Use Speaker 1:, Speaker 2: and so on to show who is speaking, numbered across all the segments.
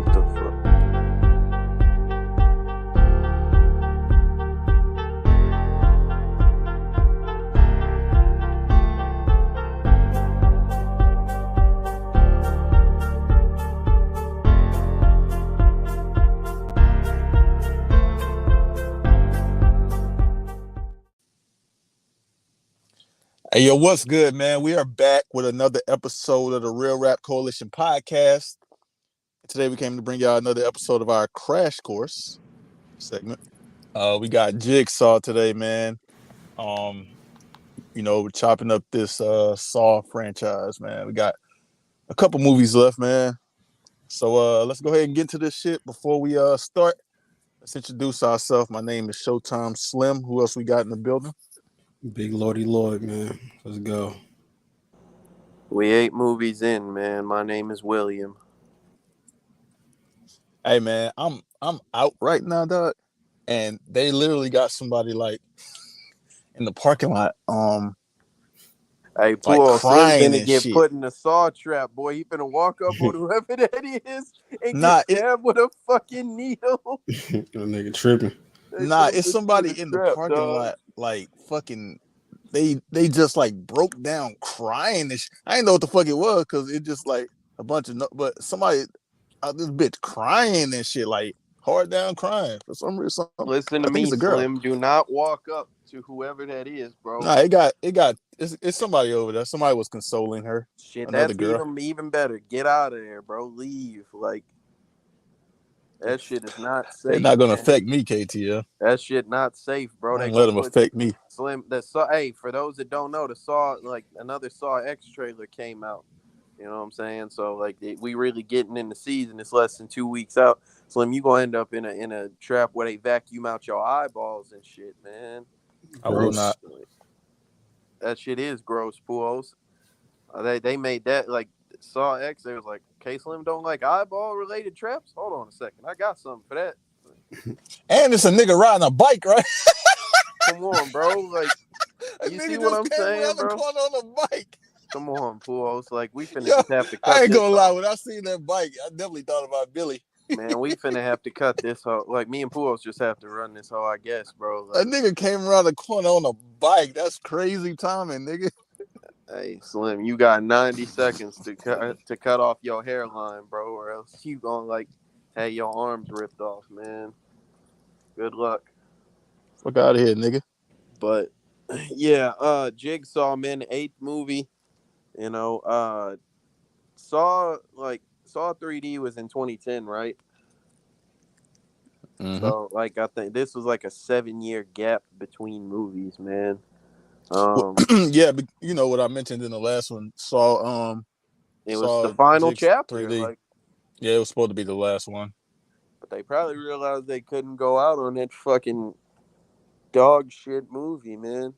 Speaker 1: What the fuck?
Speaker 2: Hey, yo, what's good, man? We are back with another episode of the Real Rap Coalition podcast. Today, we came to bring y'all another episode of our Crash Course segment. We got Jigsaw today, man. We're chopping up this Saw franchise, man. We got a couple movies left, man. So let's go ahead and get into this shit before we start. Let's introduce ourselves. My name is Showtime Slim. Who else we got in the building?
Speaker 3: Big Lordy Lloyd, man. Let's go.
Speaker 1: We 8 movies in, man. My name is William.
Speaker 2: Hey, man, I'm out right now, dog, and they literally got somebody like in the parking lot,
Speaker 1: Hey,
Speaker 2: like
Speaker 1: Paul, Slim's
Speaker 2: crying
Speaker 1: gonna
Speaker 2: and
Speaker 1: get
Speaker 2: shit.
Speaker 1: put in a saw trap, boy. He finna walk up on whoever that is and
Speaker 2: Nah,
Speaker 1: get stabbed with a fucking needle.
Speaker 3: That nigga tripping.
Speaker 2: It's somebody in the parking lot, like fucking. They just like broke down crying and I didn't know what the fuck it was because it just like a bunch of but somebody out this bitch crying and shit, like hard down crying for some reason.
Speaker 1: Listen to me, Slim. Do not walk up to whoever that is, bro.
Speaker 2: Nah, it's somebody over there. Somebody was consoling her.
Speaker 1: Shit,
Speaker 2: another
Speaker 1: that's
Speaker 2: girl.
Speaker 1: even better. Get out of there, bro. Leave. Like, that shit is not safe.
Speaker 2: It's not gonna affect me, KTL.
Speaker 1: That shit not safe, bro.
Speaker 2: Don't let them affect me.
Speaker 1: Slim. Hey, for those that don't know, another Saw X trailer came out. You know what I'm saying? So like, we really getting in the season. It's less than 2 weeks out. Slim, you gonna end up in a trap where they vacuum out your eyeballs and shit, man.
Speaker 2: I will not.
Speaker 1: That shit is gross, Pools. They made that like Saw X. They was like, K Slim don't like eyeball related traps. Hold on a second, I got something for that.
Speaker 2: And it's a nigga riding a bike, right?
Speaker 1: Come on, bro. Like, you see what I'm saying, bro?
Speaker 2: On a bike.
Speaker 1: Come on, Pools. Like, we finna just have to cut.
Speaker 2: I ain't gonna lie. When I seen that bike, I definitely thought about Billy.
Speaker 1: Man, we finna have to cut this hoe. Like, me and Pools just have to run this hoe, I guess, bro. Like,
Speaker 2: a nigga came around the corner on a bike. That's crazy timing, nigga.
Speaker 1: Hey, Slim, you got 90 seconds to cut off your hairline, bro, or else you gonna like have your arms ripped off, man. Good luck.
Speaker 2: Fuck out of here, nigga.
Speaker 1: But yeah, Jigsaw, man, the 8th movie. You know, Saw 3D was in 2010, right?
Speaker 2: Mm-hmm.
Speaker 1: So like, I think this was like a 7-year gap between movies, man.
Speaker 2: Yeah, but you know what I mentioned in the last one. Saw
Speaker 1: it was the final chapter.
Speaker 2: 3D.
Speaker 1: Like,
Speaker 2: yeah, it was supposed to be the last one.
Speaker 1: But they probably realized they couldn't go out on that fucking dog shit movie, man.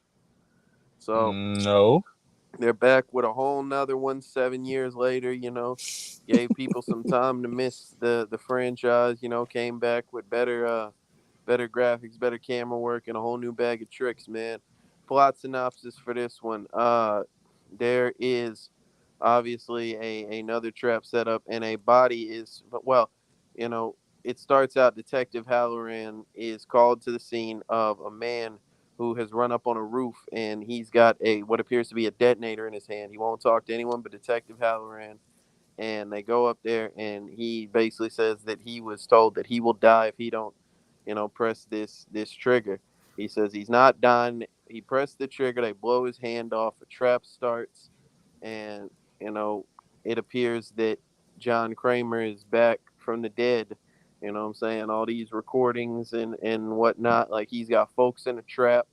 Speaker 1: So
Speaker 2: no,
Speaker 1: they're back with a whole nother one 7 years later, you know. Gave people some time to miss the franchise, you know, came back with better graphics, better camera work, and a whole new bag of tricks, man. Plot synopsis for this one. There is obviously another trap set up, and a body is, well, you know, it starts out Detective Halloran is called to the scene of a man who has run up on a roof, and he's got what appears to be a detonator in his hand. He won't talk to anyone but Detective Halloran, and they go up there, and he basically says that he was told that he will die if he don't, you know, press this trigger. He says he's not dying. He pressed the trigger. They blow his hand off. A trap starts, and you know, it appears that John Kramer is back from the dead. You know what I'm saying? All these recordings and whatnot. Like, he's got folks in a trap,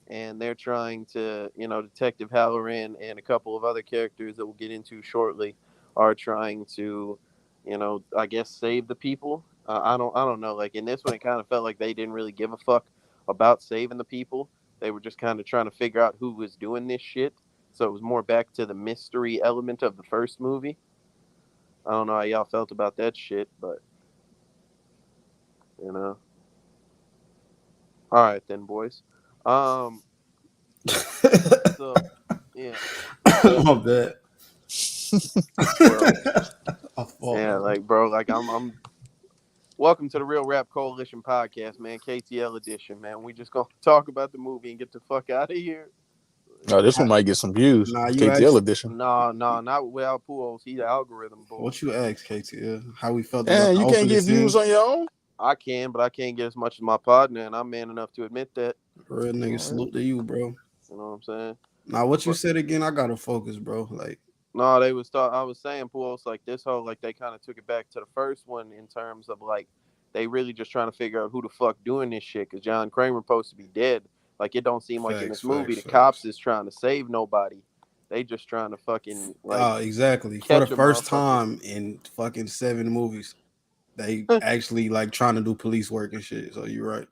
Speaker 1: and they're trying to, you know, Detective Halloran and a couple of other characters that we'll get into shortly are trying to, you know, I guess save the people. I don't know. Like, in this one, it kind of felt like they didn't really give a fuck about saving the people. They were just kind of trying to figure out who was doing this shit. So it was more back to the mystery element of the first movie. I don't know how y'all felt about that shit, but you know. All right then, boys. So yeah.
Speaker 3: My bad.
Speaker 1: Yeah, like, bro, like I'm Welcome to the Real Rap Coalition podcast, man. KTL edition, man. We just gonna talk about the movie and get the fuck out of here.
Speaker 2: Oh, this one might get some views.
Speaker 3: Nah, you
Speaker 2: KTL
Speaker 3: asked.
Speaker 2: edition.
Speaker 1: Nah, not without Pujols. He the algorithm bull.
Speaker 3: What you asked, KTL? How we felt
Speaker 2: And
Speaker 3: about the
Speaker 2: you can't
Speaker 3: opening
Speaker 2: get views
Speaker 3: scene?
Speaker 2: on your own.
Speaker 1: I can, but I can't get as much as my partner, and I'm man enough to admit that.
Speaker 3: Real nigga, salute to you, bro.
Speaker 1: You know what I'm saying?
Speaker 3: Now, what you
Speaker 1: But
Speaker 3: said again? I gotta focus, bro. Like,
Speaker 1: no, they was I was saying Pujols like this whole like they kind of took it back to the first one in terms of like they really just trying to figure out who the fuck doing this shit because John Kramer supposed to be dead. Like it don't seem like in
Speaker 3: facts,
Speaker 1: this movie
Speaker 3: facts,
Speaker 1: the
Speaker 3: facts.
Speaker 1: cops is trying to save nobody. They just trying to fucking like
Speaker 3: Exactly. For the
Speaker 1: catch a
Speaker 3: first
Speaker 1: motherfucker.
Speaker 3: time in fucking 7 movies, they actually like trying to do police work and shit. So you're right.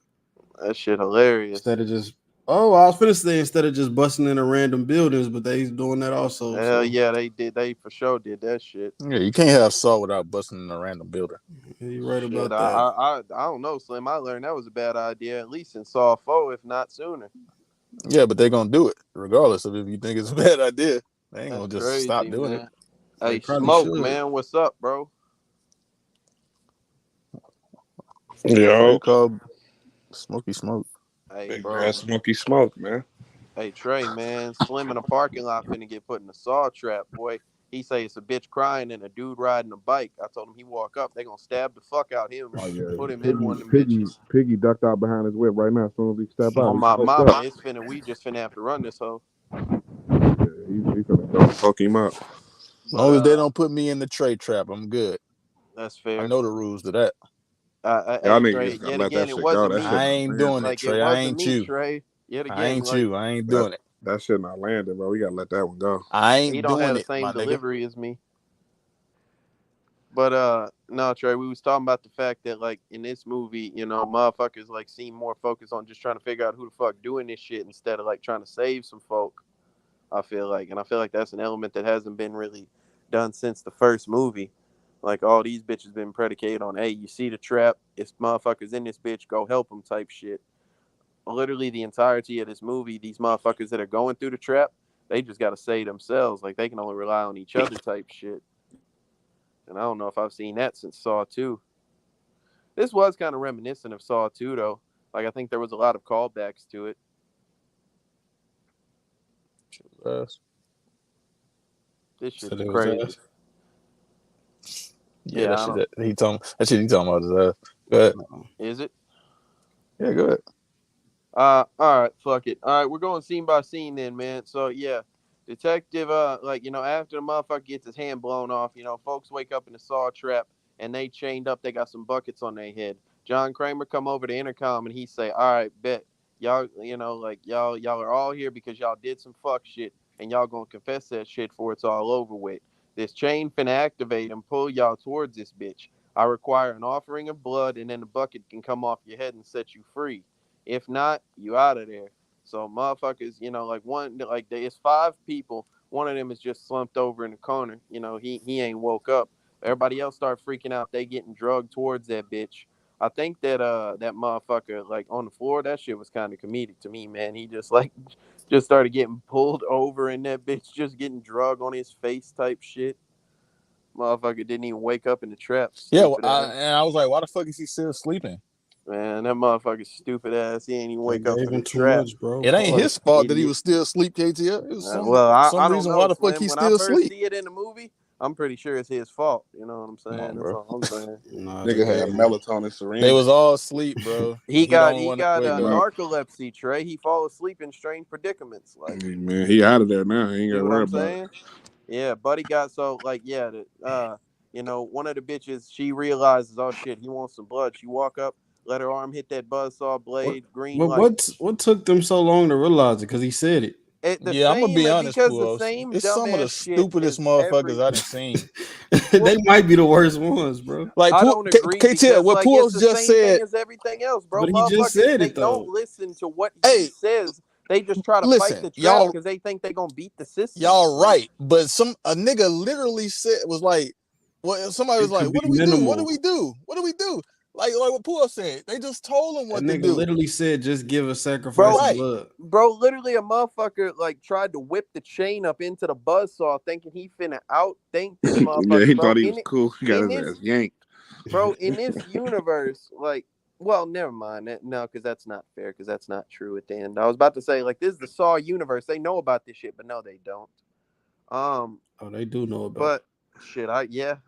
Speaker 1: That shit hilarious.
Speaker 3: Instead of just, oh, I was finna say instead of just busting into random buildings, but they doing that also.
Speaker 1: Hell
Speaker 3: So
Speaker 1: yeah, they did. They for sure did that shit.
Speaker 2: Yeah, you can't have Saw without busting in a random building.
Speaker 3: yeah, you're right
Speaker 1: Shit,
Speaker 3: about that.
Speaker 1: I don't know, Slim. I learned that was a bad idea at least in Saw 4, if not sooner.
Speaker 2: Yeah, but they're gonna do it regardless of if you think it's a bad idea. They ain't
Speaker 1: That's
Speaker 2: gonna just
Speaker 1: crazy,
Speaker 2: stop doing
Speaker 1: man.
Speaker 2: it.
Speaker 3: They
Speaker 1: Hey,
Speaker 3: probably
Speaker 1: Smoke,
Speaker 3: should.
Speaker 1: man, what's up, bro?
Speaker 4: Yo,
Speaker 2: Called Smoky Smoke.
Speaker 1: Hey,
Speaker 4: big
Speaker 1: bro.
Speaker 4: man, smoky smoke, man.
Speaker 1: Hey, Trey, man. Slim in a parking lot finna get put in a saw trap, boy. He say it's a bitch crying and a dude riding a bike. I told him he walk up, they gonna stab the fuck out him.
Speaker 5: Oh yeah,
Speaker 1: Put him in one of them
Speaker 5: Piggy,
Speaker 1: bitches.
Speaker 5: Piggy ducked out behind his whip right now. As soon as he step out,
Speaker 1: On
Speaker 5: he
Speaker 1: my
Speaker 5: fucked
Speaker 1: mama,
Speaker 5: up.
Speaker 1: it's finna. We just finna have to run this hoe.
Speaker 5: Yeah, he's gonna go.
Speaker 4: Hook him up.
Speaker 2: As long as they don't put me in the tray trap, I'm good.
Speaker 1: That's
Speaker 2: I
Speaker 1: fair.
Speaker 2: know the rules to that.
Speaker 4: Y'all
Speaker 1: Hey,
Speaker 4: niggas
Speaker 1: Trey.
Speaker 4: just gotta
Speaker 1: Yet
Speaker 4: let
Speaker 1: again,
Speaker 4: that
Speaker 1: it
Speaker 4: shit go.
Speaker 1: wasn't
Speaker 4: That
Speaker 1: me.
Speaker 4: shit
Speaker 2: I
Speaker 4: not
Speaker 2: ain't doing
Speaker 4: landing.
Speaker 2: it,
Speaker 1: Like it
Speaker 2: Trey. I
Speaker 1: wasn't
Speaker 2: ain't
Speaker 1: me,
Speaker 2: you.
Speaker 1: Trey. Yet
Speaker 2: I
Speaker 1: again,
Speaker 2: ain't
Speaker 1: like
Speaker 2: you. I ain't doing it.
Speaker 4: That shit not landing, bro. We gotta let that one go.
Speaker 2: I
Speaker 1: he
Speaker 2: ain't
Speaker 1: don't have
Speaker 2: doing
Speaker 1: the
Speaker 2: it,
Speaker 1: same
Speaker 2: my nigga.
Speaker 1: delivery as me. But no, Trey, we was talking about the fact that like in this movie, you know, motherfuckers like seem more focused on just trying to figure out who the fuck doing this shit instead of like trying to save some folk. I feel like, and I feel like that's an element that hasn't been really done since the first movie. Like all these bitches been predicated on, hey, you see the trap, it's motherfuckers in this bitch, go help them type shit. Literally the entirety of this movie, these motherfuckers that are going through the trap, they just got to save themselves. Like they can only rely on each other type shit. And I don't know if I've seen that since Saw 2. This was kind of reminiscent of Saw 2, though. Like, I think there was a lot of callbacks to it. This shit's crazy.
Speaker 2: Yeah,
Speaker 1: Yeah,
Speaker 2: that shit he talking about his ass. Go ahead.
Speaker 1: Is it?
Speaker 2: Yeah, go ahead.
Speaker 1: All right, fuck it. All right, we're going scene by scene then, man. So yeah, detective, like after the motherfucker gets his hand blown off, folks wake up in the saw trap and they chained up. They got some buckets on their head. John Kramer come over to intercom and he say, "All right, bet y'all, y'all are all here because y'all did some fuck shit and y'all gonna confess that shit before it's all over with. This chain finna activate and pull y'all towards this bitch. I require an offering of blood and then the bucket can come off your head and set you free. If not, you out of there." So motherfuckers, it's 5 people. One of them is just slumped over in the corner. He ain't woke up. Everybody else start freaking out. They getting drugged towards that bitch. I think that motherfucker like on the floor. That shit was kind of comedic to me, man. He just started getting pulled over in that bitch, just getting drug on his face type shit. Motherfucker didn't even wake up in the trap.
Speaker 2: Yeah,
Speaker 1: Stupid ass.
Speaker 2: and I was like, why the fuck is he still sleeping?
Speaker 1: Man, that motherfucker stupid ass. He ain't even
Speaker 3: They
Speaker 1: wake up
Speaker 3: gave
Speaker 1: in the
Speaker 3: him too
Speaker 1: trap.
Speaker 3: much, bro.
Speaker 2: It ain't
Speaker 3: Fuck.
Speaker 2: his fault that he
Speaker 1: Idiot.
Speaker 2: was still asleep, KTL. It was
Speaker 1: I
Speaker 2: some
Speaker 1: don't
Speaker 2: reason
Speaker 1: know,
Speaker 2: why the fuck
Speaker 1: Slim.
Speaker 2: he
Speaker 1: When I
Speaker 2: still
Speaker 1: first
Speaker 2: asleep.
Speaker 1: see it in the movie, I'm pretty sure it's his fault. You know what I'm saying?
Speaker 2: Come on,
Speaker 1: That's
Speaker 2: bro.
Speaker 1: all I'm saying.
Speaker 3: Nah, they
Speaker 4: Nigga had
Speaker 3: gave him.
Speaker 4: melatonin
Speaker 2: They
Speaker 4: syringe.
Speaker 2: was all asleep, bro.
Speaker 1: He
Speaker 2: don't want to wake up.
Speaker 1: narcolepsy, Trey. He fall asleep in strange predicaments. Like,
Speaker 4: Man, he out of there now. He ain't
Speaker 1: see
Speaker 4: gotta
Speaker 1: what
Speaker 4: worry
Speaker 1: I'm
Speaker 4: about it.
Speaker 1: saying? Yeah, buddy got one of the bitches, she realizes, oh shit, he wants some blood. She walk up, let her arm hit that buzzsaw
Speaker 3: What?
Speaker 1: blade, green
Speaker 3: But
Speaker 1: light.
Speaker 3: what took them so long to realize it? Because he said it.
Speaker 1: The
Speaker 2: Yeah, I'm gonna
Speaker 1: same
Speaker 2: be honest,
Speaker 1: because the
Speaker 2: Puos.
Speaker 1: same
Speaker 2: It's some of the
Speaker 1: dumbass shit
Speaker 2: stupidest
Speaker 1: as
Speaker 2: motherfuckers
Speaker 1: every.
Speaker 2: I done seen.
Speaker 3: They might be the worst ones, bro.
Speaker 2: Like
Speaker 1: I don't agree
Speaker 2: KTL,
Speaker 1: because
Speaker 2: what
Speaker 1: like it's
Speaker 2: Puos
Speaker 1: the
Speaker 2: just
Speaker 1: same thing
Speaker 2: said.
Speaker 1: as everything else, bro.
Speaker 3: But he just
Speaker 1: Motherfuckers,
Speaker 3: said
Speaker 1: they
Speaker 3: it
Speaker 1: don't
Speaker 3: though.
Speaker 1: listen to what he
Speaker 2: Hey,
Speaker 1: says. They just try to fight
Speaker 2: listen,
Speaker 1: the trap
Speaker 2: y'all
Speaker 1: because they think they're gonna beat the system.
Speaker 2: y'all right, but a nigga literally was like, well, somebody was
Speaker 3: It
Speaker 2: like,
Speaker 3: could be
Speaker 2: what do we do? What do
Speaker 3: minimal.
Speaker 2: we do? What do we do? Like what Puos said, they just told him
Speaker 3: That
Speaker 2: what to
Speaker 3: nigga
Speaker 2: do.
Speaker 3: literally said, "Just give a sacrifice
Speaker 1: Bro,
Speaker 3: of
Speaker 2: Right.
Speaker 3: blood."
Speaker 1: literally a motherfucker like tried to whip the chain up into the buzzsaw thinking he finna outthink this
Speaker 4: Yeah,
Speaker 1: motherfucker,
Speaker 4: he
Speaker 1: bro.
Speaker 4: thought he was cool. He got his ass yanked.
Speaker 1: bro. In this universe, like, well, never mind. No, because that's not fair. Because that's not true at the end. I was about to say, like, this is the Saw universe. They know about this shit, but no, they don't.
Speaker 3: Oh, they do know about it.
Speaker 1: But shit, I guess.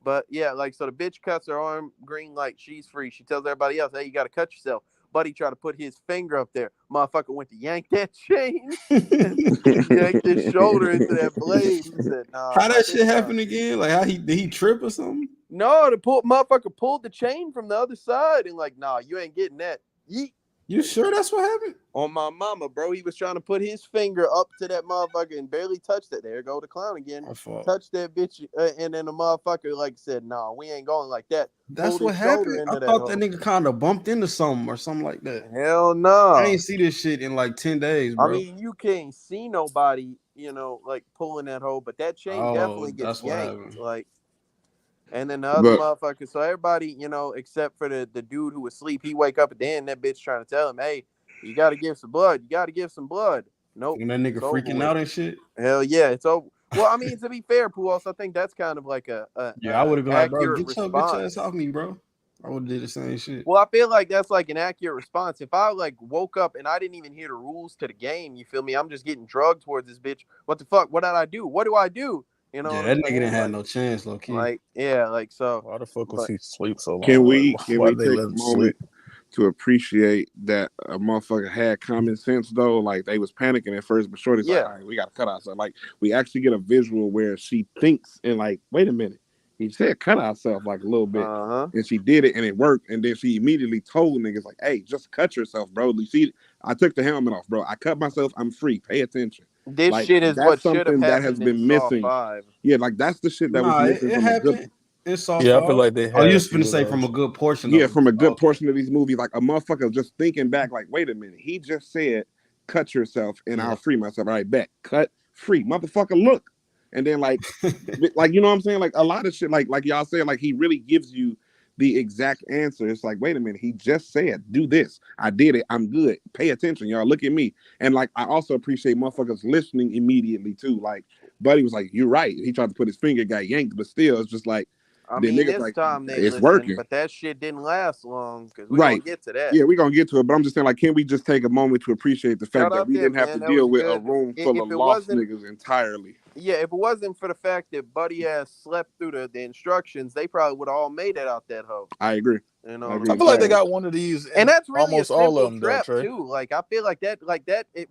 Speaker 1: But yeah, like, so the bitch cuts her arm, green light, she's free. She tells everybody else, hey, you gotta cut yourself. Buddy tried to put his finger up there. Motherfucker went to yank that chain and yanked his shoulder into that blade. He said, nah,
Speaker 3: How
Speaker 1: not
Speaker 3: that
Speaker 1: this
Speaker 3: shit
Speaker 1: time.
Speaker 3: happen again? Like how did he trip or something?
Speaker 1: No, the motherfucker pulled the chain from the other side and like, nah, you ain't getting that. Yeet.
Speaker 3: You sure that's what happened?
Speaker 1: On my mama, bro. He was trying to put his finger up to that motherfucker and barely touched it. There go the clown again. Touched that bitch, and then the motherfucker like said, "Nah, we ain't going like that."
Speaker 3: That's what happened. I thought that nigga kind of bumped into something or something like that.
Speaker 1: Hell no.
Speaker 3: I ain't see this shit in like 10 days, bro.
Speaker 1: I mean, you can't see nobody, like pulling that hole, but that chain definitely gets yanked. Like, and then the other motherfucker. So everybody, except for the dude who was asleep, he wake up at the end. That bitch trying to tell him, "Hey, you got to give some blood. You got to give some blood." Nope.
Speaker 3: And that nigga freaking out and shit.
Speaker 1: Hell yeah, it's over. Well, I mean, to be fair, Puos, I think that's kind of like I
Speaker 3: would have been like, bro, get
Speaker 1: response.
Speaker 3: your bitch ass off me, bro. I would have did the same shit.
Speaker 1: Well, I feel like that's like an accurate response. If I like woke up and I didn't even hear the rules to the game, you feel me? I'm just getting drugged towards this bitch. What the fuck? What did I do? What do I do?
Speaker 3: Yeah, that nigga didn't have no chance, low key.
Speaker 1: Like, yeah, like so.
Speaker 2: Why the fuck was he sleep so long?
Speaker 4: Can we take a moment to appreciate that a motherfucker had common sense though? Like they was panicking at first, but Shorty's like, all right, we gotta cut ourselves. Like we actually get a visual where she thinks and like, wait a minute. He said cut ourselves like a little bit. And she did it and it worked. And then she immediately told niggas like, hey, just cut yourself, bro. You see, I took the helmet off, bro. I cut myself, I'm free. Pay attention.
Speaker 1: This shit is what should have happened that has been missing.
Speaker 4: Yeah, like that's the shit that was missing.
Speaker 3: It happened. It's all.
Speaker 2: Yeah, I feel like they.
Speaker 3: Oh, you was gonna say from a good portion.
Speaker 4: Yeah, from a good portion of these movies, like a motherfucker just thinking back, like, wait a minute, he just said, "Cut yourself," and I'll free myself. All right, bet, cut, free, motherfucker. Look, and then like you know what I'm saying? Like a lot of shit, like y'all said, like he really gives you the exact answer. It's like, wait a minute, he just said, do this. I did it. I'm good. Pay attention, y'all. Look at me. And like, I also appreciate motherfuckers listening immediately too. Like, Buddy was like, you're right. He tried to put his finger, got yanked, but still, it's just like,
Speaker 1: I mean, this
Speaker 4: like,
Speaker 1: time they
Speaker 4: it's
Speaker 1: listened,
Speaker 4: working.
Speaker 1: But that shit didn't last long because we're gonna get to that.
Speaker 4: Yeah, we're gonna get to it. But I'm just saying, like, can we just take a moment to appreciate the fact that we didn't have to deal with a room full of lost niggas entirely?
Speaker 1: Yeah, if it wasn't for the fact that Buddy ass slept through the instructions, they probably would have all made it out that hoe.
Speaker 4: I agree.
Speaker 1: You know,
Speaker 2: I feel like they got one of these,
Speaker 1: and that's really
Speaker 2: almost
Speaker 1: a simple
Speaker 2: all of them
Speaker 1: trap
Speaker 2: though,
Speaker 1: too. Like I feel like that.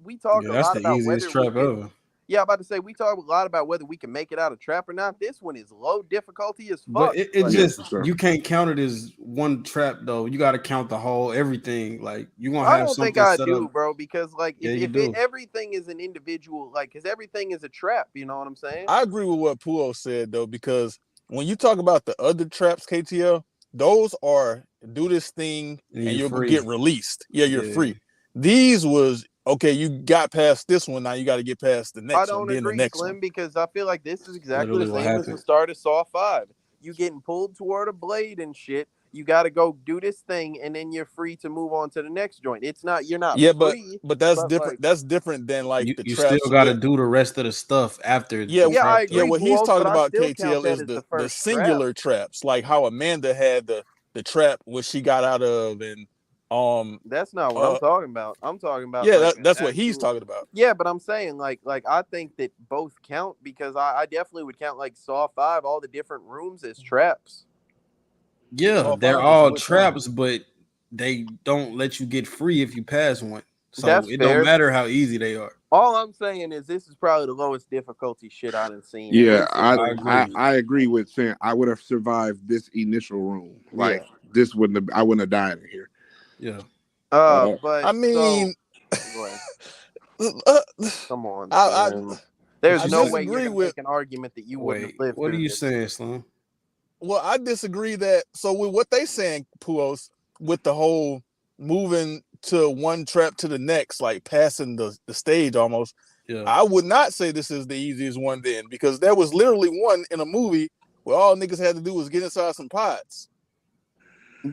Speaker 1: We talk a lot about whether
Speaker 3: trap ever.
Speaker 1: Yeah, I'm about to say we talk a lot about whether we can make it out of trap or not. This one is low difficulty as fuck.
Speaker 3: But it just you can't count it as one trap though. You got to count the whole everything. Like you gonna have something.
Speaker 1: I don't think I do, bro. Because like if everything is an individual, like because everything is a trap. You know what I'm saying?
Speaker 2: I agree with what Puo said though, because when you talk about the other traps, KTL, those are do this thing and you'll get released. Yeah, you're free. These was okay, you got past this one, now you got to get past the next one.
Speaker 1: I don't agree,
Speaker 2: the next
Speaker 1: Slim,
Speaker 2: one.
Speaker 1: because I feel like this is exactly the same as the start of Saw 5. You getting pulled toward a blade and shit. You got to go do this thing, and then you're free to move on to the next joint. It's not you're not.
Speaker 2: Yeah,
Speaker 1: free,
Speaker 2: but that's different. Like, that's different than like
Speaker 3: you,
Speaker 2: the
Speaker 3: you
Speaker 2: traps.
Speaker 3: still got to do the rest of the stuff after.
Speaker 2: Yeah,
Speaker 1: I agree.
Speaker 2: Yeah, what he's talking about, KTL, is the singular traps, like how Amanda had the trap where she got out of and.
Speaker 1: That's not what I'm talking about. I'm talking about
Speaker 2: that's what he's talking about.
Speaker 1: Yeah, but I'm saying like I think that both count because I definitely would count like Saw 5, all the different rooms as traps.
Speaker 3: Yeah, they're all traps, but they don't let you get free if you pass one. So it don't matter how easy they are.
Speaker 1: All I'm saying is this is probably the lowest difficulty shit I done seen.
Speaker 4: Yeah, I agree with saying I would have survived this initial room. Like this I wouldn't have died in here.
Speaker 3: Yeah.
Speaker 1: But
Speaker 2: I mean,
Speaker 1: come on. There's no way you can make an argument that you wouldn't have lived.
Speaker 3: What are you saying, Slim?
Speaker 2: Well, I disagree that. So with what they saying, Puos, with the whole moving to one trap to the next, like passing the stage almost. Yeah. I would not say this is the easiest one then, because there was literally one in a movie where all niggas had to do was get inside some pods.
Speaker 3: You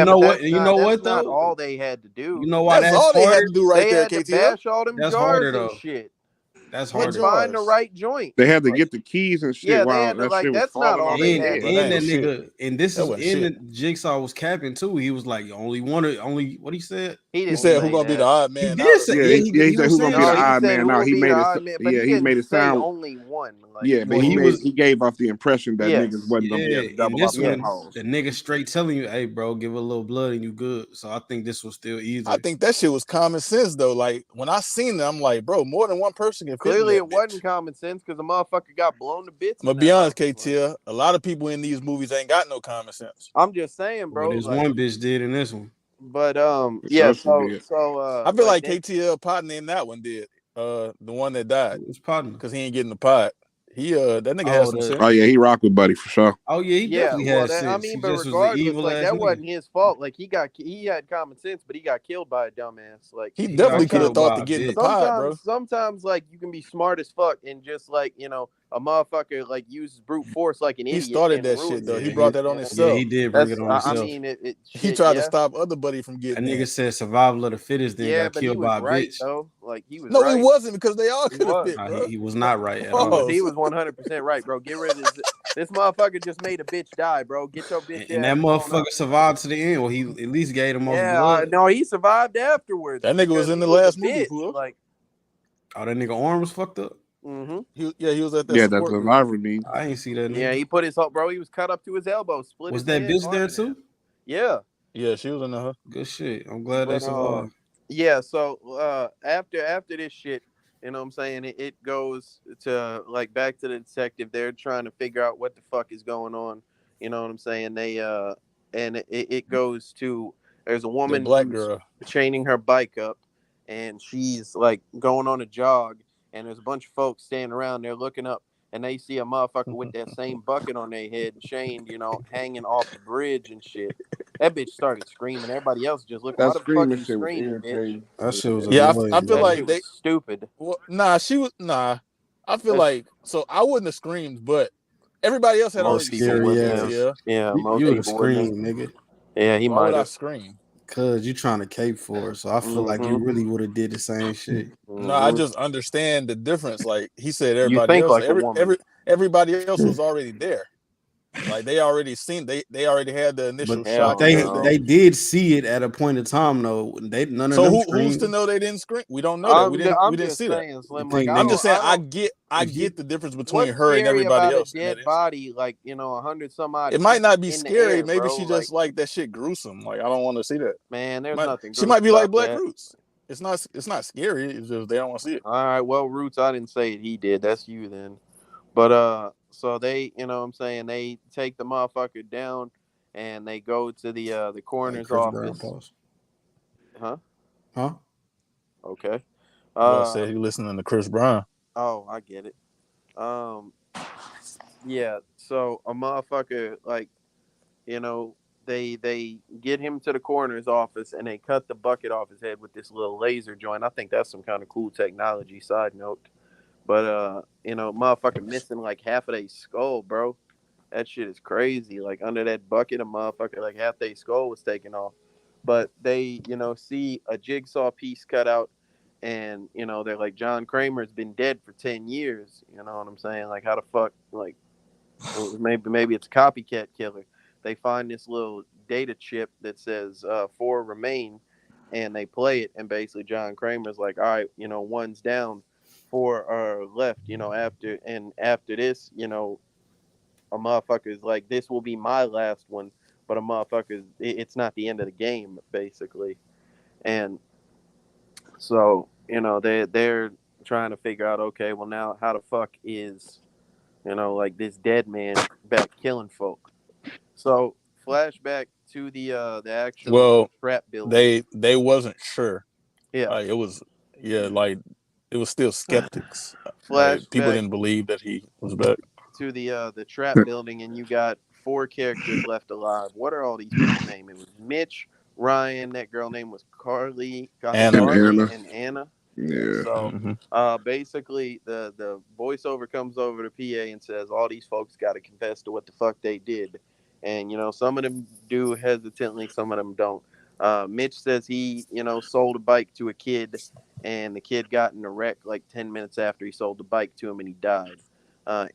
Speaker 3: know what though?
Speaker 1: Not all they had to do.
Speaker 3: You know why
Speaker 2: that's all
Speaker 3: hard?
Speaker 2: They had to do right
Speaker 1: they
Speaker 2: there,
Speaker 1: had
Speaker 2: KTL.
Speaker 1: to bash all them
Speaker 3: that's
Speaker 1: jars
Speaker 3: harder
Speaker 1: and
Speaker 3: though.
Speaker 1: Shit.
Speaker 3: That's
Speaker 2: What
Speaker 3: hard.
Speaker 1: and find the
Speaker 2: joints?
Speaker 1: right joint.
Speaker 4: They had to
Speaker 1: Like,
Speaker 4: get the keys and shit
Speaker 1: yeah, they
Speaker 4: while
Speaker 1: had to,
Speaker 4: that
Speaker 1: like,
Speaker 4: shit was
Speaker 1: that's not
Speaker 4: falling
Speaker 1: all
Speaker 4: on
Speaker 1: they
Speaker 4: their
Speaker 1: had,
Speaker 4: head.
Speaker 2: Bro,
Speaker 3: And
Speaker 2: that
Speaker 3: that
Speaker 2: ain't shit.
Speaker 3: nigga, and this
Speaker 2: That
Speaker 3: is
Speaker 2: wasn't
Speaker 3: in
Speaker 2: shit.
Speaker 3: the Jigsaw was capping too. He was like, only what he said.
Speaker 1: He
Speaker 2: He
Speaker 1: didn't
Speaker 2: said, "Who
Speaker 1: say
Speaker 2: gonna be the
Speaker 1: that.
Speaker 2: odd
Speaker 3: He
Speaker 2: man out
Speaker 3: did
Speaker 2: of
Speaker 3: say,
Speaker 2: it?"
Speaker 3: yeah,
Speaker 4: He
Speaker 3: he
Speaker 4: said
Speaker 3: was
Speaker 4: who gonna
Speaker 3: saying
Speaker 4: be
Speaker 1: No,
Speaker 4: the
Speaker 3: shit.
Speaker 1: he
Speaker 4: odd
Speaker 1: said
Speaker 4: man
Speaker 1: who
Speaker 4: out.
Speaker 1: will
Speaker 4: He
Speaker 1: be the
Speaker 4: made it.
Speaker 1: odd man, but
Speaker 4: Yeah,
Speaker 1: he
Speaker 4: he
Speaker 1: didn't
Speaker 4: made it
Speaker 1: say
Speaker 4: sound.
Speaker 1: only one. Like,
Speaker 4: Yeah,
Speaker 3: Well,
Speaker 4: but
Speaker 3: he was,
Speaker 4: he gave off the impression that niggas
Speaker 1: yes,
Speaker 4: wasn't gonna be
Speaker 3: yeah.
Speaker 4: able to
Speaker 3: In
Speaker 4: double up
Speaker 3: this
Speaker 4: on them
Speaker 3: one,
Speaker 1: yes.
Speaker 4: hoes.
Speaker 3: the nigga straight telling you, "Hey, bro, give a little blood and you good." So I think this was still
Speaker 2: I
Speaker 3: easier.
Speaker 2: think that shit was common sense though. Like when I seen it, I'm like, bro, more than one person can fit in
Speaker 1: Clearly,
Speaker 2: that
Speaker 1: it wasn't
Speaker 2: bitch.
Speaker 1: common sense because the motherfucker got blown to bits
Speaker 2: I'm gonna
Speaker 1: in
Speaker 2: be
Speaker 1: that
Speaker 2: honest,
Speaker 1: house. Like,
Speaker 2: KTL. A lot of people in these movies ain't got no common sense.
Speaker 1: I'm just saying,
Speaker 3: Well,
Speaker 1: bro.
Speaker 3: this
Speaker 1: Like,
Speaker 3: one bitch did in this one.
Speaker 1: but
Speaker 4: For
Speaker 1: yeah.
Speaker 4: sure she
Speaker 1: So
Speaker 4: did.
Speaker 2: I feel
Speaker 1: like
Speaker 2: like
Speaker 1: then,
Speaker 2: KTL partner in that one did. The one that died
Speaker 3: His partner.
Speaker 2: because he ain't getting the pot. He that nigga had
Speaker 3: Oh,
Speaker 2: some
Speaker 3: the
Speaker 2: sense.
Speaker 4: Oh yeah, he rocked with Buddy for sure.
Speaker 3: oh yeah, he
Speaker 1: yeah.
Speaker 3: definitely
Speaker 1: Well,
Speaker 3: had
Speaker 1: that I
Speaker 3: sense.
Speaker 1: mean,
Speaker 3: He
Speaker 1: but
Speaker 3: just was an
Speaker 1: regardless,
Speaker 3: evil
Speaker 1: like
Speaker 3: ass
Speaker 1: that
Speaker 3: nigga.
Speaker 1: wasn't his fault. Like he had common sense, but he got killed by a dumbass. Like
Speaker 2: He
Speaker 3: He got
Speaker 2: definitely could have
Speaker 1: sometimes.
Speaker 3: killed
Speaker 2: thought
Speaker 3: by
Speaker 2: to
Speaker 3: a
Speaker 2: get in the
Speaker 3: bitch.
Speaker 2: pot, bro.
Speaker 1: Sometimes, like you can be smart as fuck and just like a motherfucker like uses brute force like an
Speaker 2: He
Speaker 1: idiot
Speaker 2: started
Speaker 1: and
Speaker 2: that
Speaker 1: ruin
Speaker 2: shit though.
Speaker 1: some
Speaker 2: He
Speaker 3: Yeah,
Speaker 2: brought
Speaker 1: shit.
Speaker 2: that on
Speaker 1: You know?
Speaker 3: he
Speaker 2: himself.
Speaker 3: did bring it
Speaker 1: That's
Speaker 3: on
Speaker 1: I
Speaker 3: himself.
Speaker 1: mean it
Speaker 2: He
Speaker 1: shit.
Speaker 2: tried to
Speaker 1: Yeah,
Speaker 2: stop other buddy from
Speaker 3: That
Speaker 2: getting in.
Speaker 3: nigga said survival of the fittest, then
Speaker 1: yeah,
Speaker 3: got
Speaker 1: but he
Speaker 3: killed
Speaker 1: was
Speaker 3: by a
Speaker 1: right
Speaker 3: bitch.
Speaker 1: though. Like he was
Speaker 2: No, he
Speaker 1: right.
Speaker 2: wasn't because they all
Speaker 1: He
Speaker 2: could have
Speaker 1: was.
Speaker 2: fit,
Speaker 3: Nah,
Speaker 2: bro.
Speaker 3: he was not right at
Speaker 1: He was.
Speaker 3: all.
Speaker 1: He
Speaker 2: Pause.
Speaker 1: was 100% right, bro. Get rid of this motherfucker. Just made a bitch die, bro. Get your bitch
Speaker 3: And that
Speaker 1: ass on
Speaker 3: motherfucker
Speaker 1: up.
Speaker 3: survived to the end. Well, he at least gave the most
Speaker 1: Yeah,
Speaker 3: blood.
Speaker 1: no, he survived afterwards
Speaker 2: That nigga was
Speaker 1: because
Speaker 2: in
Speaker 1: he
Speaker 2: the
Speaker 1: was a
Speaker 2: last movie,
Speaker 1: bitch.
Speaker 2: fool.
Speaker 1: Like,
Speaker 3: Oh, that nigga arm was fucked up.
Speaker 2: He was at that
Speaker 4: Yeah, that
Speaker 2: support group.
Speaker 4: survivor need.
Speaker 3: I ain't see that
Speaker 1: yeah,
Speaker 3: nigga.
Speaker 1: he put his whole bro. He was cut up to his elbow, split
Speaker 3: Was
Speaker 1: his
Speaker 3: that bitch
Speaker 1: arm
Speaker 3: there
Speaker 1: in half.
Speaker 3: too?
Speaker 1: Yeah,
Speaker 2: Yeah, she was in her.
Speaker 3: Good shit. I'm glad they
Speaker 1: but
Speaker 3: survived.
Speaker 1: yeah. So after this shit, you know what I'm saying? It goes to like back to the detective. They're trying to figure out what the fuck is going on. You know what I'm saying? They and it goes to there's a
Speaker 2: The
Speaker 1: woman
Speaker 2: black
Speaker 1: who's
Speaker 2: girl.
Speaker 1: chaining her bike up, and she's like going on a jog, and there's a bunch of folks standing around. They're looking up, and they see a motherfucker with that same bucket on their head, chained, hanging off the bridge and shit. That bitch started screaming. Everybody else just looking.
Speaker 4: That
Speaker 1: Why the fuck
Speaker 4: screaming
Speaker 1: you
Speaker 4: shit was
Speaker 1: screaming, bitch?
Speaker 4: irritating.
Speaker 3: That shit was
Speaker 2: Yeah, I
Speaker 3: annoying,
Speaker 2: feel
Speaker 1: That
Speaker 3: bro.
Speaker 2: like
Speaker 1: shit was stupid.
Speaker 2: nah. I feel
Speaker 1: That's
Speaker 2: like so I wouldn't have screamed, but everybody else had
Speaker 1: most
Speaker 2: already
Speaker 1: people
Speaker 2: seen it.
Speaker 3: Scary
Speaker 1: wouldn't have.
Speaker 3: ass.
Speaker 2: KTL.
Speaker 1: Yeah, most
Speaker 3: You would have
Speaker 1: people wouldn't have.
Speaker 3: screamed, nigga.
Speaker 1: Yeah, he
Speaker 2: Why
Speaker 1: might
Speaker 2: would I
Speaker 1: have.
Speaker 2: scream?
Speaker 3: Cause you trying to cape for it. So I feel like you
Speaker 1: Mm-hmm.
Speaker 3: really would have did the same shit.
Speaker 2: No, I
Speaker 1: Mm-hmm.
Speaker 2: just understand the difference. Like he said,
Speaker 1: You
Speaker 2: everybody
Speaker 1: think
Speaker 2: else,
Speaker 1: like a woman.
Speaker 2: everybody else was already there. Like they already seen, they already had the initial
Speaker 3: But
Speaker 2: shock
Speaker 1: Hell
Speaker 2: and
Speaker 3: they
Speaker 1: no.
Speaker 2: everything.
Speaker 3: they did see it at a point in time though. None of
Speaker 2: So
Speaker 3: them
Speaker 2: who's to
Speaker 3: screamed.
Speaker 2: know they didn't scream? We don't know that. We
Speaker 1: I'm
Speaker 2: didn't
Speaker 1: just
Speaker 2: see that.
Speaker 1: saying,
Speaker 3: You
Speaker 1: Slim. Like
Speaker 3: think
Speaker 1: I
Speaker 2: I'm
Speaker 3: nigga
Speaker 1: don't
Speaker 2: just saying
Speaker 1: I
Speaker 2: I
Speaker 1: don't.
Speaker 3: if you
Speaker 2: get the difference between
Speaker 1: What's
Speaker 2: her and
Speaker 1: scary
Speaker 2: everybody
Speaker 1: about a
Speaker 2: else in that
Speaker 1: dead
Speaker 2: instance.
Speaker 1: body? Like 100 some odd
Speaker 2: It might
Speaker 1: feet
Speaker 2: not be
Speaker 1: in the
Speaker 2: scary.
Speaker 1: air,
Speaker 2: Maybe
Speaker 1: bro.
Speaker 2: she
Speaker 1: Like
Speaker 2: just like that shit gruesome. Like I don't want to see that.
Speaker 1: man, there's nothing
Speaker 2: She might
Speaker 1: gruesome
Speaker 2: be like
Speaker 1: about
Speaker 2: Black
Speaker 1: that.
Speaker 2: Roots. It's not scary. It's just they don't want to see it.
Speaker 1: All right, well, Roots, I didn't say it. He did. That's you then. But so they, what I'm saying, they take the motherfucker down, and they go to the
Speaker 3: like
Speaker 1: coroner's
Speaker 3: Chris Brown
Speaker 1: office.
Speaker 3: pause.
Speaker 1: Huh?
Speaker 3: Huh?
Speaker 1: Okay.
Speaker 2: Boy said he listening to Chris Brown.
Speaker 1: Oh, I get it. Um, yeah. So a motherfucker like you know they get him to the coroner's office and they cut the bucket off his head with this little laser joint. I think that's some kind of cool technology. Side note, but motherfucker missing like half of their skull, bro. That shit is crazy. Like under that bucket, a motherfucker like half their skull was taken off. But they, see a jigsaw piece cut out, and they're like, John Kramer's been dead for 10 years. You know what I'm saying? Like, how the fuck, like, maybe it's a copycat killer. They find this little data chip that says 4 remain, and they play it, and basically John Kramer's like, all right, one's down, 4 are left. After this, a motherfucker's like, this will be my last one, but a motherfucker's, it's not the end of the game, basically. And so, they're trying to figure out, okay, well, now how the fuck is, like this dead man back killing folk? So, flashback to the actual
Speaker 2: Well,
Speaker 1: trap building.
Speaker 2: they wasn't sure.
Speaker 1: Yeah.
Speaker 2: Like like it was still skeptics. Like people
Speaker 1: Flashback
Speaker 2: didn't believe that he was back.
Speaker 1: to the trap building, and you got 4 characters left alive. What are all these people's names? It was Mitch, Ryan. That girl name was Carly,
Speaker 2: Anna.
Speaker 4: And
Speaker 1: Carly,
Speaker 4: Anna.
Speaker 1: and Anna.
Speaker 4: Yeah.
Speaker 1: So,
Speaker 2: Mm-hmm.
Speaker 1: basically, the voiceover comes over to PA and says all these folks got to confess to what the fuck they did, and some of them do hesitantly, some of them don't. Mitch says he sold a bike to a kid, and the kid got in a wreck like 10 minutes after he sold the bike to him, and he died.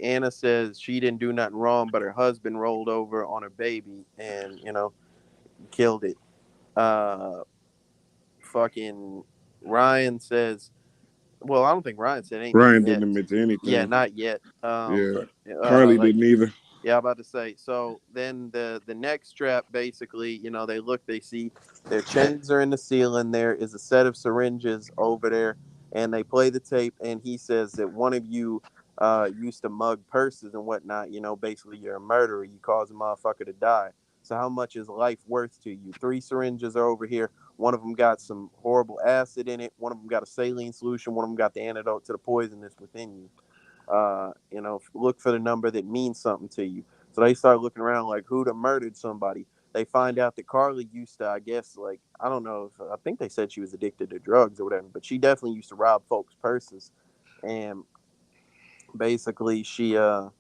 Speaker 1: Anna says she didn't do nothing wrong, but her husband rolled over on her baby and killed it. Fucking Ryan says, well, I don't think Ryan said anything
Speaker 4: Ryan didn't
Speaker 1: yet.
Speaker 4: admit to
Speaker 1: Yeah,
Speaker 4: anything.
Speaker 1: not yet.
Speaker 4: Yeah, Carly
Speaker 1: Like,
Speaker 4: didn't either.
Speaker 1: yeah, I'm about to say. So then the next trap, basically, they look, they see their chains are in the ceiling. There is a set of syringes over there, and they play the tape. And he says that one of you used to mug purses and whatnot. Basically, you're a murderer. You cause a motherfucker to die. So how much is life worth to you? 3 syringes are over here. One of them got some horrible acid in it. One of them got a saline solution. One of them got the antidote to the poison that's within you. Look for the number that means something to you. So they start looking around like who'd have murdered somebody. They find out that Carly used to, I guess, like, I don't know, I think they said she was addicted to drugs or whatever, but she definitely used to rob folks' purses. And basically she, you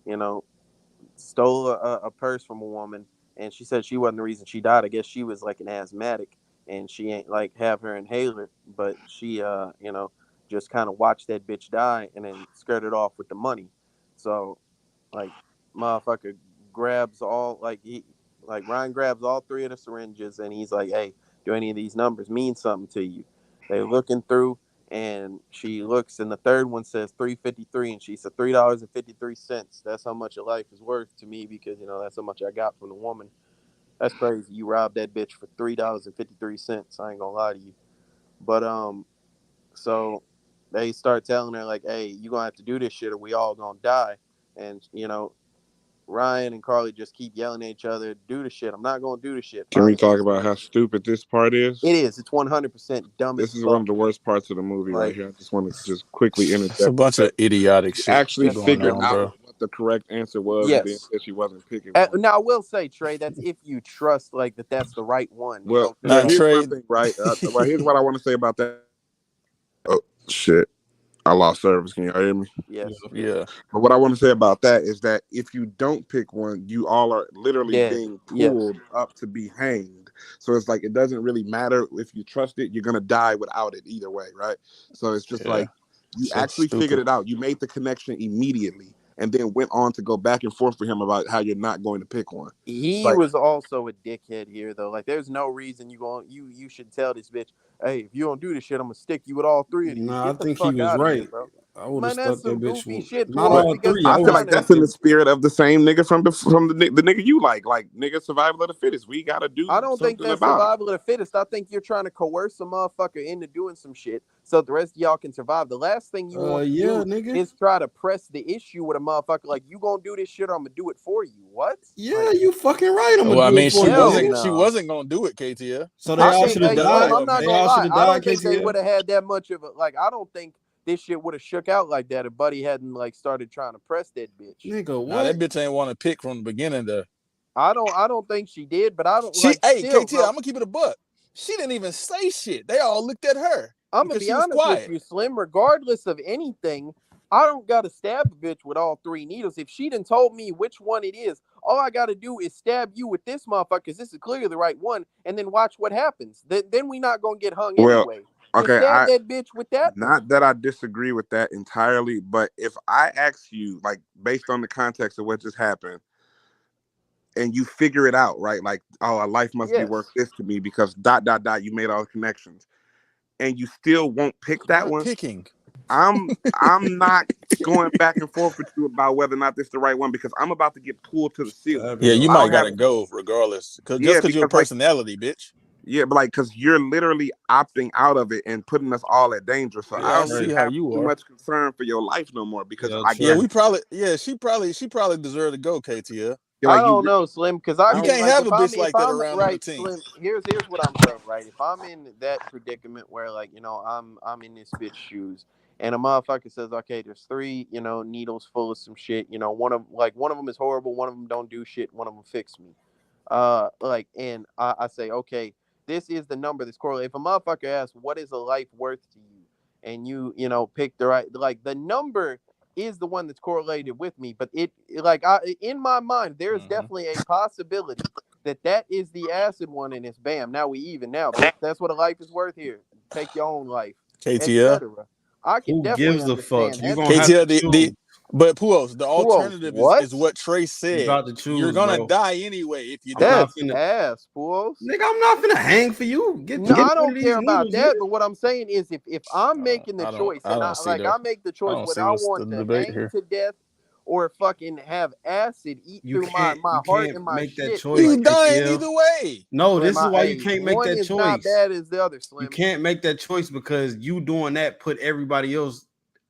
Speaker 1: know, stole a purse from a woman, and she said she wasn't the reason she died. I guess she was like an asthmatic, and she ain't like have her inhaler, but she just kind of watched that bitch die and then skirted off with the money. So like motherfucker grabs all like Ryan grabs all 3 of the syringes, and he's like, hey, do any of these numbers mean something to you? They looking through, and she looks, and the third one says 353, and she said $3.53. That's how much a life is worth to me, because that's how much I got from the woman. That's crazy. You robbed that bitch for $3.53. I ain't gonna lie to you. But so they start telling her like, hey, you gonna have to do this shit or we all gonna die. And Ryan and Carly just keep yelling at each other, do the shit. I'm not gonna do the shit.
Speaker 4: Can we
Speaker 1: Finally,
Speaker 4: talk about how stupid this part is?
Speaker 1: it is. It's 100% dumb as
Speaker 4: This is one
Speaker 1: fuck.
Speaker 4: of the worst parts of the movie right
Speaker 1: Like,
Speaker 4: here. I just want to just quickly
Speaker 2: It's a
Speaker 4: interject.
Speaker 2: bunch of idiotic
Speaker 4: She
Speaker 2: shit
Speaker 4: actually
Speaker 2: going
Speaker 4: figured
Speaker 2: on,
Speaker 4: out
Speaker 2: bro.
Speaker 4: what the correct answer was, and then
Speaker 1: yes.
Speaker 4: said she wasn't picking one.
Speaker 1: Now I will say, Trey, that's if you trust like that's the right one.
Speaker 4: Well,
Speaker 2: Now,
Speaker 1: Because
Speaker 4: here's my
Speaker 2: Trey,
Speaker 4: thing, right? Well, here's what I want to say about that. Oh shit, I lost service. Can you hear me?
Speaker 1: yes,
Speaker 2: yeah,
Speaker 4: But what I want to say about that is that if you don't pick one, you all are literally
Speaker 1: dead.
Speaker 4: being
Speaker 1: Yes.
Speaker 4: pulled up to be hanged. So it's like it doesn't really matter if you trust it, you're gonna die without it either way, right? So it's just
Speaker 2: yeah.
Speaker 4: like you
Speaker 2: So
Speaker 4: actually figured
Speaker 2: stupid.
Speaker 4: it out. You made the connection immediately and then went on to go back and forth with him about how you're not going to pick one. It's
Speaker 1: He
Speaker 4: like,
Speaker 1: was also a dickhead here, though. Like, there's no reason you should tell this bitch, hey, if you don't do this shit, I'm gonna stick you with all 3 of these.
Speaker 3: Nah, I
Speaker 1: Get the
Speaker 3: think he
Speaker 1: fuck
Speaker 3: was
Speaker 1: out of here,
Speaker 3: right.
Speaker 1: bro.
Speaker 3: I would have
Speaker 1: Man, that's
Speaker 3: stuck that
Speaker 1: some
Speaker 3: bitch
Speaker 1: goofy
Speaker 3: with
Speaker 1: shit.
Speaker 3: not
Speaker 1: Well,
Speaker 3: all
Speaker 1: because
Speaker 3: 3.
Speaker 1: you
Speaker 3: I
Speaker 4: I
Speaker 3: would
Speaker 4: feel
Speaker 3: have
Speaker 4: like
Speaker 1: kind of
Speaker 4: that's
Speaker 3: stuck
Speaker 4: in the
Speaker 3: it.
Speaker 4: spirit of the same nigga from the nigga you like nigga survival of the fittest. We gotta do
Speaker 1: I don't think
Speaker 4: something
Speaker 1: that's
Speaker 4: about it.
Speaker 1: survival of the fittest. I think you're trying to coerce a motherfucker into doing some shit so the rest of y'all can survive. The last thing you want to
Speaker 3: Yeah,
Speaker 1: do
Speaker 3: nigga.
Speaker 1: is try to press the issue with a motherfucker like, you gonna do this shit or I'm gonna do it for you. What?
Speaker 3: Yeah,
Speaker 1: Like,
Speaker 3: you fucking right. I'm
Speaker 2: Well,
Speaker 3: gonna
Speaker 2: I
Speaker 3: do it
Speaker 2: mean,
Speaker 3: for
Speaker 2: she
Speaker 3: you,
Speaker 1: hell
Speaker 3: nigga.
Speaker 2: wasn't. She
Speaker 1: no.
Speaker 2: wasn't gonna do it, KTF.
Speaker 3: So they
Speaker 1: I
Speaker 3: all
Speaker 2: She
Speaker 1: think,
Speaker 3: should have
Speaker 2: wasn't
Speaker 1: hey,
Speaker 2: gonna
Speaker 1: Slim,
Speaker 3: died.
Speaker 2: let
Speaker 1: I'm
Speaker 2: him
Speaker 1: not
Speaker 3: They
Speaker 1: gonna
Speaker 3: all
Speaker 2: hang.
Speaker 3: should
Speaker 1: lie.
Speaker 3: have
Speaker 1: I
Speaker 3: died,
Speaker 1: don't think they
Speaker 3: KTF.
Speaker 1: would have had that much of a I don't think this shit would have shook out like that if Buddy hadn't like started trying to press that bitch.
Speaker 3: Nigga,
Speaker 2: Nah,
Speaker 3: what?
Speaker 2: that bitch ain't want to pick from the beginning. Though
Speaker 1: I don't think she did, but I don't
Speaker 2: she,
Speaker 1: like
Speaker 2: hey,
Speaker 1: still,
Speaker 2: KTF,
Speaker 1: bro.
Speaker 2: I'm gonna keep it a buck. She didn't even say shit. They all looked at her
Speaker 1: I'm gonna
Speaker 2: because
Speaker 1: be
Speaker 2: she was
Speaker 1: honest with
Speaker 2: quiet.
Speaker 1: you, Slim. Regardless of anything, I don't gotta stab a bitch with all 3 needles. If she done told me which one it is, all I gotta do is stab you with this motherfucker, because this is clearly the right one, and then watch what happens. Then we not gonna get hung
Speaker 4: Well,
Speaker 1: anyway. Just
Speaker 4: okay,
Speaker 1: stab that bitch with that one.
Speaker 4: not that I disagree with that entirely, but if I ask you, like, based on the context of what just happened, and you figure it out, right? Like, oh, a life must be worth
Speaker 1: Yes.
Speaker 4: this to me because ... you made all the connections, and you still won't pick
Speaker 2: I'm
Speaker 4: that
Speaker 2: not
Speaker 4: one.
Speaker 2: picking.
Speaker 4: I'm not going back and forth with you about whether or not this is the right one because I'm about to get pulled to the ceiling.
Speaker 3: Stab
Speaker 2: Yeah,
Speaker 3: it
Speaker 2: you
Speaker 3: up.
Speaker 4: I
Speaker 2: might
Speaker 4: don't have
Speaker 2: gotta go regardless, because just
Speaker 4: yeah,
Speaker 2: because you're a
Speaker 4: because like
Speaker 2: personality, bitch.
Speaker 4: yeah, but like because you're literally opting out of it and putting us all at danger. So I
Speaker 2: Yeah, I
Speaker 4: don't
Speaker 2: see
Speaker 4: really
Speaker 3: Right.
Speaker 2: how
Speaker 4: have
Speaker 2: you
Speaker 4: too
Speaker 2: are.
Speaker 4: much concern for your life no more because
Speaker 3: Yeah,
Speaker 4: I
Speaker 2: Yeah,
Speaker 3: true.
Speaker 2: we
Speaker 4: guarantee
Speaker 2: probably. Yeah, she probably deserved to go, KTF.
Speaker 4: you,
Speaker 1: I
Speaker 4: like
Speaker 1: don't know, Slim, because I
Speaker 2: You
Speaker 1: can
Speaker 2: can't
Speaker 1: like
Speaker 2: have a bitch
Speaker 1: if
Speaker 2: like that
Speaker 1: I'm
Speaker 2: around on the
Speaker 1: right,
Speaker 2: team.
Speaker 1: Slim. Here's what I'm saying, right? If I'm in that predicament where like I'm in this bitch shoes, and a motherfucker says, okay, there's 3 needles full of some shit. One of them is horrible, one of them don't do shit, one of them fix me. And I say, okay, this is the number that's correlated. If a motherfucker asks, what is a life worth to you, and you pick the right, like the number is the one that's correlated with me, but like in my mind, there is
Speaker 2: Mm-hmm.
Speaker 1: definitely a possibility that is the acid one, and it's bam. Now we even now, bitch. That's what a life is worth here. Take your own life.
Speaker 2: KTL.
Speaker 1: etc. I can
Speaker 3: Who
Speaker 1: definitely
Speaker 3: gives a fuck?
Speaker 1: understand
Speaker 3: You
Speaker 1: that.
Speaker 3: gonna have to
Speaker 2: KTL,
Speaker 3: choose.
Speaker 2: but Puos, the
Speaker 1: Puos,
Speaker 2: alternative
Speaker 1: what?
Speaker 2: is what Trey
Speaker 3: You
Speaker 2: said.
Speaker 3: about to
Speaker 2: You're
Speaker 3: choose,
Speaker 2: gonna
Speaker 3: bro.
Speaker 2: die anyway if you
Speaker 3: I'm
Speaker 2: do.
Speaker 3: not
Speaker 1: That's
Speaker 3: finna,
Speaker 1: ass, Puos.
Speaker 3: nigga. I'm not finna hang for you. Get
Speaker 1: No, I
Speaker 3: rid
Speaker 1: don't
Speaker 3: of these
Speaker 1: care about
Speaker 3: needles,
Speaker 1: that.
Speaker 3: nigga.
Speaker 1: But what I'm saying is, if I'm making the choice,
Speaker 2: I
Speaker 1: and
Speaker 2: don't see
Speaker 1: I make the choice
Speaker 2: what's
Speaker 1: whether I
Speaker 2: the
Speaker 1: want to
Speaker 2: debate
Speaker 1: hang
Speaker 2: here.
Speaker 1: to death or fucking have acid eat
Speaker 3: You
Speaker 1: through my heart
Speaker 3: can't
Speaker 1: and my
Speaker 3: make that
Speaker 1: shit,
Speaker 3: choice,
Speaker 2: You
Speaker 1: like
Speaker 2: dying
Speaker 3: KTL.
Speaker 2: either way.
Speaker 3: No,
Speaker 1: Slim,
Speaker 3: this is why you can't make
Speaker 1: one
Speaker 3: that
Speaker 1: is not
Speaker 3: choice.
Speaker 1: bad as the other,
Speaker 3: You
Speaker 1: Slim.
Speaker 3: can't make that choice because you doing that put everybody else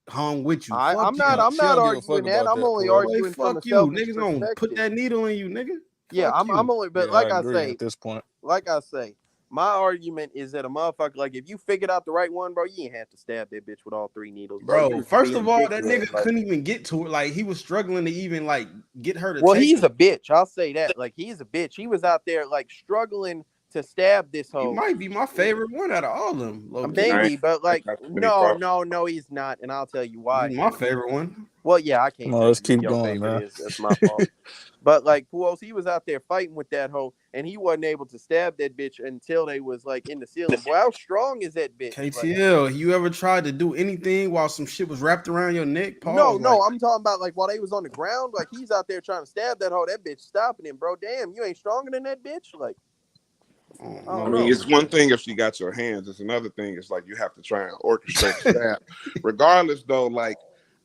Speaker 3: hung with you.
Speaker 1: I'm
Speaker 3: Fuck you.
Speaker 1: not
Speaker 2: Give a fuck
Speaker 1: arguing that.
Speaker 2: about
Speaker 1: I'm
Speaker 2: that,
Speaker 1: only
Speaker 2: Puos.
Speaker 3: Boy,
Speaker 1: arguing from a
Speaker 3: fuck you.
Speaker 1: selfish
Speaker 3: Niggas gonna put
Speaker 1: perspective.
Speaker 3: that needle in you, nigga.
Speaker 1: Yeah,
Speaker 3: Fuck you.
Speaker 1: I'm only, but
Speaker 2: Yeah,
Speaker 1: like
Speaker 2: I
Speaker 1: I
Speaker 2: agree
Speaker 1: say,
Speaker 2: at this point.
Speaker 1: like I say, my argument is that a motherfucker, like if you figured out the right one, bro, you ain't have to stab that bitch with all 3 needles, bro. You
Speaker 3: Bro,
Speaker 1: was
Speaker 3: first
Speaker 1: being
Speaker 3: of
Speaker 1: a
Speaker 3: all, that
Speaker 1: dickhead.
Speaker 3: nigga
Speaker 1: Like,
Speaker 3: couldn't even get to it. Like he was struggling to even like get her to
Speaker 1: well,
Speaker 3: take
Speaker 1: he's
Speaker 3: him.
Speaker 1: a bitch. I'll say that. Like, he's a bitch. He was out there like struggling to stab this
Speaker 3: He
Speaker 1: hoe.
Speaker 3: might be my favorite one out of all of them, low key.
Speaker 1: Maybe, but like,
Speaker 4: That's pretty
Speaker 1: no,
Speaker 4: far.
Speaker 1: he's not, and I'll tell you why.
Speaker 3: He's my favorite one.
Speaker 1: Well, yeah, I can't
Speaker 2: Come on,
Speaker 1: tell
Speaker 2: let's
Speaker 1: you who
Speaker 2: keep
Speaker 1: your
Speaker 2: going,
Speaker 1: favorite
Speaker 2: man.
Speaker 1: is. That's my fault. But like Puos, he was out there fighting with that hoe, and he wasn't able to stab that bitch until they was like in the ceiling. Boy, how strong is that bitch? Like,
Speaker 3: KTL, you ever tried to do anything while some shit was wrapped around your neck?
Speaker 1: no,
Speaker 3: Pause. Like,
Speaker 1: I'm talking about like while they was on the ground, like he's out there trying to stab that hoe. That bitch stopping him, bro. Damn, you ain't stronger than that bitch. Like,
Speaker 3: I don't
Speaker 1: I
Speaker 4: I
Speaker 1: don't
Speaker 4: mean,
Speaker 1: know.
Speaker 4: it's one thing if she got your hands. It's another thing. It's like you have to try and orchestrate the stab. Regardless, though, like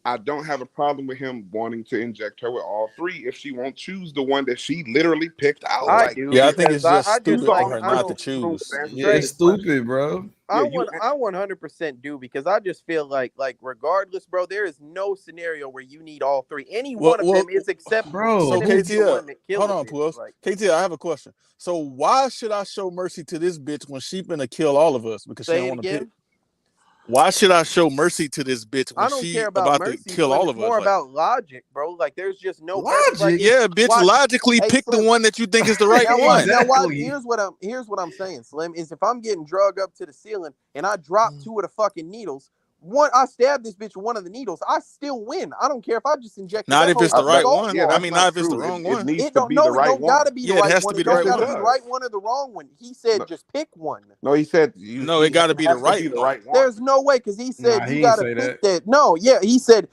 Speaker 4: I don't have a problem with him wanting to inject her with all 3 if she won't choose the one that she literally picked out.
Speaker 1: I
Speaker 4: Like,
Speaker 1: do
Speaker 2: Yeah, I think
Speaker 1: because
Speaker 2: it's just
Speaker 1: I just
Speaker 2: stupid for
Speaker 1: like
Speaker 2: her
Speaker 1: I
Speaker 2: not to
Speaker 1: don't
Speaker 2: choose.
Speaker 3: yeah, it's stupid, bro.
Speaker 1: I
Speaker 4: Yeah, you.
Speaker 1: 100% do because I just feel like regardless, bro, there is no scenario where you need all 3. Any one of them is except
Speaker 3: Bro,
Speaker 2: So
Speaker 1: even if it's the
Speaker 2: KTL,
Speaker 1: one that killed
Speaker 2: hold on,
Speaker 1: the bitch.
Speaker 2: Puos.
Speaker 1: Like,
Speaker 2: KTL, I have a question. So why should I show mercy to this bitch when she finna kill all of us because she
Speaker 1: say
Speaker 2: don't
Speaker 1: it
Speaker 2: want to pick?
Speaker 1: again.
Speaker 2: Why should I show mercy to this bitch when
Speaker 1: I don't
Speaker 2: she
Speaker 1: care about
Speaker 2: about to
Speaker 1: mercy,
Speaker 2: kill
Speaker 1: Slim.
Speaker 2: all
Speaker 1: It's
Speaker 2: of us?
Speaker 1: more
Speaker 2: Like,
Speaker 1: about logic, bro. Like, there's just no purpose. Like,
Speaker 3: logic.
Speaker 2: yeah, bitch,
Speaker 1: watch.
Speaker 2: logically
Speaker 1: Hey,
Speaker 2: pick the
Speaker 1: Slim.
Speaker 2: one that you think is the right
Speaker 1: Now
Speaker 2: one.
Speaker 1: watch. Now watch.
Speaker 3: Exactly.
Speaker 1: Here's what I'm saying, Slim. Is if I'm getting drug up to the ceiling and I drop 2 of the fucking needles, I stab this bitch with one of the needles, I still win. I don't care if I just injected
Speaker 2: Not
Speaker 1: that
Speaker 2: if
Speaker 1: hoe
Speaker 2: it's the
Speaker 1: with
Speaker 2: right
Speaker 1: salt
Speaker 2: one.
Speaker 4: Yeah,
Speaker 2: I
Speaker 1: water.
Speaker 4: that's
Speaker 2: mean, not
Speaker 4: not
Speaker 2: if it's the
Speaker 4: true.
Speaker 2: wrong
Speaker 4: It
Speaker 2: one.
Speaker 4: needs
Speaker 1: It
Speaker 4: to
Speaker 1: don't
Speaker 4: be the
Speaker 1: know. It
Speaker 4: right
Speaker 1: don't gotta
Speaker 4: one.
Speaker 1: be the
Speaker 2: Yeah, it
Speaker 1: right
Speaker 2: has
Speaker 1: one.
Speaker 2: to be
Speaker 1: It
Speaker 2: the
Speaker 1: don't
Speaker 2: right
Speaker 4: Yes, it
Speaker 1: gotta
Speaker 2: one.
Speaker 1: be the
Speaker 4: does.
Speaker 1: right one or the wrong one. He said
Speaker 4: No,
Speaker 1: just pick one.
Speaker 4: no, he said
Speaker 2: No, it got to be the
Speaker 4: has to
Speaker 2: right
Speaker 4: be the
Speaker 2: one.
Speaker 4: right one.
Speaker 1: There's no way because he said
Speaker 3: Nah,
Speaker 1: you
Speaker 3: he ain't
Speaker 1: gotta
Speaker 3: say
Speaker 1: pick
Speaker 3: that.
Speaker 1: that. No, yeah, he said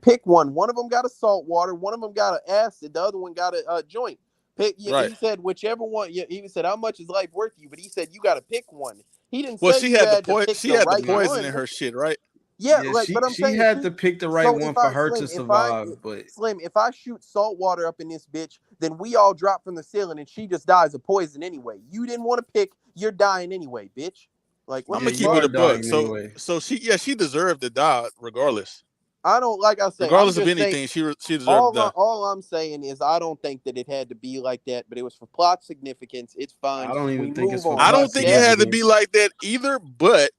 Speaker 1: pick one. One of them got a salt water. One of them got an acid. The other one got a joint. Pick.
Speaker 2: Right.
Speaker 1: He said whichever one. Yeah, he said how much is life worth to you, but he said you got to pick one. He didn't
Speaker 2: Well,
Speaker 1: say you had to pick
Speaker 2: she
Speaker 1: the
Speaker 2: had the
Speaker 1: right
Speaker 3: Nah,
Speaker 2: poison
Speaker 1: one.
Speaker 2: in her shit, right?
Speaker 1: Yeah,
Speaker 3: yeah,
Speaker 1: like, but I'm
Speaker 3: she
Speaker 1: saying
Speaker 3: had to pick the right
Speaker 1: so
Speaker 3: one
Speaker 1: if
Speaker 3: for
Speaker 1: I
Speaker 3: her to survive, but
Speaker 1: if I shoot salt water up in this bitch, then we all drop from the ceiling and she just dies of poison anyway. You didn't want to pick, you're dying anyway, bitch. Like, what
Speaker 2: I'm
Speaker 3: yeah,
Speaker 1: the
Speaker 2: gonna keep
Speaker 3: you
Speaker 1: fuck?
Speaker 2: it
Speaker 3: are
Speaker 2: a buck.
Speaker 3: dying anyway.
Speaker 2: So she deserved to die regardless.
Speaker 1: I don't like I say. I'm
Speaker 2: Regardless of
Speaker 1: just saying.
Speaker 2: anything, she deserved to die.
Speaker 1: All I'm saying is I don't think that it had to be like that, but it was for plot significance. It's fine.
Speaker 3: I don't
Speaker 1: We
Speaker 3: even think it's
Speaker 1: move
Speaker 3: for
Speaker 1: on.
Speaker 2: I
Speaker 1: He
Speaker 3: plot
Speaker 2: don't think it had
Speaker 1: stabbed.
Speaker 2: to be
Speaker 3: significance.
Speaker 2: like that either, but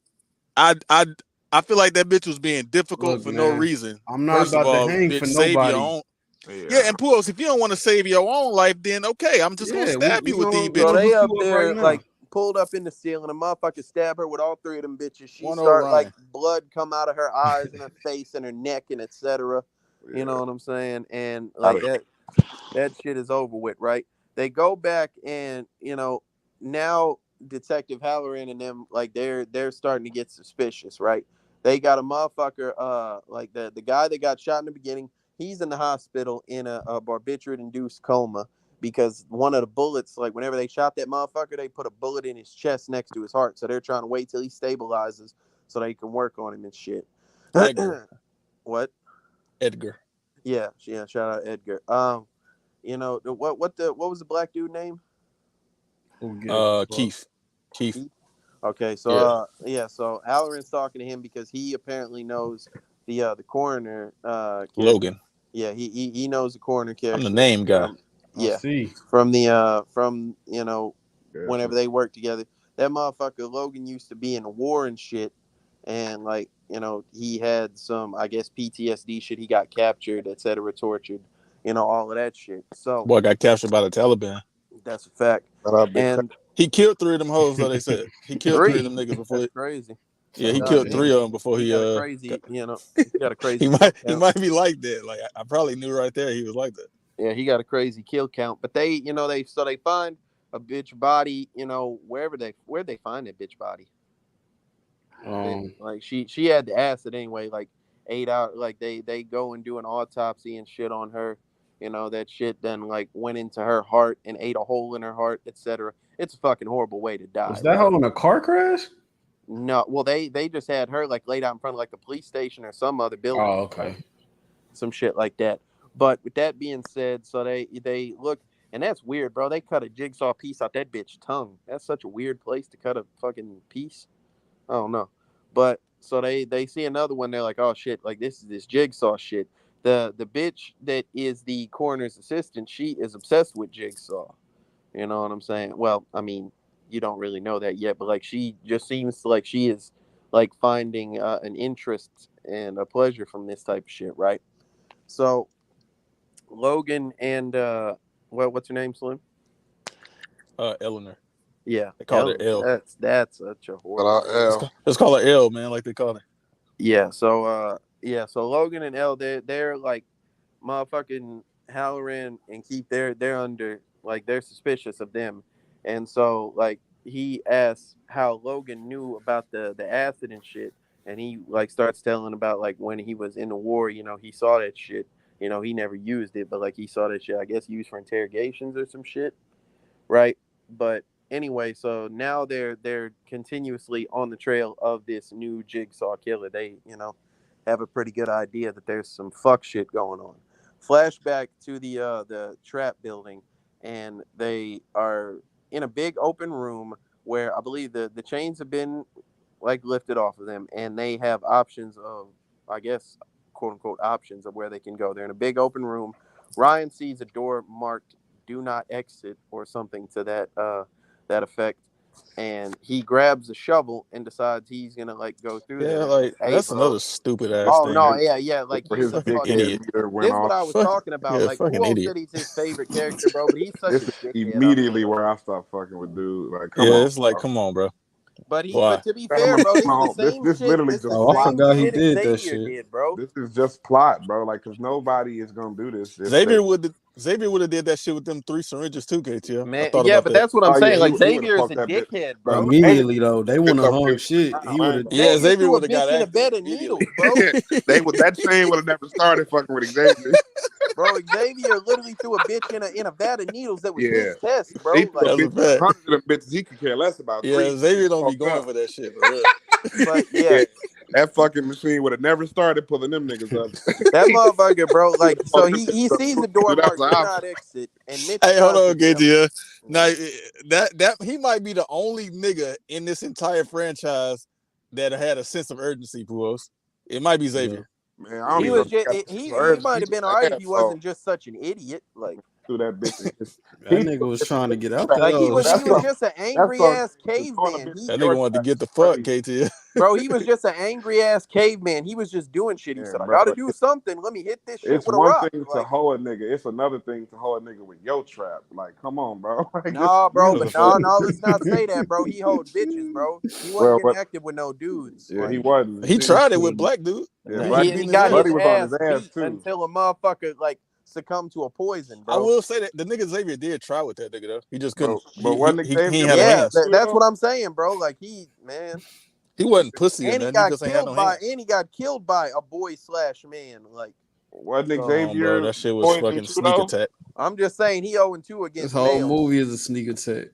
Speaker 2: I I I feel like that bitch was being difficult
Speaker 3: Look,
Speaker 2: for no
Speaker 3: man,
Speaker 2: reason.
Speaker 3: I'm not
Speaker 2: First of
Speaker 3: about to
Speaker 2: all,
Speaker 3: hang for
Speaker 2: bitch, save your
Speaker 3: nobody.
Speaker 2: own. Yeah,
Speaker 4: Yeah.
Speaker 2: and Puos, if you don't want to save your own life, then okay, I'm just gonna
Speaker 3: Yeah,
Speaker 2: stab you with these
Speaker 3: we
Speaker 1: So
Speaker 3: gonna
Speaker 2: bitches.
Speaker 1: they
Speaker 3: hook
Speaker 1: up
Speaker 3: you up right
Speaker 1: there
Speaker 3: now.
Speaker 1: like pulled up in the ceiling. A motherfucker stab her with all 3 of them bitches. She
Speaker 2: 1-0
Speaker 1: start like
Speaker 2: Ryan.
Speaker 1: blood come out of her eyes and her face and her neck and etc.
Speaker 4: Yeah.
Speaker 1: You know what I'm saying? And
Speaker 4: I
Speaker 1: like that shit is over with, right? They go back and now Detective Halloran and them like they're starting to get suspicious, right? They got a motherfucker like the guy that got shot in the beginning. He's in the hospital in a barbiturate induced coma because one of the bullets, like whenever they shot that motherfucker, they put a bullet in his chest next to his heart. So they're trying to wait till he stabilizes so they can work on him and shit.
Speaker 2: Edgar.
Speaker 1: What?
Speaker 2: Edgar.
Speaker 1: Yeah. Shout out Edgar. What was the black dude name?
Speaker 2: Keith.
Speaker 1: Okay, so so Halloran's talking to him because he apparently knows the coroner character.
Speaker 2: Logan.
Speaker 1: Yeah, he knows the coroner character.
Speaker 2: I'm the name guy.
Speaker 3: I see.
Speaker 1: From whenever
Speaker 4: Gotcha.
Speaker 1: they work together. That motherfucker Logan used to be in a war and shit, and like he had some I guess PTSD shit. He got captured, etc., tortured, all of that shit. So
Speaker 2: Boy got captured by the Taliban.
Speaker 1: that's a fact.
Speaker 4: Shout out Big
Speaker 1: And
Speaker 2: He killed 3 of them hoes, though they said. He killed 3 of them niggas before.
Speaker 1: That's crazy.
Speaker 2: Yeah, he
Speaker 1: Nah,
Speaker 2: killed 3 of them before
Speaker 1: he
Speaker 2: he
Speaker 1: got a crazy, he got a crazy.
Speaker 2: he might be like that. Like I probably knew right there he was like that.
Speaker 1: Yeah, he got a crazy kill count. But they find a bitch body, where they find that bitch body. Like she had the acid anyway. Like 8 hours. Like they go and do an autopsy and shit on her. You know, that shit then like went into her heart and ate a hole in her heart, etc. It's a fucking horrible way to die.
Speaker 3: Was that hoe in a car crash?
Speaker 1: No, well they just had her like laid out in front of like the police station or some other building.
Speaker 3: Oh, okay.
Speaker 1: Some shit like that. But with that being said, so they look, and that's weird, bro. They cut a jigsaw piece out that bitch tongue. That's such a weird place to cut a fucking piece. I don't know. But so they see another one. They're like, oh shit, like this is this jigsaw shit. The bitch that is the coroner's assistant, she is obsessed with Jigsaw. You know what I'm saying? Well, I mean, you don't really know that yet, but like she just seems like she is like finding an interest and a pleasure from this type of shit, right? So Logan and what's her name, Slim?
Speaker 2: Eleanor.
Speaker 1: Yeah,
Speaker 2: they call her L.
Speaker 1: That's such a horrible.
Speaker 2: Let's call her L, man, like they call her.
Speaker 1: Yeah. So so Logan and L, they're like motherfucking Halloran and Keith. They're under like they're suspicious of them, and so like he asks how Logan knew about the acid and shit, and he like starts telling about like when he was in the war, you know, he saw that shit. You know, he never used it, but like he saw that shit, I guess, used for interrogations or some shit, right? But anyway, so now they're continuously on the trail of this new Jigsaw killer. They, you know, have a pretty good idea that there's some fuck shit going on. Flashback to the trap building, and they are in a big open room where I believe the chains have been like lifted off of them, and they have options of, I guess, quote unquote options of where they can go. They're in a big open room. Ryan sees a door marked "Do not exit" or something to that effect, and he grabs a shovel and decides he's gonna like go through there.
Speaker 2: Like that's another stupid ass thing.
Speaker 1: No, yeah, like
Speaker 5: he's a fucking idiot.
Speaker 1: This is what I was talking about. Like, Puol said he's his favorite character, bro, but he's such a dickhead.
Speaker 5: Immediately where I start fucking with dude. Like,
Speaker 2: come on, it's like, come on, bro.
Speaker 1: But to be fair, bro,
Speaker 5: this literally just
Speaker 3: I forgot he did that shit,
Speaker 1: bro.
Speaker 5: This is just plot, bro. Like, cause nobody is gonna do this.
Speaker 2: Xavier would have did that shit with them 3 syringes too, KTL.
Speaker 1: Man, yeah, but that's what I'm saying. Like, Xavier is a dickhead, bro.
Speaker 3: Immediately though, they want to hung shit. He would have.
Speaker 2: Yeah, Xavier would have got
Speaker 1: in a bed of needles, bro.
Speaker 5: That chain would have never started fucking with Xavier.
Speaker 1: Bro, Xavier literally threw a bitch in a vat of needles that was his test, bro.
Speaker 5: He like, 100 of them bitches he could care less about.
Speaker 2: Yeah, Xavier don't be going for that shit, bro.
Speaker 1: But yeah,
Speaker 5: that fucking machine would have never started pulling them niggas up.
Speaker 1: That motherfucker, bro. Like, so he sees the door marked "Do not exit," and Mitch.
Speaker 2: Hey, hold on, KTL. Now that he might be the only nigga in this entire franchise that had a sense of urgency, Puos. It might be Xavier.
Speaker 5: Man, I don't
Speaker 1: he was just he might have been alright if he wasn't just such an idiot. Like,
Speaker 5: through that bitch.
Speaker 3: That nigga was trying to get out there.
Speaker 1: Like he was just an angry ass caveman.
Speaker 2: That nigga wanted to get the fuck, KTL.
Speaker 1: Bro, he was just an angry ass caveman. He was just doing shit. He said, "I gotta do something. Let me hit this shit with a rock."
Speaker 5: It's one thing to hold a nigga. It's another thing to hold a nigga with your trap. Like, come on, bro. Like,
Speaker 1: nah, bro. But no. Let's not say that, bro. He hold bitches, bro. He wasn't getting active with no dudes.
Speaker 5: Yeah, he wasn't.
Speaker 2: He tried it with black dude.
Speaker 5: Yeah,
Speaker 1: he got his ass beat until a motherfucker like succumb to a poison, bro.
Speaker 2: I will say that the nigga Xavier did try with that nigga though. He just couldn't.
Speaker 5: But wasn't Xavier?
Speaker 1: Yeah, that's what I'm saying, bro. Like he
Speaker 2: wasn't pussy,
Speaker 1: and he got killed by a boy/man. Like
Speaker 5: wasn't Xavier?
Speaker 2: Bro, that shit was fucking sneak attack.
Speaker 1: I'm just saying he 0-2 against.
Speaker 3: This whole movie is a sneak attack.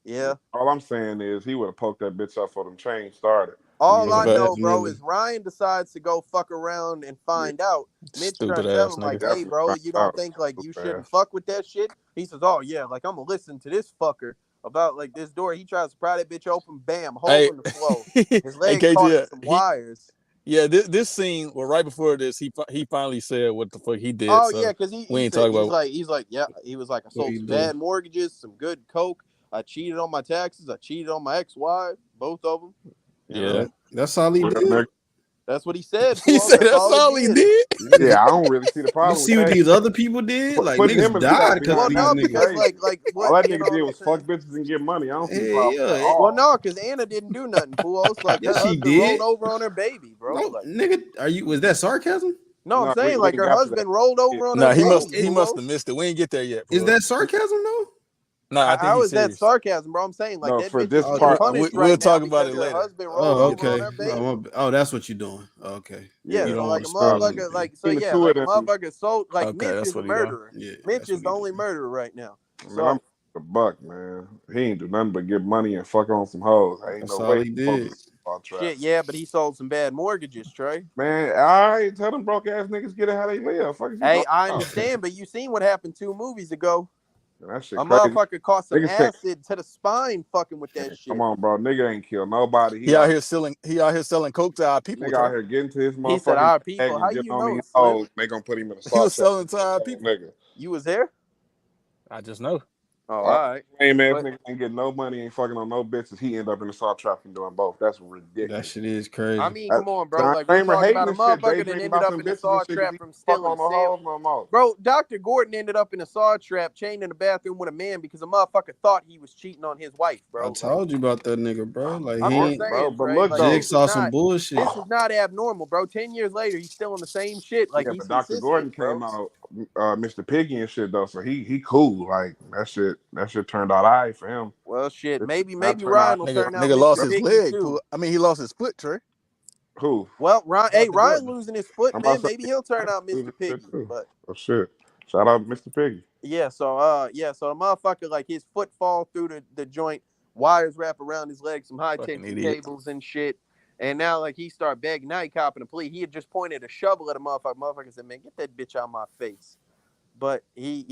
Speaker 1: Yeah.
Speaker 5: All I'm saying is he would have poked that bitch up for them chains started.
Speaker 1: All I know, bro, is Ryan decides to go fuck around and find out. Mitch trying to tell him, like, hey, bro, you don't think, like, you shouldn't fuck with that shit? He says, oh, yeah, like, I'm going to listen to this fucker about, like, this door. He tries to pry that bitch open, bam, hole in the floor. His leg caught some wires.
Speaker 2: Yeah, this scene, well, right before this, he finally said what the fuck he did.
Speaker 1: Oh,
Speaker 2: so
Speaker 1: yeah, because we ain't talking about he's like, yeah, he was like, I sold some bad mortgages, some good coke. I cheated on my taxes. I cheated on my ex-wife, both of them.
Speaker 2: Yeah,
Speaker 3: that's all he did.
Speaker 1: That's what he said.
Speaker 2: He said that's all he did.
Speaker 5: Yeah, I don't really see the problem.
Speaker 3: You see what these other people did? Like niggas died because these niggas.
Speaker 1: Like what
Speaker 5: all that nigga did was fuck bitches and get money. I don't see the problem.
Speaker 1: Well, no, because Anna didn't do nothing. Fools. Like
Speaker 3: yes, she did.
Speaker 1: Rolled over on her baby, bro.
Speaker 3: No,
Speaker 1: like,
Speaker 3: nigga, was that sarcasm?
Speaker 1: No, I'm saying like her husband rolled over on her baby.
Speaker 2: He must have missed it. We ain't get there yet.
Speaker 3: Is that sarcasm though?
Speaker 2: No, I think
Speaker 1: How
Speaker 2: he's
Speaker 1: is that
Speaker 2: serious.
Speaker 1: sarcasm, bro? I'm saying like
Speaker 5: No,
Speaker 1: that
Speaker 5: for
Speaker 1: bitch
Speaker 5: this
Speaker 1: is being
Speaker 5: part,
Speaker 1: punished
Speaker 2: we'll
Speaker 1: right
Speaker 2: talk
Speaker 1: now
Speaker 2: about
Speaker 1: because
Speaker 2: it
Speaker 1: her
Speaker 2: later.
Speaker 1: husband rolled
Speaker 3: Oh,
Speaker 1: over on
Speaker 3: okay.
Speaker 1: her baby.
Speaker 3: That's what you're doing. Okay.
Speaker 1: Yeah,
Speaker 3: You
Speaker 1: so
Speaker 3: don't
Speaker 1: like
Speaker 3: want
Speaker 1: a
Speaker 3: to spoil
Speaker 1: motherfucker,
Speaker 3: anything.
Speaker 1: like so
Speaker 5: between the
Speaker 1: yeah,
Speaker 5: two
Speaker 1: like
Speaker 5: of
Speaker 1: a
Speaker 5: them,
Speaker 1: motherfucker. So like
Speaker 2: Okay,
Speaker 1: Mitch
Speaker 2: that's
Speaker 1: is a
Speaker 2: what he doing.
Speaker 1: murderer.
Speaker 3: Yeah,
Speaker 1: Mitch
Speaker 3: that's
Speaker 1: is
Speaker 3: what
Speaker 1: the
Speaker 3: he
Speaker 1: only
Speaker 3: doing.
Speaker 1: murderer right now.
Speaker 5: man, I'm
Speaker 1: So
Speaker 5: a buck, man. He ain't do nothing but get money and fuck on some hoes. Ain't
Speaker 3: That's
Speaker 5: no
Speaker 3: all
Speaker 5: way
Speaker 3: he
Speaker 5: he's supposed
Speaker 3: did.
Speaker 5: to fall trap.
Speaker 1: shit, yeah, but he sold some bad mortgages, Trey.
Speaker 5: Man, I tell them broke ass niggas get it how they live. Fuck is you
Speaker 1: Hey,
Speaker 5: talking
Speaker 1: I
Speaker 5: about?
Speaker 1: understand, but you seen what happened 2 movies ago.
Speaker 5: Man, that shit
Speaker 1: A
Speaker 5: crazy.
Speaker 1: motherfucker caught some
Speaker 5: Niggas say,
Speaker 1: acid to the spine fucking with that
Speaker 5: man, come
Speaker 1: shit.
Speaker 5: on, bro. Nigga ain't killed nobody.
Speaker 2: He out here selling coke to our people.
Speaker 5: Nigga out here getting to his
Speaker 1: He said,
Speaker 5: motherfucking
Speaker 1: our
Speaker 5: bag
Speaker 1: people. How
Speaker 5: and getting
Speaker 1: you
Speaker 5: on
Speaker 1: know,
Speaker 5: these
Speaker 1: Slim?
Speaker 5: hoes. They gonna put him in a
Speaker 2: He was
Speaker 5: soft trap.
Speaker 2: selling to our people.
Speaker 5: Nigga.
Speaker 1: You was there?
Speaker 2: I just know.
Speaker 1: Oh, all
Speaker 5: All
Speaker 1: right.
Speaker 5: lame ass
Speaker 1: But
Speaker 5: nigga ain't getting no money, ain't fucking on no bitches. He end up in the soft trap and doing both. That's
Speaker 3: That
Speaker 5: ridiculous.
Speaker 3: shit is
Speaker 1: I
Speaker 3: crazy.
Speaker 1: mean, come on, bro.
Speaker 5: John
Speaker 1: Like we're
Speaker 5: Kramer
Speaker 1: talking
Speaker 5: hating
Speaker 1: about a
Speaker 5: this shit,
Speaker 1: motherfucker that
Speaker 5: daydreaming
Speaker 1: ended
Speaker 5: about
Speaker 1: up
Speaker 5: them
Speaker 1: in a
Speaker 5: bitches and
Speaker 1: saw
Speaker 5: shit because
Speaker 1: trap
Speaker 5: he
Speaker 1: from
Speaker 5: fuck
Speaker 1: stealing
Speaker 5: on no
Speaker 1: sand.
Speaker 5: hoes no more.
Speaker 1: Bro, Dr. Gordon ended up in a saw trap, chained in the bathroom with a man because a motherfucker thought he was cheating on his wife,
Speaker 3: I
Speaker 1: bro. Like,
Speaker 3: told you about that nigga, bro. Like
Speaker 1: I'm
Speaker 3: he
Speaker 1: just
Speaker 3: ain't
Speaker 5: Bro,
Speaker 1: saying,
Speaker 5: but
Speaker 1: Trey.
Speaker 5: look
Speaker 1: Like,
Speaker 5: though,
Speaker 3: Jigsaw some bullshit.
Speaker 1: this is not abnormal, bro. 10 years later, he's still on the same shit. Like
Speaker 5: yeah,
Speaker 1: he's
Speaker 5: but Dr. Gordon
Speaker 1: consistent,
Speaker 5: came
Speaker 1: bro.
Speaker 5: out, Mr. Piggy and shit though, so he cool. Like that shit turned out alright for him.
Speaker 1: Well, shit.
Speaker 5: It
Speaker 1: Maybe
Speaker 5: not turn
Speaker 1: Ryan
Speaker 5: out
Speaker 1: will turn out
Speaker 2: Nigga lost
Speaker 1: Mr.
Speaker 2: his
Speaker 1: Piggy
Speaker 2: leg.
Speaker 1: too.
Speaker 2: He lost his foot, Trey.
Speaker 5: who?
Speaker 1: Well, Ryan
Speaker 2: Dr.
Speaker 1: Ryan
Speaker 2: Gordon.
Speaker 1: losing his foot,
Speaker 5: I'm about
Speaker 1: man.
Speaker 5: to
Speaker 1: Maybe
Speaker 5: say
Speaker 1: he'll turn
Speaker 5: I
Speaker 1: out
Speaker 5: do
Speaker 1: Mr.
Speaker 5: this shit
Speaker 1: Piggy.
Speaker 5: too.
Speaker 1: But
Speaker 5: Oh shit! Shout out Mr. Piggy.
Speaker 1: yeah, so the motherfucker, like his foot fall through the joint, wires wrap around his leg, some high
Speaker 2: Fucking
Speaker 1: tension
Speaker 2: idiot.
Speaker 1: cables and shit. And now like he start begging, now he copping a plea. He had just pointed a shovel at a motherfucker. Motherfucker said, man, get that bitch out of my face. But he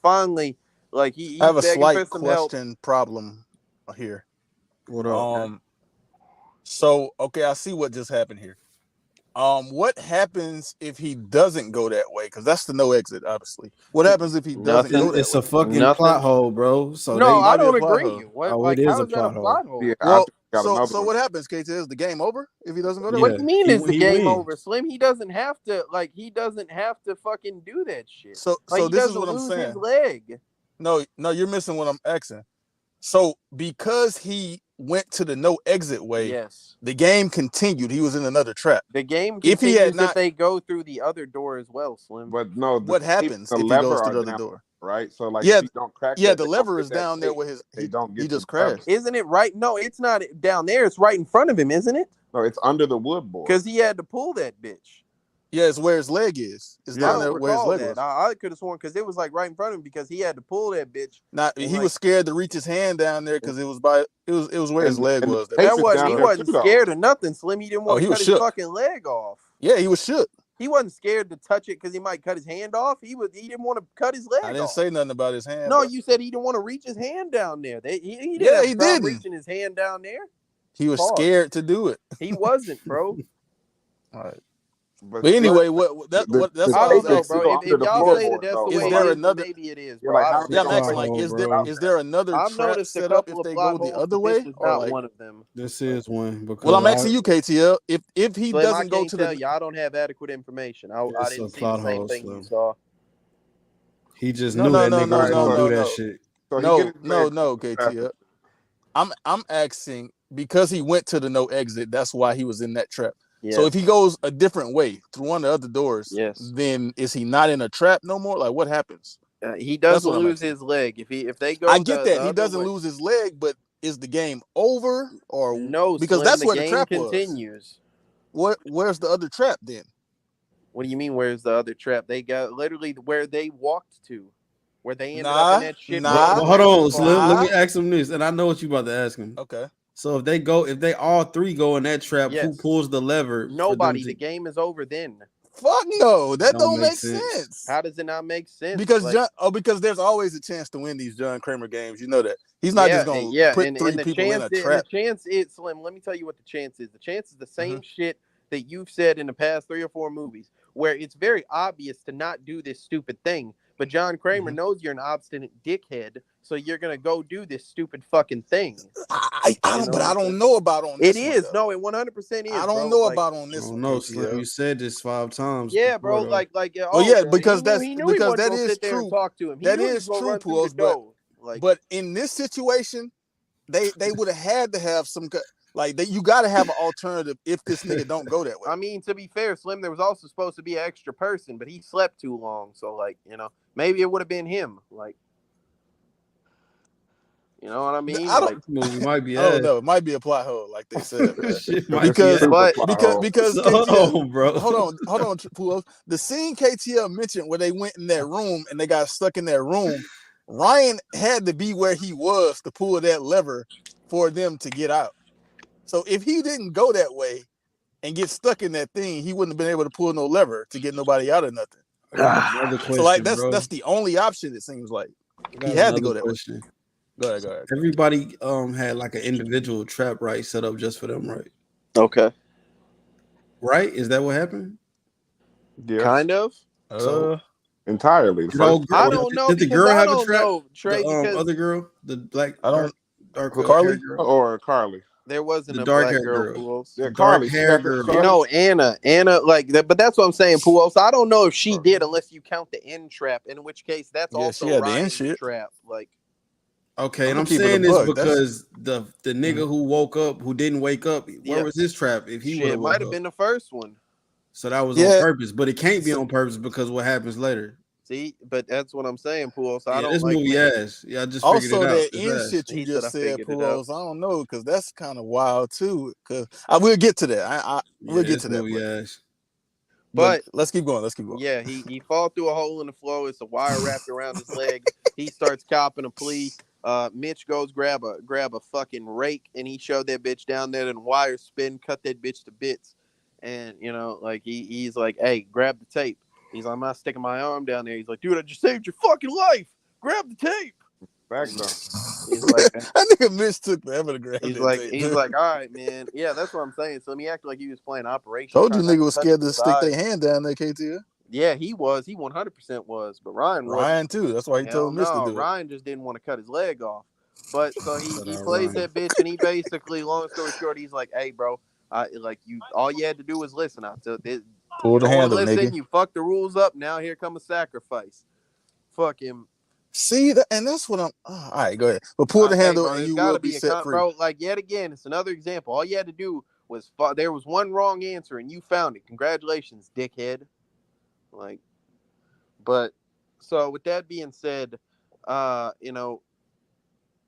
Speaker 1: finally like
Speaker 2: I
Speaker 1: he's
Speaker 2: have a
Speaker 1: begging for
Speaker 2: slight
Speaker 1: some help.
Speaker 2: question problem here.
Speaker 3: What up?
Speaker 2: So okay, I see what just happened here. What happens if he doesn't go that way? Because that's the no exit, obviously. What happens if he doesn't
Speaker 1: Nothing.
Speaker 2: go that
Speaker 3: It's
Speaker 2: way?
Speaker 3: a fucking
Speaker 1: Nothing.
Speaker 3: plot hole, bro. So
Speaker 1: No,
Speaker 3: they
Speaker 1: I
Speaker 2: Might be a
Speaker 1: don't
Speaker 2: plot
Speaker 1: agree.
Speaker 2: hole.
Speaker 1: What
Speaker 3: it
Speaker 1: like
Speaker 3: is
Speaker 1: how
Speaker 3: a
Speaker 1: is that a
Speaker 3: plot hole.
Speaker 1: plot hole?
Speaker 5: Yeah, I
Speaker 2: Well,
Speaker 5: think we got another
Speaker 2: so
Speaker 5: one.
Speaker 2: what happens, KT? Is the game over if he doesn't go that
Speaker 1: What
Speaker 2: way?
Speaker 1: do you mean is the
Speaker 3: He
Speaker 1: game
Speaker 3: wins.
Speaker 1: over, Slim? He doesn't have to fucking do that shit.
Speaker 2: So
Speaker 1: Like he
Speaker 2: this is
Speaker 1: doesn't
Speaker 2: what I'm
Speaker 1: lose his
Speaker 2: saying.
Speaker 1: leg.
Speaker 2: No, you're missing what I'm asking. So because he went to the no exit way,
Speaker 1: Yes.
Speaker 2: the game continued. He was in another trap.
Speaker 1: The game
Speaker 2: If he had
Speaker 1: continues if
Speaker 2: not,
Speaker 1: they go through the other door as well, Slim.
Speaker 5: But no,
Speaker 2: what happens
Speaker 5: the
Speaker 2: if he goes
Speaker 5: lever
Speaker 2: to
Speaker 5: are
Speaker 2: the other
Speaker 5: down,
Speaker 2: door?
Speaker 5: right? So like
Speaker 2: Yeah,
Speaker 5: if he don't crack
Speaker 2: yeah,
Speaker 5: that,
Speaker 2: the
Speaker 5: they don't
Speaker 2: lever
Speaker 5: get
Speaker 2: is
Speaker 5: that
Speaker 2: down there
Speaker 5: tape.
Speaker 2: with his.
Speaker 5: They don't
Speaker 2: He
Speaker 5: get the
Speaker 2: just
Speaker 5: lever.
Speaker 2: crashed.
Speaker 1: Isn't it right? No, it's not down there. It's right in front of him, isn't it?
Speaker 5: No, it's under the wood board.
Speaker 1: Because he had to pull that bitch.
Speaker 2: Yeah, it's where his leg is. It's
Speaker 1: I
Speaker 2: down
Speaker 1: don't
Speaker 2: there where his
Speaker 1: recall
Speaker 2: leg
Speaker 1: that.
Speaker 2: was.
Speaker 1: I could have sworn because it was like right in front of him because he had to pull that bitch.
Speaker 2: Not
Speaker 1: And
Speaker 2: he
Speaker 1: like,
Speaker 2: was scared to reach his hand down there because it was where his leg
Speaker 5: And the
Speaker 2: was. That
Speaker 5: tape
Speaker 2: was
Speaker 1: that
Speaker 5: is
Speaker 2: so
Speaker 1: wasn't
Speaker 5: down
Speaker 1: he
Speaker 5: there
Speaker 2: scared.
Speaker 1: wasn't
Speaker 5: too, though.
Speaker 1: scared of nothing, Slim. He didn't want to
Speaker 2: He was
Speaker 1: cut his
Speaker 2: shook.
Speaker 1: fucking leg off.
Speaker 2: Yeah, he was shook.
Speaker 1: He wasn't scared to touch it because he might cut his hand off. He didn't want to cut his leg
Speaker 2: I didn't
Speaker 1: off.
Speaker 2: say nothing about his hand.
Speaker 1: No,
Speaker 2: Bro.
Speaker 1: you said he didn't want to reach his hand down there. He didn't
Speaker 2: Yeah,
Speaker 1: have
Speaker 2: he
Speaker 1: a problem
Speaker 2: didn't.
Speaker 1: reaching his hand down there.
Speaker 2: He was
Speaker 1: Pause.
Speaker 2: scared to do it.
Speaker 1: He wasn't, bro.
Speaker 2: All right.
Speaker 5: But
Speaker 2: But
Speaker 5: still,
Speaker 2: anyway, that's
Speaker 5: the
Speaker 2: what I
Speaker 1: I
Speaker 2: was
Speaker 1: don't know,
Speaker 5: tape is
Speaker 2: asking.
Speaker 1: bro.
Speaker 5: still
Speaker 1: If
Speaker 5: under the
Speaker 1: y'all say that
Speaker 5: floorboard,
Speaker 1: that's
Speaker 5: though.
Speaker 1: the
Speaker 2: Is
Speaker 1: way
Speaker 2: there
Speaker 1: it is, then
Speaker 2: another?
Speaker 1: maybe it is,
Speaker 5: Yeah,
Speaker 1: bro.
Speaker 5: like
Speaker 1: I
Speaker 5: how
Speaker 1: don't
Speaker 5: they
Speaker 2: Yeah,
Speaker 1: know.
Speaker 2: I'm
Speaker 5: gonna
Speaker 2: asking
Speaker 5: break
Speaker 2: like,
Speaker 5: the
Speaker 2: is
Speaker 5: shit out
Speaker 2: there another
Speaker 1: I've
Speaker 2: trap
Speaker 1: noticed a
Speaker 2: set up if
Speaker 1: couple of
Speaker 2: they go
Speaker 1: plot
Speaker 2: the
Speaker 1: holes,
Speaker 2: other
Speaker 1: but this
Speaker 2: way,
Speaker 1: is
Speaker 2: or
Speaker 1: not
Speaker 2: like?
Speaker 1: one of them.
Speaker 3: This is one because
Speaker 2: Well, I'm asking you, KTL, if he
Speaker 1: Slim, I
Speaker 2: doesn't go
Speaker 1: can't
Speaker 2: to
Speaker 1: tell
Speaker 2: the.
Speaker 1: you. I don't have adequate information. I
Speaker 3: it's a
Speaker 1: didn't see the
Speaker 3: plot
Speaker 1: same
Speaker 3: hole,
Speaker 1: thing you
Speaker 3: Slim.
Speaker 1: saw.
Speaker 3: He just
Speaker 2: No,
Speaker 3: knew
Speaker 2: no,
Speaker 3: that
Speaker 2: no,
Speaker 3: nigga
Speaker 5: All
Speaker 2: no,
Speaker 3: was
Speaker 5: right,
Speaker 2: no,
Speaker 3: gonna do
Speaker 2: no,
Speaker 3: that
Speaker 2: no,
Speaker 3: shit.
Speaker 5: so he get
Speaker 2: no,
Speaker 5: his
Speaker 2: no,
Speaker 5: leg
Speaker 2: no,
Speaker 5: after.
Speaker 2: KTL. I'm asking because he went to the no exit. That's why he was in that trap.
Speaker 1: Yes.
Speaker 2: So if he goes a different way through one of the other doors,
Speaker 1: Yes.
Speaker 2: then is he not in a trap no more? Like what happens?
Speaker 1: He
Speaker 2: That's
Speaker 1: doesn't
Speaker 2: what I'm
Speaker 1: lose
Speaker 2: asking.
Speaker 1: his leg if they go
Speaker 2: I get
Speaker 1: the
Speaker 2: that he
Speaker 1: other
Speaker 2: doesn't
Speaker 1: way.
Speaker 2: lose his leg, but is the game over or
Speaker 1: No,
Speaker 2: because
Speaker 1: Slim.
Speaker 2: that's
Speaker 1: The
Speaker 2: where the
Speaker 1: game
Speaker 2: trap was?
Speaker 1: continues.
Speaker 2: Where's the other trap then?
Speaker 1: What do you mean? Where's the other trap? They got literally where they walked to, where they ended up in
Speaker 2: Nah,
Speaker 1: that shit.
Speaker 2: nah,
Speaker 3: Well, hold on,
Speaker 1: fall.
Speaker 3: Slim. Let
Speaker 2: nah.
Speaker 3: me ask him this, and I know what you about to ask him.
Speaker 2: Okay.
Speaker 3: So if they all three go in that trap, who
Speaker 1: Yes.
Speaker 3: pulls the lever for them
Speaker 1: Nobody.
Speaker 3: to?
Speaker 1: The game is over then.
Speaker 2: Fuck no, that
Speaker 3: Don't
Speaker 2: don't
Speaker 3: make
Speaker 2: make
Speaker 3: sense.
Speaker 2: sense.
Speaker 1: How does it not make sense?
Speaker 2: Because
Speaker 1: Like,
Speaker 2: because there's always a chance to win these John Kramer games. You know that he's not just gonna put
Speaker 1: and
Speaker 2: three
Speaker 1: the
Speaker 2: people in a
Speaker 1: chance
Speaker 2: trap.
Speaker 1: is Slim. Let me tell you what the chance is. The chance is the same shit that you've said in the past 3 or 4 movies, where it's very obvious to not do this stupid thing. But John Kramer knows you're an obstinate dickhead, so you're gonna go do this stupid fucking thing.
Speaker 2: I don't, but I don't know about on this.
Speaker 1: It is no, it 100% is.
Speaker 2: I don't
Speaker 1: bro.
Speaker 2: know
Speaker 1: Like,
Speaker 2: about on
Speaker 3: I
Speaker 2: this
Speaker 3: don't
Speaker 2: one.
Speaker 3: know,
Speaker 2: KTL.
Speaker 3: Slim. You said this 5 times.
Speaker 1: yeah,
Speaker 3: before,
Speaker 1: bro.
Speaker 3: though.
Speaker 1: Like,
Speaker 2: Well, yeah,
Speaker 1: bro,
Speaker 2: because
Speaker 1: he knew he wasn't
Speaker 2: that
Speaker 1: gonna
Speaker 2: is
Speaker 1: sit there and
Speaker 2: true.
Speaker 1: talk to him. He
Speaker 2: That
Speaker 1: knew he
Speaker 2: is
Speaker 1: was gonna
Speaker 2: true,
Speaker 1: run through the
Speaker 2: Puos.
Speaker 1: door. Like,
Speaker 2: But in this situation, they would have had to have some you got to have an alternative if this nigga don't go that way.
Speaker 1: I mean, to be fair, Slim, there was also supposed to be an extra person, but he slept too long. So, like, maybe it would have been him. Like, You know what I mean?
Speaker 2: I don't.
Speaker 1: Like,
Speaker 3: This movie might be
Speaker 2: I don't
Speaker 3: ass.
Speaker 2: know. It might be a plot hole, like they said, man.
Speaker 3: Shit might
Speaker 2: Because
Speaker 3: be ass.
Speaker 2: because
Speaker 3: So,
Speaker 2: KTL,
Speaker 3: bro.
Speaker 2: hold on, Pulo. The scene KTL mentioned where they went in that room and they got stuck in that room, Ryan had to be where he was to pull that lever for them to get out. So if he didn't go that way and get stuck in that thing, he wouldn't have been able to pull no lever to get nobody out of nothing.
Speaker 3: I got another question,
Speaker 2: So like
Speaker 3: bro.
Speaker 2: that's the only option. It seems like
Speaker 3: I got
Speaker 2: he had to
Speaker 3: another
Speaker 2: go that
Speaker 3: question.
Speaker 2: way. Go ahead.
Speaker 3: Everybody had like an individual trap right set up just for them, right?
Speaker 1: okay,
Speaker 3: Right? Is that what happened?
Speaker 5: Yeah,
Speaker 1: kind of.
Speaker 3: So
Speaker 5: entirely. The first
Speaker 1: I
Speaker 5: one,
Speaker 1: don't know
Speaker 3: did the
Speaker 1: because
Speaker 3: girl
Speaker 1: I
Speaker 3: have a
Speaker 1: don't
Speaker 3: trap?
Speaker 1: know Trey
Speaker 3: The
Speaker 1: because
Speaker 3: other girl, the black
Speaker 2: I don't.
Speaker 3: dark
Speaker 2: Carly?
Speaker 3: hair girl,
Speaker 5: or Carly.
Speaker 1: there wasn't
Speaker 3: the
Speaker 1: a
Speaker 3: dark
Speaker 1: black
Speaker 3: hair
Speaker 1: girl
Speaker 3: girl,
Speaker 1: Pujols.
Speaker 5: Yeah,
Speaker 3: the dark
Speaker 5: Carly.
Speaker 3: hair girl.
Speaker 1: No, Anna, like that, but that's what I'm saying, Pujols. I don't know if she did unless you count the end trap, in which case that's
Speaker 2: Yeah, she
Speaker 1: also
Speaker 2: had the end
Speaker 1: Ryan's
Speaker 2: shit.
Speaker 1: trap. Like,
Speaker 3: Okay, and
Speaker 2: I'ma
Speaker 3: I'm
Speaker 2: keep it a
Speaker 3: saying this
Speaker 2: buck.
Speaker 3: because the nigga who woke up, who didn't wake up, where
Speaker 1: Yeah.
Speaker 3: was his trap if he would
Speaker 1: shit
Speaker 3: have
Speaker 1: might
Speaker 3: woke
Speaker 1: have
Speaker 3: up?
Speaker 1: been the first one.
Speaker 3: So that was on
Speaker 2: Yeah.
Speaker 3: purpose, but it can't be on purpose because what happens later.
Speaker 1: See, but that's what I'm saying, Pujols. I
Speaker 3: Yeah,
Speaker 1: don't
Speaker 3: this
Speaker 1: like
Speaker 3: movie
Speaker 1: when
Speaker 3: ass. Yeah, I just figured
Speaker 2: Also,
Speaker 3: it out.
Speaker 2: that
Speaker 3: It's
Speaker 2: end
Speaker 3: ass.
Speaker 2: shit you
Speaker 1: He said I
Speaker 2: just said,
Speaker 1: figured it out.
Speaker 2: Pulos. I don't know because that's kind of wild too. Because I will get to that. I will
Speaker 3: Yeah,
Speaker 2: get
Speaker 3: this
Speaker 2: to that.
Speaker 3: movie ass.
Speaker 2: But
Speaker 1: But
Speaker 2: let's keep going.
Speaker 1: yeah, he fall through a hole in the floor. It's a wire wrapped around his leg. He starts copping a plea. Mitch goes grab a fucking rake and he shoved that bitch down there and wire spin, cut that bitch to bits. And you know, like he's like, hey, grab the tape. He's like, I'm not sticking my arm down there. He's like, dude, I just saved your fucking life. Grab the tape.
Speaker 5: Back though.
Speaker 1: He's like,
Speaker 2: that nigga Mitch took forever to grab
Speaker 1: he's
Speaker 2: that
Speaker 1: like,
Speaker 2: tape.
Speaker 1: he's like, all right, man. Yeah, that's what I'm saying. So he acted like he was playing Operation.
Speaker 2: Told you
Speaker 1: trying not
Speaker 2: nigga
Speaker 1: to
Speaker 2: was
Speaker 1: touch
Speaker 2: scared
Speaker 1: the
Speaker 2: to stick their
Speaker 1: side.
Speaker 2: hand down there, KT.
Speaker 1: Yeah, he was. He 100% was. But Ryan wasn't.
Speaker 2: Ryan too. That's why he
Speaker 1: Hell
Speaker 2: told Mitch to
Speaker 1: no,
Speaker 2: do it.
Speaker 1: Ryan just didn't want to cut his leg off. But so he
Speaker 3: Shout out
Speaker 1: plays
Speaker 3: Ryan.
Speaker 1: that bitch, and he basically, long story short, he's like, "Hey, bro, like you, all you had to do was listen. I said,
Speaker 2: Pull
Speaker 1: you
Speaker 2: the
Speaker 1: don't want to
Speaker 2: handle,
Speaker 1: listen.
Speaker 2: nigga.
Speaker 1: You fucked the rules up. Now here come a sacrifice. Fuck him.
Speaker 2: See that, and that's what I'm. All right, go ahead. But pull the handle,
Speaker 1: Bro,
Speaker 2: and
Speaker 1: there's
Speaker 2: you
Speaker 1: got
Speaker 2: will
Speaker 1: to
Speaker 2: be
Speaker 1: be a
Speaker 2: set free.
Speaker 1: bro. Like yet again, it's another example. All you had to do was there was one wrong answer, and you found it. Congratulations, dickhead. Like, but so with that being said, you know,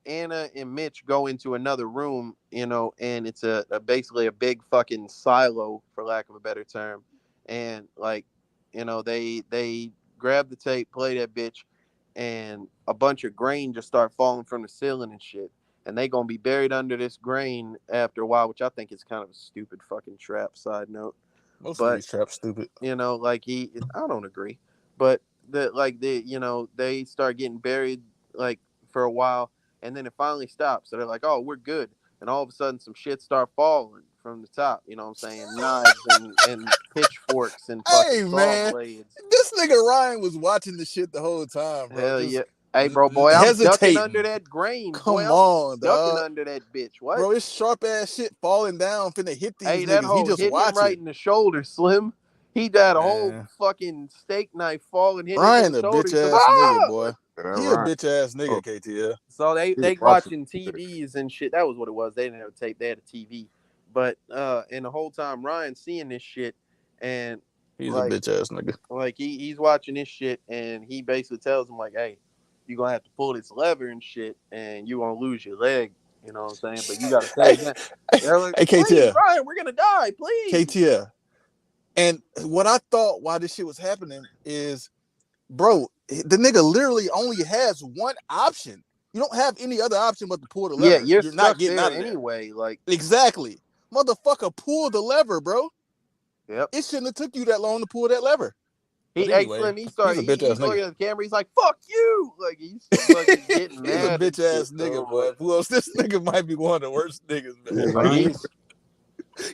Speaker 1: Anna and Mitch go into another room, you know, and it's a basically a big fucking silo, for lack of a better term. And like, you know, they grab the tape, play that bitch, and a bunch of grain just start falling from the ceiling and shit. And they gonna be buried under this grain after a while, which I think is kind of a stupid fucking trap. Side note,
Speaker 2: Most
Speaker 1: but
Speaker 2: of these traps stupid.
Speaker 1: you know, like I don't agree, but you know, they start getting buried like for a while, and then it finally stops. So they're like, oh, we're good, and all of a sudden some shit start falling from the top. You know what I'm saying? Knives and pitchforks and fucking
Speaker 2: Hey
Speaker 1: saw
Speaker 2: man,
Speaker 1: blades.
Speaker 2: this nigga Ryan was watching the shit the whole time, bro.
Speaker 1: Hell
Speaker 2: Just
Speaker 1: yeah. Hey, bro, boy, I'm ducking
Speaker 2: hesitating.
Speaker 1: under that grain. Boy,
Speaker 2: Come
Speaker 1: I'm
Speaker 2: on,
Speaker 1: ducking
Speaker 2: dog.
Speaker 1: under that bitch. What?
Speaker 2: Bro, it's sharp ass shit falling down, finna hit these
Speaker 1: Hey, that
Speaker 2: niggas. He
Speaker 1: hoe
Speaker 2: just
Speaker 1: hitting him right
Speaker 2: watching.
Speaker 1: in the shoulder, Slim. He got a whole
Speaker 2: Man.
Speaker 1: fucking steak knife falling, hit him in
Speaker 2: Ryan
Speaker 1: the
Speaker 2: a
Speaker 1: shoulder.
Speaker 2: bitch
Speaker 1: He's like,
Speaker 2: ass nigga,
Speaker 1: ah!
Speaker 2: boy.
Speaker 5: Yeah,
Speaker 2: He a
Speaker 5: right.
Speaker 2: bitch ass nigga, KTL.
Speaker 1: So they
Speaker 5: He was
Speaker 1: watching
Speaker 5: watching.
Speaker 1: TVs and shit. That was what it was. They didn't have a tape. They had a TV. But and the whole time Ryan's seeing this shit, and
Speaker 2: He's
Speaker 1: like
Speaker 2: a bitch ass nigga.
Speaker 1: like he's watching this shit, and he basically tells him like, hey, you're gonna have to pull this lever and shit, and you're gonna lose your leg. You know what I'm saying? But you gotta say again. They're like,
Speaker 2: Hey,
Speaker 1: please,
Speaker 2: KTL.
Speaker 1: Ryan, we're gonna die, please.
Speaker 2: KTL. And what I thought while this shit was happening is, bro, the nigga literally only has one option. You don't have any other option but to pull the lever.
Speaker 1: Yeah,
Speaker 2: You're
Speaker 1: stuck
Speaker 2: not getting
Speaker 1: there
Speaker 2: out of there.
Speaker 1: anyway. Like,
Speaker 2: Exactly. Motherfucker, pull the lever, bro.
Speaker 1: yep.
Speaker 2: It shouldn't have took you that long to pull that lever. But
Speaker 1: Hey,
Speaker 2: anyway,
Speaker 1: Slim, he
Speaker 2: he's
Speaker 1: started.
Speaker 2: a bitch ass
Speaker 1: He's looking
Speaker 2: nigga.
Speaker 1: at the camera. He's like, "Fuck you!" Like he's fucking getting
Speaker 2: He's a
Speaker 1: mad.
Speaker 2: bitch ass nigga,
Speaker 1: Like,
Speaker 2: boy. Who else? This nigga might be one of the worst niggas,
Speaker 3: Yeah,
Speaker 2: man.
Speaker 3: Ryan.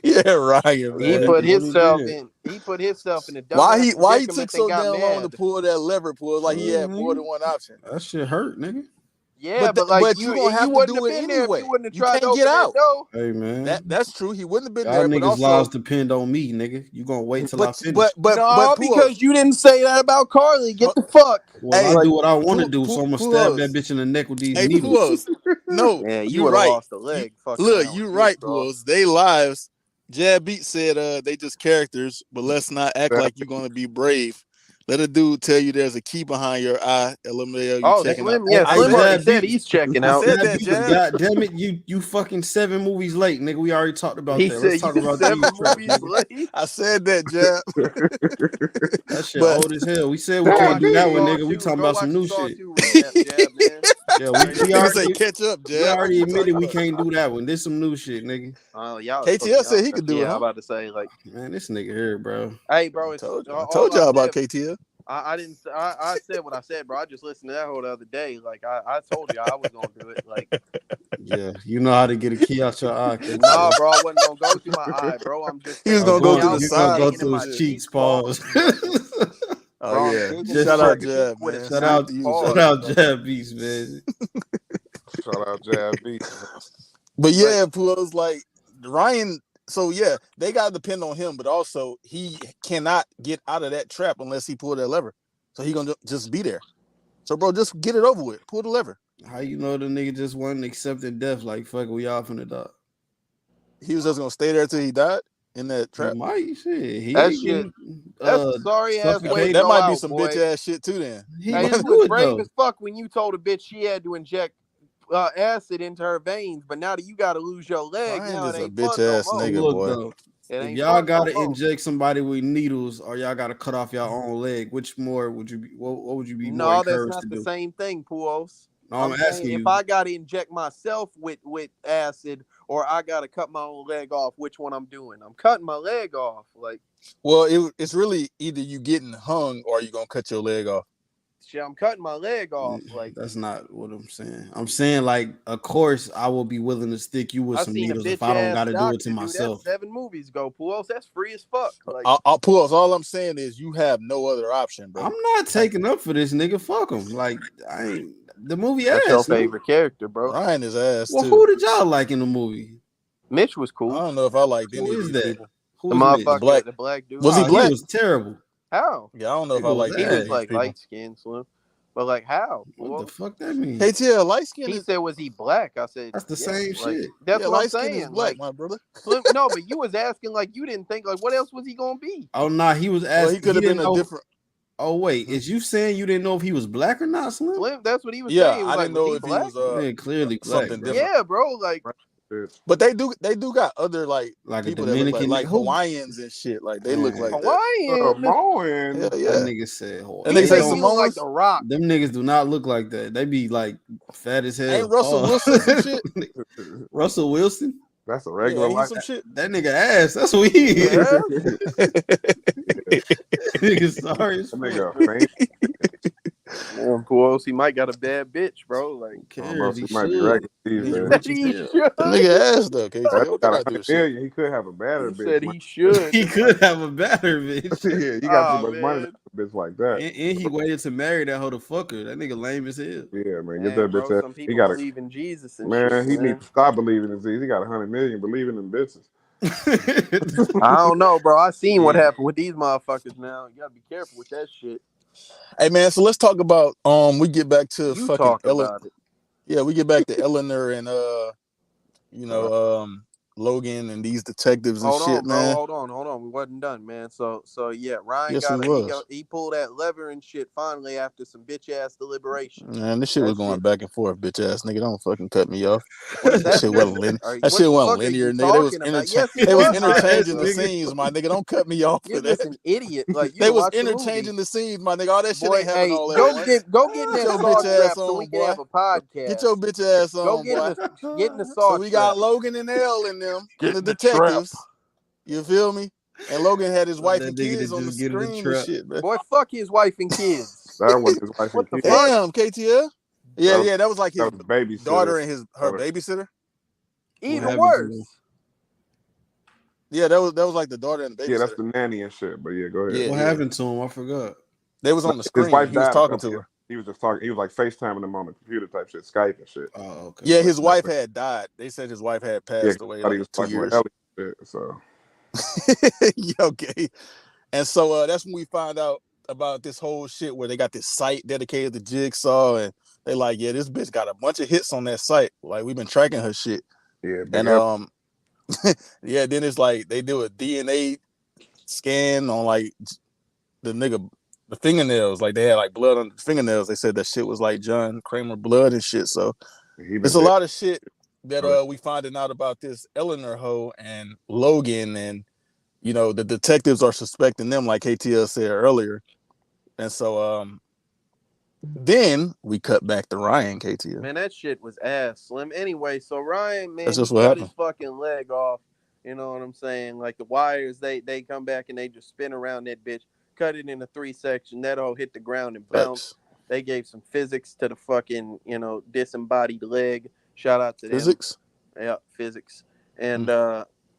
Speaker 2: Yeah, Ryan,
Speaker 1: he
Speaker 2: man.
Speaker 1: put
Speaker 3: What he
Speaker 1: himself
Speaker 3: did.
Speaker 1: in. He put himself in a
Speaker 2: Why
Speaker 1: dumbass
Speaker 2: he
Speaker 1: predicament
Speaker 2: took
Speaker 1: and
Speaker 2: so
Speaker 1: got
Speaker 2: damn long to
Speaker 1: mad.
Speaker 2: pull that lever? Pull like he had more than one option.
Speaker 3: That shit hurt, nigga.
Speaker 1: Yeah, but like
Speaker 2: but you gonna have to
Speaker 1: wouldn't
Speaker 2: do
Speaker 1: have
Speaker 2: it
Speaker 1: been there if
Speaker 2: anyway.
Speaker 1: you wouldn't have
Speaker 2: You
Speaker 1: tried to
Speaker 2: can't get
Speaker 1: open that
Speaker 2: out.
Speaker 1: door.
Speaker 3: Hey man,
Speaker 2: That's true. He wouldn't have been
Speaker 3: y'all
Speaker 2: there. But
Speaker 3: niggas'
Speaker 2: also,
Speaker 3: lives depend on me, nigga. You gonna wait till I finish?
Speaker 1: No, because you didn't say that about Carly. Get the fuck.
Speaker 3: Well,
Speaker 2: hey,
Speaker 3: I do what I want to do, so I'm gonna stab that
Speaker 2: Pujols.
Speaker 3: bitch in the neck with these
Speaker 2: Hey,
Speaker 3: needles.
Speaker 2: Pujols. No,
Speaker 1: Yeah, you
Speaker 2: you
Speaker 1: would have
Speaker 2: right.
Speaker 1: lost a leg. Fucking
Speaker 2: Look,
Speaker 1: around
Speaker 2: you
Speaker 1: with
Speaker 2: right,
Speaker 1: Jigsaw.
Speaker 2: Pujols. They lives. Jab Beat said they just characters, but let's not act like you're gonna be brave. Let a dude tell you there's a key behind your eye. LMAO, you
Speaker 1: Oh,
Speaker 2: checking
Speaker 1: Slim,
Speaker 2: out.
Speaker 1: yeah,
Speaker 3: Hey,
Speaker 1: Slim already
Speaker 3: Jab
Speaker 1: said
Speaker 3: Beats.
Speaker 1: he's checking
Speaker 2: I
Speaker 1: out.
Speaker 2: said that, Jab.
Speaker 3: God damn it, you fucking 7 movies late, nigga. We already talked about
Speaker 1: He
Speaker 3: that.
Speaker 1: said
Speaker 3: Let's talk
Speaker 1: you
Speaker 3: about
Speaker 1: 7
Speaker 3: these traps,
Speaker 1: movies
Speaker 3: nigga.
Speaker 1: late.
Speaker 2: I said that, Jab.
Speaker 3: That shit
Speaker 2: But
Speaker 3: old as hell. We said we
Speaker 1: Go
Speaker 3: can't
Speaker 1: watch
Speaker 3: do that one,
Speaker 1: Saw
Speaker 3: nigga. We
Speaker 1: 2.
Speaker 3: talking
Speaker 1: Go
Speaker 3: about
Speaker 1: watch
Speaker 3: some
Speaker 1: the
Speaker 3: new
Speaker 1: Saw
Speaker 3: shit.
Speaker 1: 2 recap, Jab, man.
Speaker 3: Yeah, we
Speaker 2: nigga say
Speaker 3: already
Speaker 2: catch up,
Speaker 3: we
Speaker 2: Jab.
Speaker 3: already admitted we can't do that one. This some new shit, nigga.
Speaker 1: Oh, y'all.
Speaker 2: KTL said he could do it,
Speaker 1: Yeah,
Speaker 2: huh?
Speaker 1: I'm about to say like,
Speaker 3: Man, this nigga here, bro.
Speaker 1: hey, bro,
Speaker 2: I
Speaker 1: it's
Speaker 2: told
Speaker 1: all I
Speaker 2: y'all about
Speaker 1: said.
Speaker 2: KTL.
Speaker 1: I didn't. I said what I said, bro. I just listened to that whole the other day. Like I told you I was gonna do it. Like,
Speaker 3: Yeah, you know how to get a key out your eye.
Speaker 1: nah, bro, I wasn't gonna go through my eye, bro. I'm just
Speaker 2: He was
Speaker 1: saying.
Speaker 2: gonna go
Speaker 1: Y'all
Speaker 2: through the
Speaker 1: be
Speaker 3: You gonna go
Speaker 2: sides.
Speaker 1: digging in
Speaker 3: through
Speaker 1: my
Speaker 3: his
Speaker 1: cheeks,
Speaker 3: cheeks, pause.
Speaker 2: Oh
Speaker 1: bro. I'm
Speaker 2: yeah.
Speaker 1: digging
Speaker 3: Just
Speaker 2: Shout
Speaker 1: in my
Speaker 2: out
Speaker 1: cheeks
Speaker 2: Jab,
Speaker 1: with a
Speaker 2: man.
Speaker 3: shout
Speaker 1: knife.
Speaker 3: out,
Speaker 2: to you,
Speaker 1: Pause.
Speaker 3: shout out Jab Beats, man.
Speaker 5: Shout out Jab Beats.
Speaker 2: But yeah, Puel's like Ryan. So yeah, they gotta depend on him, but also he cannot get out of that trap unless he pull that lever. So he gonna just be there. So bro, just get it over with. Pull the lever.
Speaker 3: How you know the nigga just wasn't accepting death? Like fuck, we off in the dark.
Speaker 2: He was just gonna stay there till he died in that
Speaker 3: He
Speaker 2: trap.
Speaker 3: might shit. He
Speaker 1: That
Speaker 3: ain't
Speaker 1: shit.
Speaker 3: getting
Speaker 1: That's a sorry ass way to
Speaker 3: suffocated.
Speaker 2: That
Speaker 1: go
Speaker 2: might be
Speaker 1: out,
Speaker 2: some
Speaker 1: boy.
Speaker 2: bitch ass shit too. Then
Speaker 3: He
Speaker 1: Hey,
Speaker 3: didn't
Speaker 1: you
Speaker 3: do
Speaker 1: was
Speaker 3: it
Speaker 1: brave
Speaker 3: though.
Speaker 1: as fuck when you told a bitch she had to inject acid into her veins, but now that you got to lose your leg,
Speaker 2: Ryan
Speaker 1: now it
Speaker 2: is a
Speaker 1: ain't
Speaker 2: bitch
Speaker 1: fun no
Speaker 2: ass
Speaker 1: more.
Speaker 2: nigga,
Speaker 3: Look
Speaker 2: boy.
Speaker 3: though,
Speaker 1: It
Speaker 3: if
Speaker 1: ain't
Speaker 3: y'all
Speaker 1: fun no
Speaker 3: gotta
Speaker 1: more.
Speaker 3: inject somebody with needles or y'all gotta cut off your own leg, which more would you be? What would you be more
Speaker 1: No, that's
Speaker 3: encouraged to
Speaker 1: not the
Speaker 3: do?
Speaker 1: same thing, Puos.
Speaker 3: No,
Speaker 1: I'm
Speaker 3: I'm
Speaker 1: saying
Speaker 3: asking
Speaker 1: if
Speaker 3: you.
Speaker 1: I got to inject myself with acid or I got to cut my own leg off, which one I'm doing? I'm cutting my leg off. Like,
Speaker 2: Well, it's really either you getting hung or you gonna cut your leg off.
Speaker 1: shit, I'm cutting my leg off. Like,
Speaker 3: That's not what I'm saying. I'm saying like, of course, I will be willing to stick you with
Speaker 1: I
Speaker 3: some
Speaker 1: seen a
Speaker 3: needles if
Speaker 1: bitch
Speaker 3: I don't
Speaker 1: ass
Speaker 3: got to do it to
Speaker 1: doctor do that
Speaker 3: myself.
Speaker 1: 7 movies ago, Puos. That's free as fuck. Like,
Speaker 2: I'll pull us. All I'm saying is you have no other option, bro.
Speaker 3: I'm not taking up for this nigga. Fuck him. Like I ain't the movie
Speaker 1: that's your
Speaker 3: ass. No?
Speaker 1: favorite character, bro.
Speaker 2: Ryan is ass
Speaker 3: Well,
Speaker 2: too.
Speaker 3: who did y'all like in the movie?
Speaker 1: Mitch was
Speaker 2: I
Speaker 1: cool.
Speaker 2: don't know if I liked
Speaker 3: Who
Speaker 2: any of
Speaker 3: is
Speaker 2: these
Speaker 3: that?
Speaker 2: people.
Speaker 3: Who
Speaker 1: The
Speaker 3: is Mitch?
Speaker 1: motherfucker,
Speaker 2: The
Speaker 1: the black dude.
Speaker 2: Was he
Speaker 3: Oh,
Speaker 2: black?
Speaker 3: he was terrible.
Speaker 1: How?
Speaker 2: Yeah, I don't know if I
Speaker 3: Nigga was
Speaker 2: liked
Speaker 1: He
Speaker 2: any of
Speaker 1: was
Speaker 3: ass.
Speaker 2: these
Speaker 1: like
Speaker 2: people.
Speaker 1: light skinned, Slim. But like how?
Speaker 3: What the
Speaker 1: Puos?
Speaker 3: fuck that mean?
Speaker 2: KTL light skin
Speaker 1: He
Speaker 2: is
Speaker 1: said, "Was he black?" I said,
Speaker 3: That's the
Speaker 1: "Yeah."
Speaker 3: same
Speaker 1: Like
Speaker 3: shit.
Speaker 1: that's
Speaker 2: yeah,
Speaker 1: what I'm
Speaker 2: light skin is
Speaker 1: saying.
Speaker 2: black,
Speaker 1: Like,
Speaker 2: my brother.
Speaker 1: Slim, no, but you was asking like you didn't think like what else was he gonna be?
Speaker 3: Oh nah, he was
Speaker 2: Well, he
Speaker 3: asking.
Speaker 2: could
Speaker 3: He
Speaker 2: have been
Speaker 3: didn't
Speaker 2: a
Speaker 3: know.
Speaker 2: different.
Speaker 3: Oh wait, is you saying you didn't know if he was black or not, Slim?
Speaker 1: Slim, that's what he was
Speaker 2: Yeah,
Speaker 1: saying. He was
Speaker 2: I
Speaker 1: like,
Speaker 2: didn't
Speaker 1: "Was
Speaker 2: know
Speaker 1: he
Speaker 2: if he
Speaker 1: black?"
Speaker 2: was
Speaker 3: Nigga, clearly black,
Speaker 2: something
Speaker 3: bro.
Speaker 2: different.
Speaker 1: Yeah, bro. Like,
Speaker 2: But they do got other like
Speaker 3: Like a
Speaker 2: people that look
Speaker 3: Dominican.
Speaker 2: like
Speaker 3: Who?
Speaker 2: Hawaiians and shit. Like they look
Speaker 3: Man,
Speaker 2: like that.
Speaker 1: Hawaiian.
Speaker 5: Samoan.
Speaker 2: Hell
Speaker 3: that
Speaker 2: yeah.
Speaker 3: nigga said,
Speaker 2: And
Speaker 1: He
Speaker 2: they
Speaker 3: they
Speaker 2: say
Speaker 1: said
Speaker 3: don't.
Speaker 1: he looked like
Speaker 2: Samoans.
Speaker 1: the Rock.
Speaker 3: Them niggas do not look like that. They be like fat as hell.
Speaker 2: Ain't Russell Wilson some shit?
Speaker 3: Russell Wilson?
Speaker 5: That's a
Speaker 2: Yeah,
Speaker 5: regular
Speaker 2: ain't he
Speaker 5: life.
Speaker 2: some shit?
Speaker 3: That nigga ass. That's what he is.
Speaker 1: Yeah.
Speaker 3: Nigga sorry as
Speaker 5: That
Speaker 3: fuck.
Speaker 5: nigga famous.
Speaker 1: Yeah, Puos, he might got a bad bitch, bro. Like,
Speaker 3: Who
Speaker 5: Bro,
Speaker 3: cares? He
Speaker 5: he might be
Speaker 3: should.
Speaker 5: regular these
Speaker 3: He
Speaker 5: days.
Speaker 3: rich as
Speaker 1: he
Speaker 3: hell.
Speaker 1: should.
Speaker 2: The nigga ass though, KT.
Speaker 5: That
Speaker 2: What
Speaker 5: got
Speaker 2: that got to do
Speaker 5: 100
Speaker 2: with shit?
Speaker 5: million. He could have a better
Speaker 1: He
Speaker 5: bitch.
Speaker 1: said
Speaker 5: man.
Speaker 1: he should.
Speaker 3: He could have a better bitch.
Speaker 5: Yeah, he got too
Speaker 1: Oh
Speaker 5: much money to
Speaker 1: man,
Speaker 5: have a bitch like that.
Speaker 3: And he waited to marry that hoe to fuck her. That nigga lame as hell.
Speaker 5: Yeah, man, get
Speaker 1: man,
Speaker 5: that
Speaker 1: bro.
Speaker 5: bitch.
Speaker 1: Some
Speaker 5: He
Speaker 1: people
Speaker 5: got a
Speaker 1: believe in Jesus and
Speaker 5: man.
Speaker 1: shit,
Speaker 5: He
Speaker 1: man.
Speaker 5: needs to stop believing in these. He got 100 million believing in bitches.
Speaker 1: I don't know, bro. I seen what
Speaker 3: Yeah.
Speaker 1: happened with these motherfuckers. Now you gotta be careful with that shit.
Speaker 2: Hey man, so let's talk about we get back to
Speaker 1: You
Speaker 2: fucking
Speaker 1: talk about it.
Speaker 2: Yeah, we get back to Eleanor and Logan and these detectives and
Speaker 1: Hold
Speaker 2: shit,
Speaker 1: on, bro.
Speaker 2: man.
Speaker 1: Hold on. We wasn't done, man. So yeah, Ryan
Speaker 2: Yes, we
Speaker 1: got
Speaker 2: was.
Speaker 1: he pulled that lever and shit finally after some bitch ass deliberation.
Speaker 2: Man, this shit was
Speaker 1: That
Speaker 2: going
Speaker 1: shit.
Speaker 2: back and forth, bitch ass nigga. Don't fucking cut me off.
Speaker 1: What does
Speaker 2: That
Speaker 1: that
Speaker 2: shit
Speaker 1: mean?
Speaker 2: wasn't linear.
Speaker 1: Are you,
Speaker 2: That
Speaker 1: what
Speaker 2: shit
Speaker 1: the
Speaker 2: wasn't
Speaker 1: fuck are
Speaker 2: linear,
Speaker 1: you
Speaker 2: nigga. They was
Speaker 1: talking about? Yes, it
Speaker 2: they was
Speaker 1: was.
Speaker 2: interchanging the
Speaker 3: Nigga.
Speaker 2: scenes, my nigga. Don't cut me off
Speaker 1: You're
Speaker 2: for that.
Speaker 1: just an idiot. Like you
Speaker 2: They
Speaker 1: can
Speaker 2: was
Speaker 1: watch the
Speaker 2: interchanging
Speaker 1: movie.
Speaker 2: the scenes, my nigga. All that shit
Speaker 1: Boy,
Speaker 2: ain't happen
Speaker 1: hey,
Speaker 2: all at
Speaker 1: go
Speaker 2: once.
Speaker 1: get in
Speaker 2: Get
Speaker 1: that
Speaker 2: your
Speaker 1: saw
Speaker 2: bitch ass
Speaker 1: trap so we
Speaker 2: on,
Speaker 1: can
Speaker 2: boy.
Speaker 1: have a podcast.
Speaker 2: Get your bitch ass
Speaker 1: Go
Speaker 2: on, boy.
Speaker 1: get in the
Speaker 2: So
Speaker 1: saw
Speaker 2: we
Speaker 1: trap.
Speaker 2: got Logan and L in them,
Speaker 5: Get
Speaker 2: and the
Speaker 5: in the trap.
Speaker 2: detectives. You feel me? And Logan had his
Speaker 3: Tell
Speaker 2: wife
Speaker 3: that
Speaker 2: and
Speaker 3: nigga to
Speaker 2: kids on the
Speaker 3: just get in the
Speaker 2: screen and
Speaker 3: trap.
Speaker 2: shit, man.
Speaker 1: Boy, fuck his wife and kids.
Speaker 5: That was his wife
Speaker 1: What
Speaker 5: and
Speaker 1: the
Speaker 5: kid.
Speaker 1: fuck?
Speaker 2: Damn, KTL. Yeah,
Speaker 5: That
Speaker 2: that was like his
Speaker 5: was babysitter.
Speaker 2: daughter and her babysitter.
Speaker 3: What
Speaker 1: Even
Speaker 3: happened to
Speaker 1: worse.
Speaker 3: him?
Speaker 2: Yeah, that was like the daughter and the
Speaker 5: Yeah, that's
Speaker 2: babysitter.
Speaker 5: the nanny and shit. But yeah, go ahead.
Speaker 2: Yeah,
Speaker 3: What happened to him? I forgot.
Speaker 2: they was on the
Speaker 5: His
Speaker 2: screen.
Speaker 5: wife
Speaker 2: He was
Speaker 5: died.
Speaker 2: talking to her.
Speaker 5: He was just talking. He was like FaceTiming them on the computer type shit, Skype and shit.
Speaker 3: Oh, okay.
Speaker 2: Yeah, his wife had died. They said his wife had
Speaker 5: Yeah,
Speaker 2: passed away
Speaker 5: thought he
Speaker 2: like
Speaker 5: was
Speaker 2: 2
Speaker 5: fucking with
Speaker 2: years.
Speaker 5: Ellie and shit. So
Speaker 2: Yeah, okay. And so that's when we found out about this whole shit where they got this site dedicated to Jigsaw, and they like, yeah, this bitch got a bunch of hits on that site. Like we've been tracking her shit.
Speaker 5: yeah,
Speaker 2: And yeah, then it's like they do a DNA scan on like the nigga the fingernails, like they had like blood on the fingernails. They said that shit was like John Kramer blood and shit. So there's a lot of shit that we finding out about this Eleanor hoe and Logan, and the detectives are suspecting them, like KTL said earlier. And so then we cut back to Ryan, KTL.
Speaker 1: Man, that shit was ass, Slim. Anyway, so Ryan, man,
Speaker 2: That's just
Speaker 1: he
Speaker 2: what
Speaker 1: cut
Speaker 2: happened.
Speaker 1: his fucking leg off. You know what I'm saying? Like the wires, they come back and they just spin around that bitch, cut it into 3 sections. That hoe hit the ground and bounced. They gave some physics to the fucking, disembodied leg. Shout out to them.
Speaker 2: Physics?
Speaker 1: Yeah, physics. And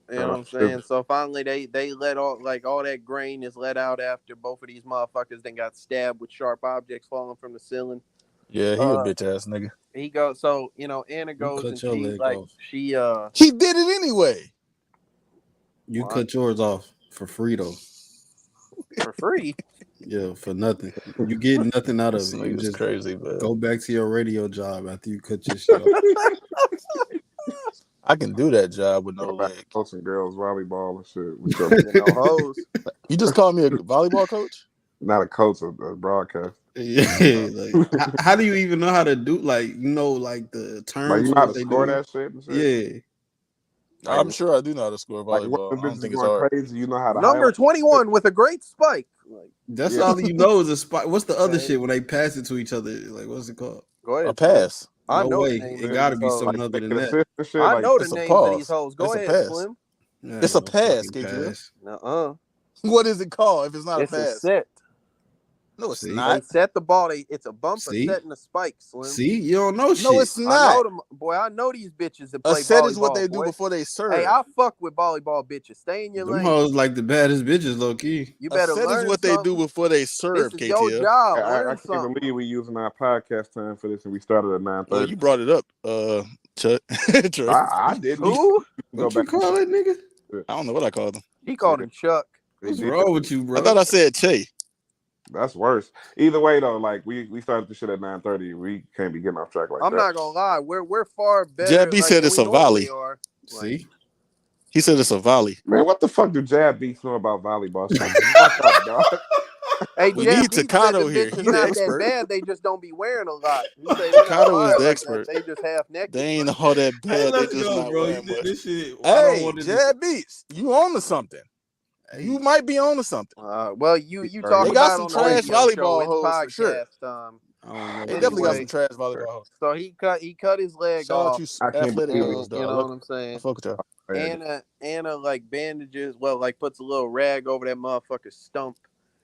Speaker 1: you know what I'm saying? So finally they let all that grain is let out after both of these motherfuckers then got stabbed with sharp objects falling from the ceiling.
Speaker 2: Yeah, he a bitch ass nigga.
Speaker 1: He goes, so Anna goes and she
Speaker 2: he did it anyway.
Speaker 3: You cut yours off for free though.
Speaker 1: For free?
Speaker 3: Yeah, for nothing. You get nothing out of it. You just
Speaker 2: crazy, man.
Speaker 3: Go back to your radio job after you cut your shit off.
Speaker 2: I can do that job with no leg.
Speaker 5: Coaching girls volleyball and shit.
Speaker 1: Hoes.
Speaker 2: You just called me a volleyball coach?
Speaker 5: Not a coach, a broadcast.
Speaker 3: Yeah, like how do you even know how to do the terms?
Speaker 5: Like you know how to score that shit and shit?
Speaker 3: Yeah.
Speaker 2: I'm sure I do know how to score volleyball.
Speaker 5: Like,
Speaker 2: I don't think it's hard.
Speaker 5: Crazy, you know how to
Speaker 1: number 21 with a great spike.
Speaker 3: That's all you know is a spike. What's the other shit when they pass it to each other? Like, what's it called?
Speaker 1: Go ahead.
Speaker 2: A pass.
Speaker 1: I
Speaker 3: no
Speaker 1: know
Speaker 3: way. It got to be something other than that.
Speaker 1: I know the names of these hoes. Go ahead, Slim.
Speaker 2: It's a pass, KJ. What is it called if it's not a pass?
Speaker 1: It's a set.
Speaker 2: No, it's not.
Speaker 1: They set the ball. It's a bumper setting a spike, Slim.
Speaker 3: See, you don't know shit.
Speaker 2: No, it's not.
Speaker 1: I know these bitches that play volleyball.
Speaker 2: A set is what they do before they serve.
Speaker 1: Hey, I fuck with volleyball bitches. Stay in your lane.
Speaker 3: Them hoes like the baddest bitches, low key.
Speaker 1: You better learn
Speaker 2: is what
Speaker 1: something.
Speaker 2: they do before they serve,
Speaker 1: This is your job.
Speaker 5: I can't believe we using our podcast time for this and we started at 9:30.
Speaker 2: Well, you brought it up, Chuck.
Speaker 5: I didn't.
Speaker 1: Who?
Speaker 3: What you call that nigga?
Speaker 2: I don't know what I called him.
Speaker 1: He called him Chuck.
Speaker 3: What's wrong with you, bro?
Speaker 2: I thought I said Che.
Speaker 5: That's worse. Either way, though, like we started the shit at 9:30. We can't be getting off track like that.
Speaker 1: I'm not gonna lie. We're far better.
Speaker 2: Jab B said it's a volley.
Speaker 3: See,
Speaker 2: he said it's a volley.
Speaker 5: Man, what the fuck do Jab Beats know about volleyball? Fuck up, dog.
Speaker 1: Hey,
Speaker 2: we need Takato here.
Speaker 1: He's not that bad. They just don't be wearing a lot.
Speaker 2: Takato is the expert.
Speaker 1: They just half naked.
Speaker 2: They ain't all that bad. They just not wearing much. Hey, Jab Beats, you on to something? You might be on to something.
Speaker 1: Well, you talk
Speaker 2: they
Speaker 1: about
Speaker 2: some trash volleyball hoes for sure. They definitely got some trash volleyball hoes.
Speaker 1: So he cut his leg off.
Speaker 2: Shout out to athletic hoes,
Speaker 1: you know what I'm saying?
Speaker 2: Fuck with y'all.
Speaker 1: Anna like bandages. Well, like puts a little rag over that motherfucker's stump.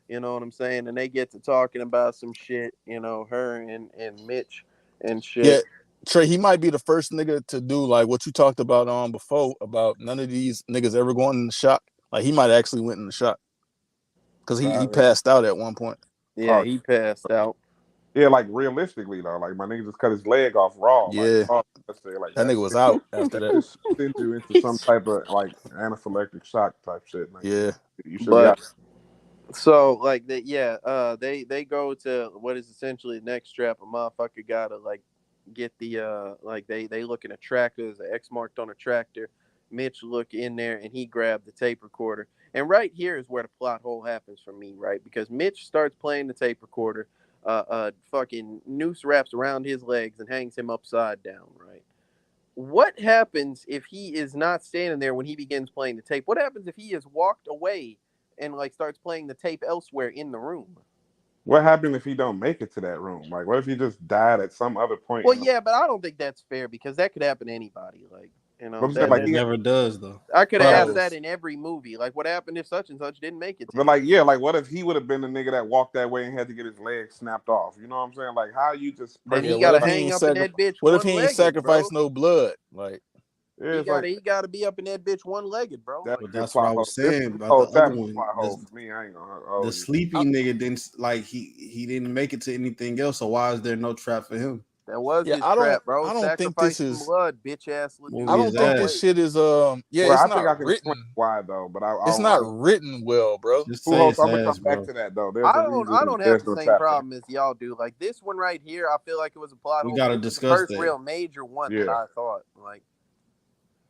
Speaker 1: You know what I'm saying? And they get to talking about some shit. You know, her and Mitch and shit.
Speaker 2: Yeah. Trey, he might be the first nigga to do like what you talked about on before about none of these niggas ever going in the shot. Like he might actually went in the shot because he passed out at one point.
Speaker 1: Yeah, he passed out.
Speaker 5: Yeah, like realistically though, like my nigga just cut his leg off raw.
Speaker 2: Yeah,
Speaker 5: like,
Speaker 2: that nigga was out after that.
Speaker 5: Send you into some type of like anaphylactic shock type shit. Like,
Speaker 2: yeah,
Speaker 5: you should be out.
Speaker 1: So like that, they go to what is essentially the next strap. A motherfucker gotta like get the they look in a tractor. There's an X marked on a tractor. Mitch look in there and he grabbed the tape recorder. And right here is where the plot hole happens for me, right? Because Mitch starts playing the tape recorder, fucking noose wraps around his legs and hangs him upside down, right? What happens if he is not standing there when he begins playing the tape? What happens if he has walked away and like starts playing the tape elsewhere in the room?
Speaker 5: What happened if he don't make it to that room? Like, what if he just died at some other point?
Speaker 1: Well, yeah, but I don't think that's fair because that could happen to anybody. Like, you know,
Speaker 3: it never does though.
Speaker 1: I could have asked that in every movie. Like, what happened if such and such didn't make it?
Speaker 5: But like, yeah, like, what if he would have been the nigga that walked that way and had to get his leg snapped off? You know what I'm saying? Like, how you just?
Speaker 1: Then he gotta hang up in that bitch.
Speaker 2: What if he ain't sacrificed no blood? Like,
Speaker 1: he gotta be up in that bitch one-legged, bro.
Speaker 3: That's what I was saying about the other one. The sleepy nigga didn't like he didn't make it to anything else. So why is there no trap for him?
Speaker 1: That was his trap, bro.
Speaker 2: I don't think this is
Speaker 1: blood, bitch ass.
Speaker 2: I don't think this shit is it's not written.
Speaker 5: Why though? But
Speaker 2: it's not written well, bro.
Speaker 5: I'm gonna come back to that though.
Speaker 1: I don't have the same problem as y'all do. Like this one right here, I feel like it was a plot.
Speaker 3: We gotta discuss
Speaker 1: the first real major one that I thought like.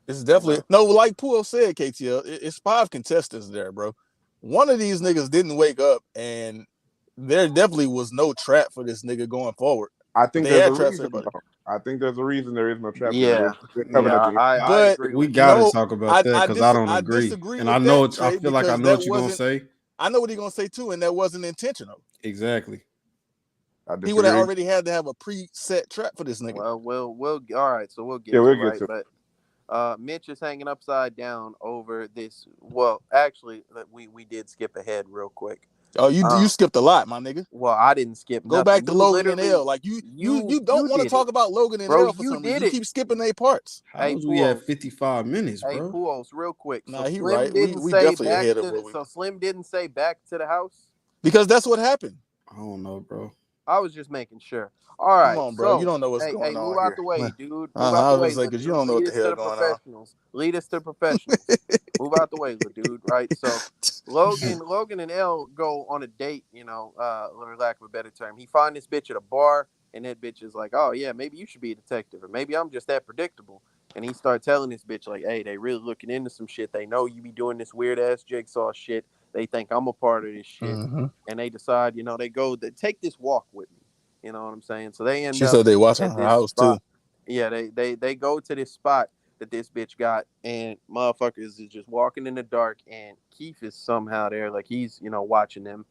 Speaker 2: It's definitely no, like Poole said, KTL. It's 5 contestants there, bro. One of these niggas didn't wake up and there definitely was no trap for this nigga going forward.
Speaker 5: I
Speaker 2: But
Speaker 5: think
Speaker 2: they
Speaker 5: there's
Speaker 2: had
Speaker 5: a
Speaker 2: traps for
Speaker 5: reason
Speaker 2: everybody.
Speaker 5: though. I think there's a reason there is no trap there.
Speaker 1: Yeah,
Speaker 5: They're covered up
Speaker 1: yeah,
Speaker 5: the
Speaker 1: I
Speaker 2: But
Speaker 1: agree
Speaker 3: We
Speaker 1: with
Speaker 3: got
Speaker 1: that.
Speaker 3: to
Speaker 2: no,
Speaker 3: talk about that because I don't
Speaker 2: I
Speaker 3: agree,
Speaker 2: disagree
Speaker 3: and I
Speaker 2: with
Speaker 3: know.
Speaker 2: that, Trey,
Speaker 3: I feel like I
Speaker 2: because
Speaker 3: know
Speaker 2: that
Speaker 3: what you're gonna
Speaker 2: wasn't.
Speaker 3: say.
Speaker 2: I know what he's gonna say too, and that wasn't intentional.
Speaker 3: Exactly.
Speaker 5: I
Speaker 2: He would have
Speaker 5: disagree.
Speaker 2: already had to have a preset trap for this nigga.
Speaker 1: Well, we'll all right. So we'll
Speaker 5: Yeah,
Speaker 1: get to
Speaker 5: we'll
Speaker 1: it,
Speaker 5: get
Speaker 1: right,
Speaker 5: to.
Speaker 1: but Mitch is hanging upside down over this. Well, actually, we did skip ahead real quick.
Speaker 2: Oh, you skipped a lot, my nigga.
Speaker 1: Well, I didn't skip
Speaker 2: Go back
Speaker 1: nothing.
Speaker 2: to
Speaker 1: You
Speaker 2: Logan and
Speaker 1: literally
Speaker 2: L. Like you
Speaker 1: you
Speaker 2: don't want to
Speaker 1: did it,
Speaker 2: talk about Logan and
Speaker 1: bro.
Speaker 2: L for
Speaker 1: You
Speaker 2: some reason.
Speaker 1: did
Speaker 2: You
Speaker 1: it.
Speaker 2: keep skipping their parts.
Speaker 1: Hey,
Speaker 3: How's we at
Speaker 1: Puos.
Speaker 3: 55 minutes,
Speaker 1: Hey,
Speaker 3: bro?
Speaker 1: Puos, real quick. So
Speaker 2: Nah, he
Speaker 1: Slim
Speaker 2: right.
Speaker 1: didn't
Speaker 2: We
Speaker 1: say
Speaker 2: definitely
Speaker 1: back
Speaker 2: ahead of
Speaker 1: to.
Speaker 2: what we.
Speaker 1: So Slim didn't say back to the house.
Speaker 2: Because that's what happened.
Speaker 3: I don't know, bro.
Speaker 1: I was just making sure. All
Speaker 2: Come
Speaker 1: right,
Speaker 2: on, bro. You
Speaker 1: so
Speaker 2: don't know what's
Speaker 1: hey,
Speaker 2: going
Speaker 1: move
Speaker 2: on
Speaker 1: out
Speaker 2: here.
Speaker 1: the way, dude. Move out
Speaker 2: I
Speaker 1: the
Speaker 2: was
Speaker 1: way,
Speaker 2: gonna say
Speaker 1: little
Speaker 2: because you
Speaker 1: dude.
Speaker 2: don't know what
Speaker 1: Lead
Speaker 2: the
Speaker 1: us to
Speaker 2: hell
Speaker 1: the
Speaker 2: going on.
Speaker 1: professionals. Lead us to professionals. Move out the way, little dude. Right. So Logan and L go on a date. For lack of a better term, he find this bitch at a bar, and that bitch is like, "Oh yeah, maybe you should be a detective, or maybe I'm just that predictable." And he started telling this bitch like, "Hey, they really looking into some shit. They know you be doing this weird ass jigsaw shit. They think I'm a part of this shit."
Speaker 2: Mm-hmm.
Speaker 1: And they decide, they take this walk with me. You know what I'm saying? So they end
Speaker 2: She
Speaker 1: up
Speaker 2: said they watching
Speaker 1: at
Speaker 2: her
Speaker 1: this
Speaker 2: house too.
Speaker 1: spot. Yeah, they go to this spot that this bitch got, and motherfuckers is just walking in the dark, and Keith is somehow there, like he's watching them,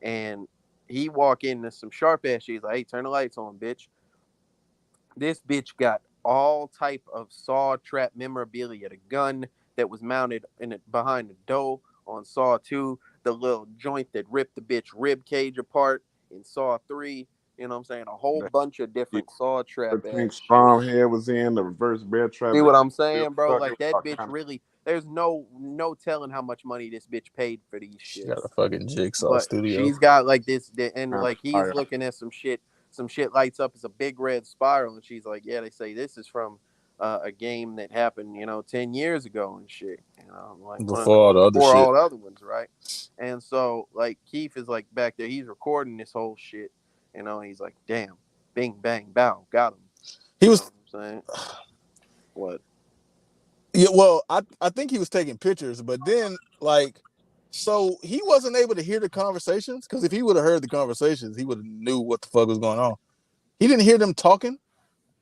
Speaker 1: and he walk into some sharp ass shit. He's like, "Hey, turn the lights on, bitch." This bitch got all type of Saw trap memorabilia. The gun that was mounted behind the door on Saw 2, the little joint that ripped the bitch rib cage apart in Saw 3. You know what I'm saying? A whole
Speaker 5: The,
Speaker 1: bunch of
Speaker 5: yeah,
Speaker 1: different Saw
Speaker 5: the
Speaker 1: trap
Speaker 5: pink
Speaker 1: ass shit.
Speaker 5: spawn head was in the reverse bear trap.
Speaker 1: See
Speaker 5: The
Speaker 1: what I'm
Speaker 5: still
Speaker 1: saying, bro?
Speaker 5: stuck. It
Speaker 1: Like
Speaker 5: was
Speaker 1: that
Speaker 5: all
Speaker 1: bitch
Speaker 5: kind of.
Speaker 1: really. There's no telling how much money this bitch paid for these
Speaker 2: She got a
Speaker 1: shits.
Speaker 2: fucking Jigsaw
Speaker 1: But
Speaker 2: studio.
Speaker 1: she's got like this, and
Speaker 5: Kind of
Speaker 1: like he's
Speaker 5: fire.
Speaker 1: looking at some shit. Some shit lights up as a big red spiral, and she's like, "Yeah, they say this is from a game that happened, 10 years ago and shit." I'm like,
Speaker 2: Before all the other
Speaker 1: before
Speaker 2: shit.
Speaker 1: all the other ones, right? And so like Keith is like back there, he's recording this whole shit. He's like, "Damn, bing bang bow, got him."
Speaker 2: He
Speaker 1: You know
Speaker 2: was.
Speaker 1: what I'm saying? What?
Speaker 2: Yeah, well, I think he was taking pictures, but then like, so he wasn't able to hear the conversations because if he would have heard the conversations, he would have knew what the fuck was going on. He didn't hear them talking.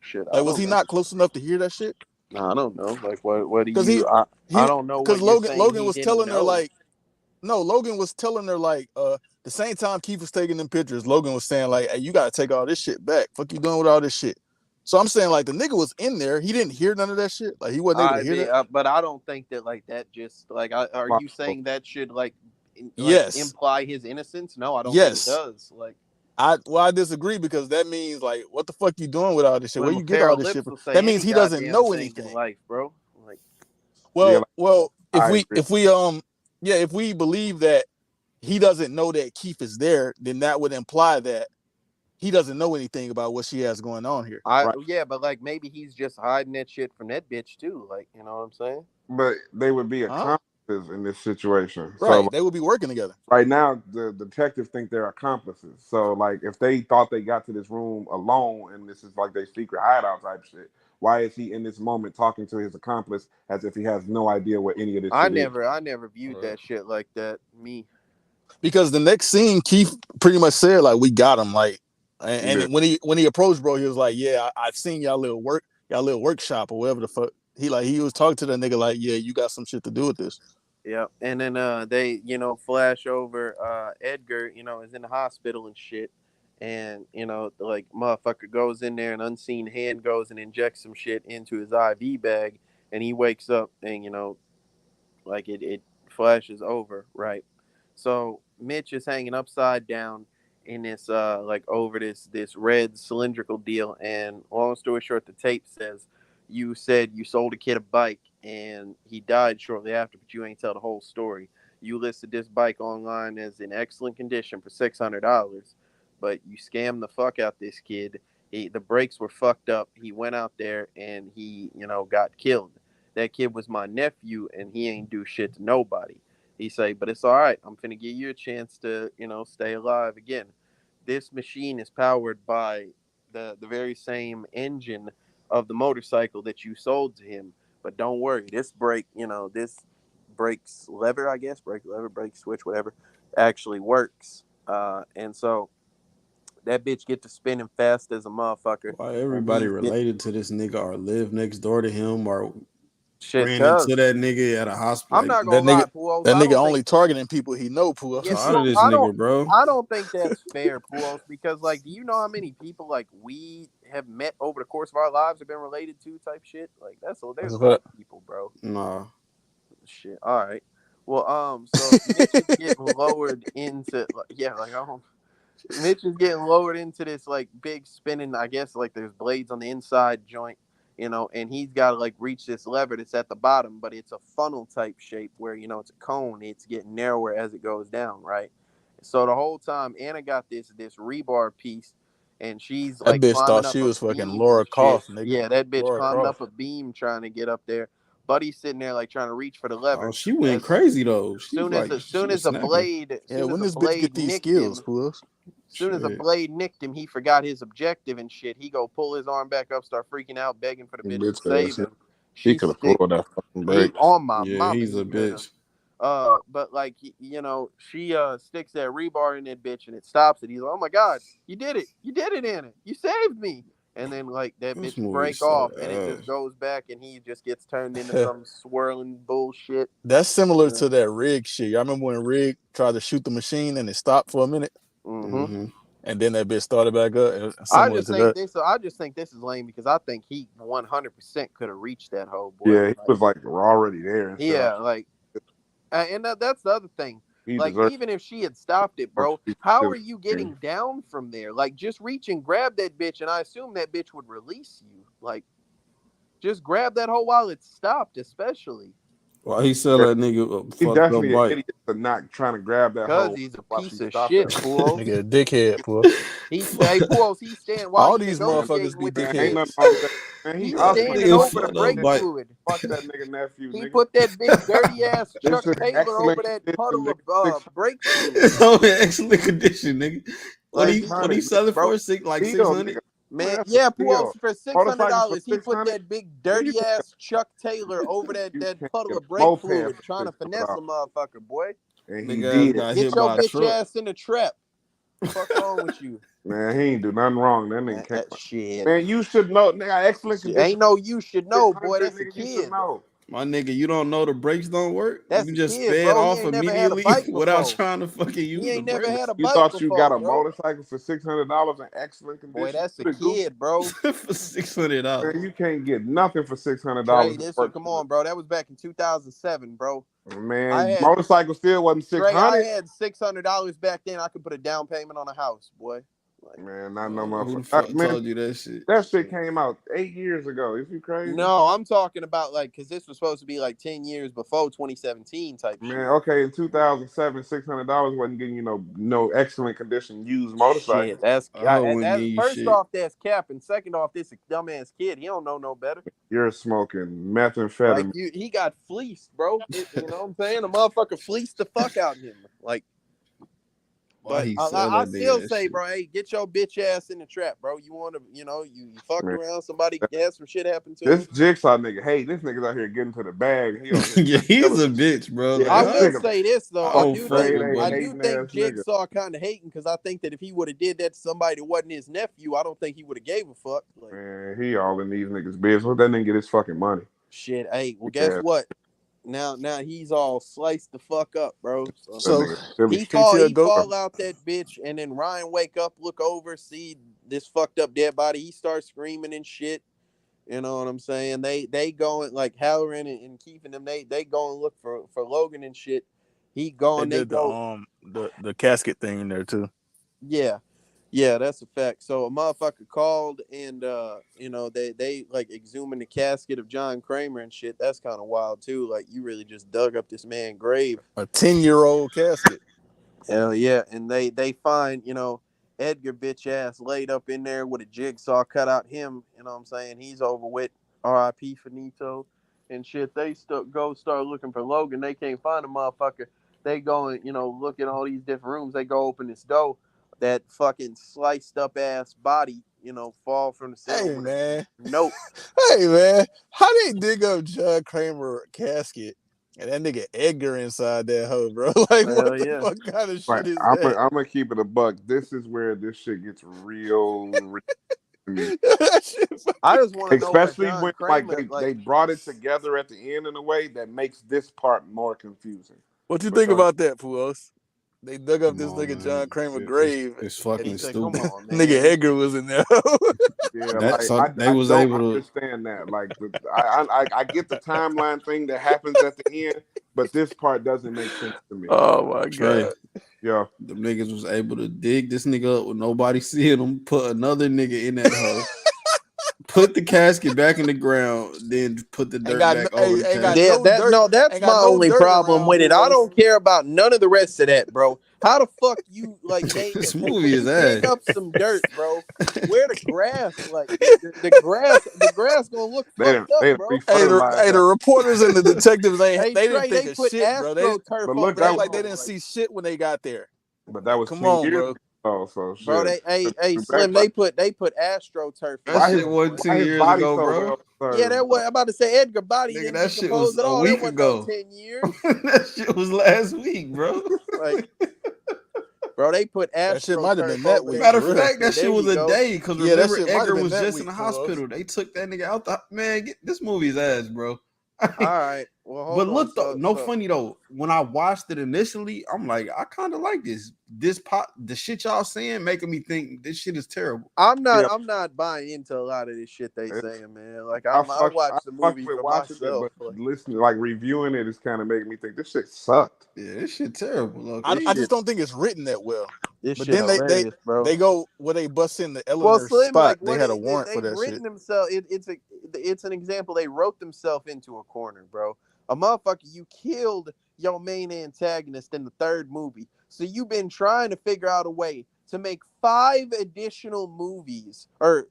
Speaker 1: Shit, I
Speaker 2: Like, was
Speaker 1: don't
Speaker 2: he
Speaker 1: know.
Speaker 2: not close enough to hear that shit?
Speaker 1: No, I don't know. Like, what do
Speaker 2: Because
Speaker 1: you? I
Speaker 2: he
Speaker 1: don't know
Speaker 2: because
Speaker 1: what you're
Speaker 2: Logan
Speaker 1: saying.
Speaker 2: Logan
Speaker 1: He
Speaker 2: was
Speaker 1: didn't
Speaker 2: telling her
Speaker 1: know.
Speaker 2: like, no, Logan was telling her like, the same time Keith was taking them pictures, Logan was saying like, hey, you gotta take all this shit back. Fuck you doing with all this shit? So I'm saying like the nigga was in there, he didn't hear none of that shit. Like he wasn't able to hear that.
Speaker 1: But I don't think that like that. Just like, are you saying that should like
Speaker 2: Yes,
Speaker 1: imply his innocence? No, I don't think it
Speaker 2: yes.
Speaker 1: does. Like,
Speaker 2: I disagree because that means like what the fuck you doing with all this shit? Where
Speaker 1: Slim, a
Speaker 2: you get
Speaker 1: pair
Speaker 2: all
Speaker 1: of
Speaker 2: this shit
Speaker 1: lips
Speaker 2: from?
Speaker 1: will say
Speaker 2: That means
Speaker 1: any
Speaker 2: he doesn't
Speaker 1: goddamn
Speaker 2: know
Speaker 1: thing in
Speaker 2: anything.
Speaker 1: life, bro. Like,
Speaker 5: Yeah,
Speaker 2: Well,
Speaker 5: I agree.
Speaker 2: if we believe that he doesn't know that Keith is there, then that would imply that he doesn't know anything about what she has going on here.
Speaker 5: Right.
Speaker 1: yeah, but like maybe he's just hiding that shit from that bitch too. Like, you know what I'm saying?
Speaker 5: But they would be
Speaker 2: Huh?
Speaker 5: accomplices in this situation. So
Speaker 2: Right. They would be working together.
Speaker 5: right now, the detectives think they're accomplices. So like, if they thought they got to this room alone and this is like their secret hideout type shit, why is he in this moment talking to his accomplice as if he has no idea what any of this
Speaker 1: I
Speaker 5: shit is?
Speaker 1: never viewed that shit like that. Me.
Speaker 2: Because the next scene, Keith pretty much said like, "We got him." Like,
Speaker 5: Yeah.
Speaker 2: and when he approached, bro, he was like, "Yeah, I've seen y'all little workshop or whatever the fuck." He was talking to that nigga like, "Yeah, you got some shit to do with this."
Speaker 1: Yeah, and then they flash over Edgar, is in the hospital and shit, and like motherfucker goes in there, an unseen hand goes and injects some shit into his IV bag, and he wakes up, and like it flashes over, right? So Mitch is hanging upside down in this like over this red cylindrical deal, and long story short, the tape says you said you sold a kid a bike and he died shortly after, but you ain't tell the whole story. You listed this bike online as in excellent condition for $600, but you scammed the fuck out this kid. The brakes were fucked up. He went out there and he got killed. That kid was my nephew and he ain't do shit to nobody. He say, but it's all right. I'm finna give you a chance to, stay alive again. This machine is powered by the very same engine of the motorcycle that you sold to him. But don't worry, this brake, this brakes lever, I guess, brake lever, brake switch, whatever, actually works. And so that bitch get to spinning fast as a motherfucker.
Speaker 3: Why everybody related to this nigga or live next door to him or
Speaker 1: shit,
Speaker 3: ran into that nigga at a hospital?
Speaker 1: I'm not gonna lie, Puos.
Speaker 2: That nigga only targeting people he know, Puos.
Speaker 1: Yeah,
Speaker 3: Tired of this
Speaker 1: I
Speaker 3: nigga, bro.
Speaker 1: I don't think that's fair, Puos, because like, do you know how many people like we have met over the course of our lives have been related to type shit? Like there's a lot of people, bro.
Speaker 3: Nah.
Speaker 1: Shit. All right. Well, so Mitch is getting lowered into Mitch is getting lowered into this like big spinning. I guess like there's blades on the inside joint, and he's got to like reach this lever that's at the bottom, but it's a funnel type shape where it's a cone. It's getting narrower as it goes down, right? So the whole time Anna got this rebar piece, and she's
Speaker 2: that
Speaker 1: like
Speaker 2: bitch
Speaker 1: climbing
Speaker 2: thought
Speaker 1: up
Speaker 2: she
Speaker 1: a
Speaker 2: was fucking
Speaker 1: beam
Speaker 2: Laura
Speaker 1: and shit.
Speaker 2: Croft, nigga.
Speaker 1: Yeah, that bitch
Speaker 2: Laura
Speaker 1: climbing
Speaker 2: Croft.
Speaker 1: up a beam trying to get up there. Buddy's sitting there like trying to reach for the lever.
Speaker 3: Oh, she went crazy though.
Speaker 1: Soon as a blade
Speaker 2: these
Speaker 1: nicked
Speaker 2: skills,
Speaker 1: him,
Speaker 2: Puos?
Speaker 1: soon as a blade nicked him, he forgot his objective and shit. He go pull his arm back up, start freaking out, begging for the bitch to save him.
Speaker 5: He could have pulled that fucking break.
Speaker 1: On my
Speaker 3: Yeah,
Speaker 1: mama,
Speaker 3: he's a bitch.
Speaker 1: But like she sticks that rebar in that bitch and it stops it. He's like, "Oh my god, you did it, Anna, you saved me." And then like that
Speaker 3: This
Speaker 1: bitch
Speaker 3: movie
Speaker 1: break
Speaker 3: so
Speaker 1: off and it
Speaker 3: ass.
Speaker 1: just goes back and he just gets turned into some swirling bullshit.
Speaker 2: That's similar to that Rig shit. I remember when Rig tried to shoot the machine and it stopped for a minute,
Speaker 1: Mm-hmm.
Speaker 2: and then that bitch started back up.
Speaker 1: I just think this is lame because I think he 100% could have reached that whole boy.
Speaker 5: Yeah, he was like already there. And
Speaker 1: yeah, like, and that's the other thing. Like, even if she had stopped it, bro, how are you getting down from there? Like, just reach and grab that bitch, and I assume that bitch would release you. Like, just grab that hoe while it's stopped, especially.
Speaker 3: Why he sell that nigga
Speaker 5: He
Speaker 3: fucked up
Speaker 5: definitely an
Speaker 3: bike?
Speaker 5: idiot for not trying to grab that hoe.
Speaker 1: Because he's a piece of shit, Puos.
Speaker 2: Nigga, a dickhead, Puos.
Speaker 1: Puos, he's standing while
Speaker 2: all these motherfuckers be dickheads.
Speaker 5: Ain't nothing wrong with that. Man,
Speaker 1: he's standing over the brake fluid.
Speaker 5: Fuck that nigga nephew.
Speaker 1: He put that big dirty ass Chuck Taylor over that puddle of brake fluid.
Speaker 3: Oh, excellent condition, nigga. What he sell it for? Like 600?
Speaker 1: Man, yeah, Puos, for $600, he put that big dirty ass Chuck Taylor over that puddle of brake fluid, trying to finesse a motherfucker, boy.
Speaker 5: And
Speaker 3: he did.
Speaker 1: Get your bitch ass in the trap. Fuck wrong with you?
Speaker 5: Man, he ain't do nothing wrong. That nigga can't.
Speaker 1: Shit.
Speaker 5: Man, you should know. Nigga, excellent condition.
Speaker 1: Ain't no you should know, boy. That's a kid.
Speaker 3: My nigga, you don't know the brakes don't work?
Speaker 1: That's
Speaker 3: you just
Speaker 1: kid,
Speaker 3: sped
Speaker 1: bro.
Speaker 3: off immediately without trying to fucking use
Speaker 1: he ain't
Speaker 3: the
Speaker 1: never
Speaker 3: brakes.
Speaker 1: had a
Speaker 5: You
Speaker 1: bike
Speaker 5: thought
Speaker 1: before,
Speaker 5: you got a
Speaker 1: bro.
Speaker 5: motorcycle for $600 in excellent condition?
Speaker 1: Boy, that's a kid, bro.
Speaker 3: For $600.
Speaker 5: Man, you can't get nothing for $600.
Speaker 1: Come on, bro. That was back in 2007, bro.
Speaker 5: Man, motorcycle still wasn't $600.
Speaker 1: I had $600 back then. I could put a down payment on a house, boy.
Speaker 5: Like, man, not no motherfucker.
Speaker 3: Who the fuck told you that shit?
Speaker 5: That shit came out 8 years ago. Is you crazy?
Speaker 1: No, I'm talking about like because this was supposed to be like 10 years before 2017 type.
Speaker 5: Man, shit. Okay, in 2007, $600 wasn't getting no excellent condition used motorcycle.
Speaker 1: Shit, that's first off, that's cap, and second off, this a dumbass kid. He don't know no better.
Speaker 5: You're smoking methamphetamine.
Speaker 1: Like he got fleeced, bro. You know what I'm saying? The motherfucker fleeced the fuck out of him. Like. But I still say, bro, hey, get your bitch ass in the trap, bro. You want to, you fucked around, somebody had some shit happen to
Speaker 5: this Jigsaw nigga. Hey, this nigga's out here getting to the bag.
Speaker 3: Yeah, he's a bitch, bro.
Speaker 1: Yeah, I will say this though. I do think Jigsaw
Speaker 5: nigga.
Speaker 1: kind of hating because I think that if he would have did that to somebody that wasn't his nephew, I don't think he would have gave a fuck. Like,
Speaker 5: man, he all in these niggas' business. What that nigga get his fucking money?
Speaker 1: Shit, hey, well, guess what? Now he's all sliced the fuck up, bro.
Speaker 2: So
Speaker 1: he fall out that bitch, and then Ryan wake up, look over, see this fucked up dead body. He starts screaming and shit. You know what I'm saying? They going like Halloran and Keith and them. They go and look for Logan and shit. He going.
Speaker 2: They did the casket thing in there too.
Speaker 1: Yeah, that's a fact. So a motherfucker called and they like exhuming the casket of John Kramer and shit. That's kind of wild too. Like you really just dug up this man's grave.
Speaker 2: A 10-year-old casket.
Speaker 1: Hell yeah. And they find, Edgar bitch ass laid up in there with a jigsaw cut out him, you know what I'm saying? He's over with R.I.P. Finito and shit. They start looking for Logan. They can't find a motherfucker. They go and, look in all these different rooms. They go open this door. That fucking sliced up ass body, fall from the ceiling.
Speaker 2: Hey, man.
Speaker 1: Nope.
Speaker 2: Hey, man. How they dig up John Kramer casket And that nigga Edgar inside that hoe, bro. Like, what the fuck kind of shit is that?
Speaker 5: I'm gonna keep it a buck. This is where this shit gets real to me.
Speaker 1: I just want to know,
Speaker 5: especially
Speaker 1: John
Speaker 5: when
Speaker 1: Kramer,
Speaker 5: they brought it together at the end in a way that makes this part more confusing.
Speaker 2: What you think about that, Puos? They dug up this nigga
Speaker 3: man.
Speaker 2: John Kramer grave.
Speaker 3: It's fucking stupid.
Speaker 1: Come on, man.
Speaker 2: Nigga Edgar was in there.
Speaker 5: Yeah,
Speaker 3: they was
Speaker 5: don't
Speaker 3: able to
Speaker 5: understand that. Like, I get the timeline thing that happens at the end, but this part doesn't make sense to me.
Speaker 2: Oh my god.
Speaker 5: Yeah,
Speaker 3: the niggas was able to dig this nigga up with nobody seeing him, put another nigga in that hole, put the casket back in the ground, then put the dirt back over the casket.
Speaker 1: That's my only problem with it. I don't care about none of the rest of that, bro. How the fuck you
Speaker 3: this movie is
Speaker 1: dig
Speaker 3: ass.
Speaker 1: up some dirt, bro? Where the grass? Like the grass gonna look fucked up, bro.
Speaker 2: The reporters and the detectives they didn't think of
Speaker 1: put
Speaker 2: shit, bro. They
Speaker 1: over
Speaker 2: they didn't see shit when they got there.
Speaker 5: But that was
Speaker 2: come on,
Speaker 5: years
Speaker 2: bro.
Speaker 5: ago, so shit.
Speaker 1: Bro, Slim, they put AstroTurf.
Speaker 3: That shit wasn't 2 years ago, bro.
Speaker 1: Yeah, that was. I'm about to say Edgar body
Speaker 3: Nigga,
Speaker 1: didn't
Speaker 3: that shit was
Speaker 1: at all.
Speaker 3: a week
Speaker 1: that
Speaker 3: ago.
Speaker 1: No 10 years.
Speaker 3: That shit was last week, bro.
Speaker 1: Like, bro, they put AstroTurf.
Speaker 2: That shit might have been that week.
Speaker 3: Matter of fact, that shit was a day because remember Edgar was just in the
Speaker 2: hospital.
Speaker 3: hospital. They took that nigga out. This movie's ass, bro.
Speaker 1: All right. Well,
Speaker 3: but look, funny though. When I watched it initially, I'm like, I kind of like this. The shit y'all saying making me think this shit is terrible.
Speaker 1: I'm not buying into a lot of this shit they saying, man. Like I watched the movie for myself.
Speaker 5: But listening, like reviewing it is kind of making me think this shit sucked.
Speaker 3: Yeah, this shit terrible.
Speaker 2: I just don't think it's written that well.
Speaker 1: This
Speaker 2: but
Speaker 1: shit
Speaker 2: then they go where they bust in the Eleanor spot. Like, they had a warrant for that shit.
Speaker 1: It's an example. They wrote themselves into a corner, bro. A motherfucker, you killed your main antagonist in the third movie. So you've been trying to figure out a way to make 5 additional movies. Or,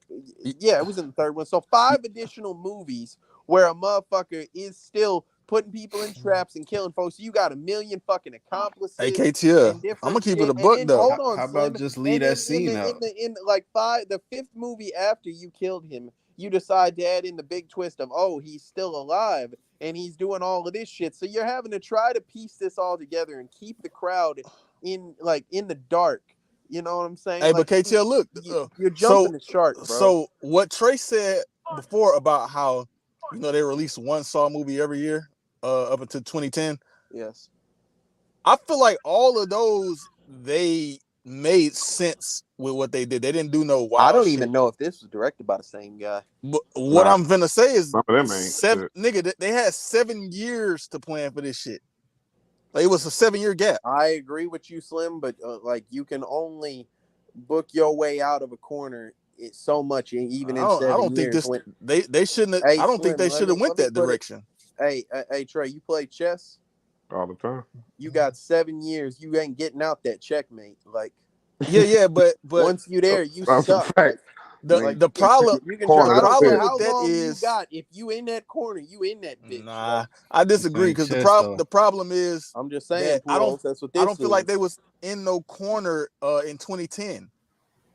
Speaker 1: yeah, it was in the third one. So 5 additional movies where a motherfucker is still putting people in traps and killing folks. So you got a million fucking accomplices.
Speaker 2: Hey, KTL, I'm going to keep it a buck, though.
Speaker 1: Hold on,
Speaker 3: how about just leave that scene out?
Speaker 1: In like the 5th movie after you killed him, you decide to add in the big twist of, oh, he's still alive and he's doing all of this shit. So you're having to try to piece this all together and keep the crowd in the dark. You know what I'm saying?
Speaker 2: Hey, but KTL, look,
Speaker 1: you're jumping the shark, bro.
Speaker 2: So what Trey said before about how they release one Saw movie every year up until 2010.
Speaker 1: Yes.
Speaker 2: I feel like all of those they made sense with what they did. They didn't do no wild
Speaker 1: I don't
Speaker 2: shit.
Speaker 1: even know if this was directed by the same guy.
Speaker 2: But what I'm gonna say is,
Speaker 5: nigga,
Speaker 2: they had 7 years to plan for this shit. Like, it was a 7-year gap.
Speaker 1: I agree with you, Slim, but you can only book your way out of a corner so much, even in 7 years.
Speaker 2: I don't think they shouldn't have. I don't think they should have went that direction.
Speaker 1: Hey, Trey, you play chess
Speaker 5: all the time.
Speaker 1: You got 7 years. You ain't getting out that checkmate. Like,
Speaker 2: yeah, but
Speaker 1: once you there, you suck.
Speaker 2: The problem,
Speaker 1: you can try.
Speaker 2: How
Speaker 1: long
Speaker 2: long is,
Speaker 1: you got. If you in that corner, you in that bitch.
Speaker 2: Nah, I disagree because the problem is.
Speaker 1: I'm just saying.
Speaker 2: I don't feel like they was in no corner in 2010.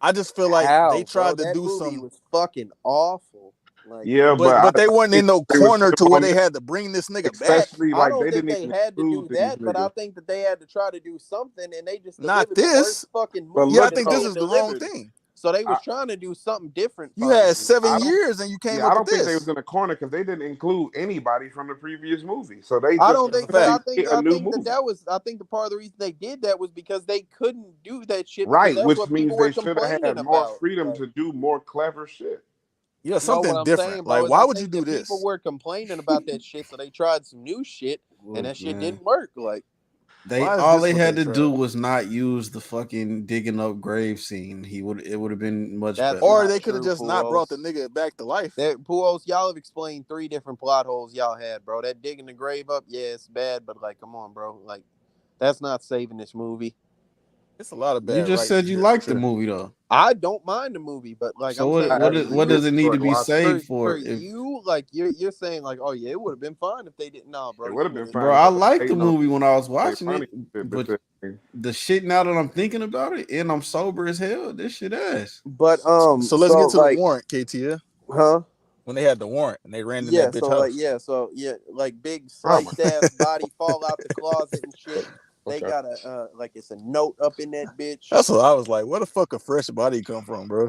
Speaker 2: I just feel like they tried to do something.
Speaker 1: It was fucking awful. Like,
Speaker 5: yeah,
Speaker 2: but they weren't in no corner to where they had to bring this nigga back.
Speaker 1: I don't think they had to do that, but I think that they had to try to do something, and they just
Speaker 2: not this
Speaker 1: fucking movie.
Speaker 2: Yeah, I think this is the wrong thing.
Speaker 1: So they was trying to do something different.
Speaker 2: You had 7 years and you came up with this.
Speaker 5: I don't think they was in a corner because they didn't include anybody from the previous movie. So they.
Speaker 1: I don't think. I think
Speaker 5: that
Speaker 1: that was. I think the part of the reason they did that was because they couldn't do that shit.
Speaker 5: Right, which means they should have had more freedom to do more clever shit.
Speaker 2: Yeah, something different. Saying, like, why would you do this?
Speaker 1: People were complaining about that shit, so they tried some new shit, and that shit didn't work. Like,
Speaker 3: all they had to do was not use the fucking digging up grave scene. It would have been much better.
Speaker 2: Or they could have just not brought the nigga back to life.
Speaker 1: Puos, y'all have explained 3 different plot holes y'all had, bro. That digging the grave up, yeah, it's bad, but like, come on, bro. Like, that's not saving this movie.
Speaker 2: It's a lot of bad.
Speaker 3: You just said you liked the movie though.
Speaker 1: I don't mind the movie, but like,
Speaker 3: so what does it need to be saved for?
Speaker 1: You like you're saying like, oh yeah, it would have been fine if they didn't. Nah, bro,
Speaker 5: it would have been fine.
Speaker 3: Bro, I liked the movie when I was watching it, but the shit now that I'm thinking about it and I'm sober as hell, this shit ass.
Speaker 1: But
Speaker 2: so let's get to the warrant, KTL.
Speaker 1: Huh?
Speaker 2: when they had the warrant and they ran in
Speaker 1: Yeah,
Speaker 2: that bitch house.
Speaker 1: like big sliced ass body fall out the closet and shit. They
Speaker 5: Okay.
Speaker 1: got a like it's a note up in that bitch.
Speaker 2: That's what I was like. Where the fuck a fresh body come from, bro?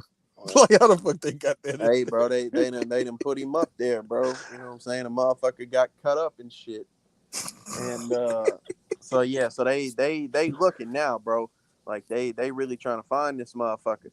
Speaker 2: Like how the fuck they got that?
Speaker 1: Hey, bro, they done put him up there, bro. You know what I'm saying? The motherfucker got cut up and shit. And so yeah, so they looking now, bro. Like they really trying to find this motherfucker.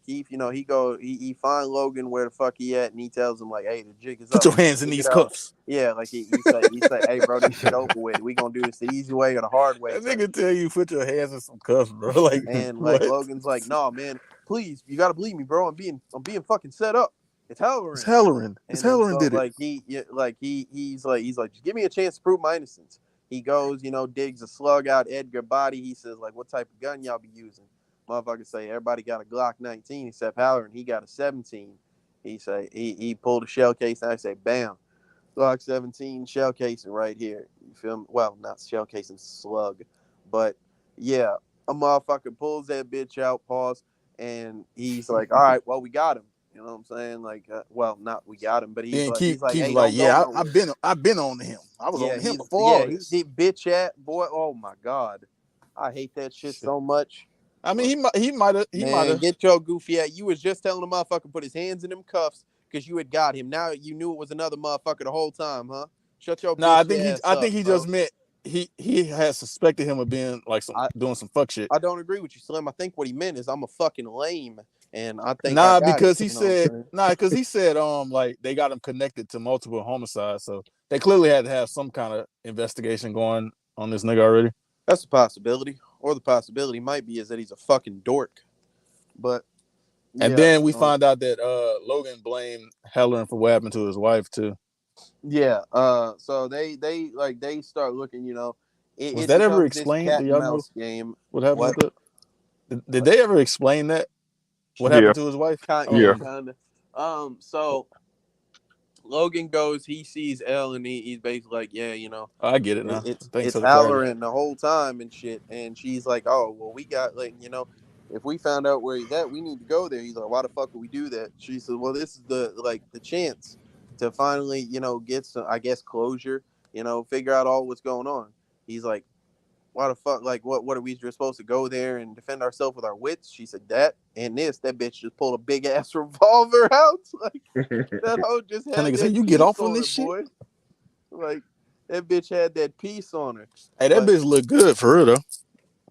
Speaker 1: Keith, you know, he find Logan where the fuck he at, and he tells him like, hey, the jig is
Speaker 2: Put
Speaker 1: up.
Speaker 2: your hands in these cuffs.
Speaker 1: Yeah, like he say, hey, bro, this shit over with. We gonna do this the easy way or the hard way.
Speaker 2: That nigga tell you put your hands in some cuffs, bro. Like
Speaker 1: And
Speaker 2: what?
Speaker 1: like Logan's like, nah, man, please, you gotta believe me, bro. I'm being fucking set up. It's Halloran.
Speaker 2: It's Halloran. It's Halloran did it.
Speaker 1: Like he's like just give me a chance to prove my innocence. He goes, you know, digs a slug out Edgar's body. He says, like, what type of gun y'all be using? Motherfuckers say everybody got a Glock 19 except Halloran. He got a 17. He say he pulled a shell case and I say, bam, Glock 17 shell casing right here. You feel me? Well, not shell casing, slug, but yeah, a motherfucker pulls that bitch out, pause, and he's like, all right, well, we got him. You know what I'm saying? Like, well, not we got him, but he's
Speaker 2: Then
Speaker 1: like,
Speaker 2: Keith
Speaker 1: hey,
Speaker 2: like,
Speaker 1: don't go
Speaker 2: yeah,
Speaker 1: nowhere.
Speaker 2: I've been on him. I was
Speaker 1: Yeah,
Speaker 2: on him before all this.
Speaker 1: He bitch at boy. Oh my god, I hate that shit so much.
Speaker 2: I mean, he might have.
Speaker 1: Get your goofy ass. You was just telling the motherfucker put his hands in them cuffs because you had got him. Now you knew it was another motherfucker the whole time, huh? Shut your
Speaker 2: Nah,
Speaker 1: bitch
Speaker 2: I
Speaker 1: ass
Speaker 2: think he
Speaker 1: bro.
Speaker 2: just meant he had suspected him of being like doing some fuck shit.
Speaker 1: I don't agree with you, Slim. I think what he meant is I'm a fucking lame, and I think I
Speaker 2: Nah,
Speaker 1: got
Speaker 2: because
Speaker 1: it.
Speaker 2: he said like they got him connected to multiple homicides, so they clearly had to have some kind of investigation going on this nigga already.
Speaker 1: That's a possibility, or the possibility might be is that he's a fucking dork. But yeah,
Speaker 2: and then we find out that Logan blamed Halloran for what happened to his wife too.
Speaker 1: Yeah. So they start looking. You know,
Speaker 2: Was that ever explained?
Speaker 1: Cat
Speaker 2: Do
Speaker 1: and
Speaker 2: y'all know
Speaker 1: mouse game.
Speaker 2: what happened with that? Did they ever explain that? What happened to his wife?
Speaker 1: Yeah, kind of. So Logan goes, he sees Elle, and he's basically like, yeah, you know,
Speaker 2: I get it now. Thanks
Speaker 1: it's
Speaker 2: for the clarity.
Speaker 1: Halloran the whole time and shit. And she's like, oh, well, we got, like, you know, if we found out where he's at, we need to go there. He's like, why the fuck would we do that? She said, well, this is the chance to finally, you know, get some, I guess, closure, you know, figure out all what's going on. He's like, why the fuck, like, what are we just supposed to go there and defend ourselves with our wits? She said that and that bitch just pulled a big ass revolver out. Like, that hoe just had
Speaker 2: That nigga
Speaker 1: that
Speaker 2: say, you get off on
Speaker 1: her,
Speaker 2: this shit?
Speaker 1: boy. Like, that bitch had that piece on her.
Speaker 2: Hey, that bitch look good for real though.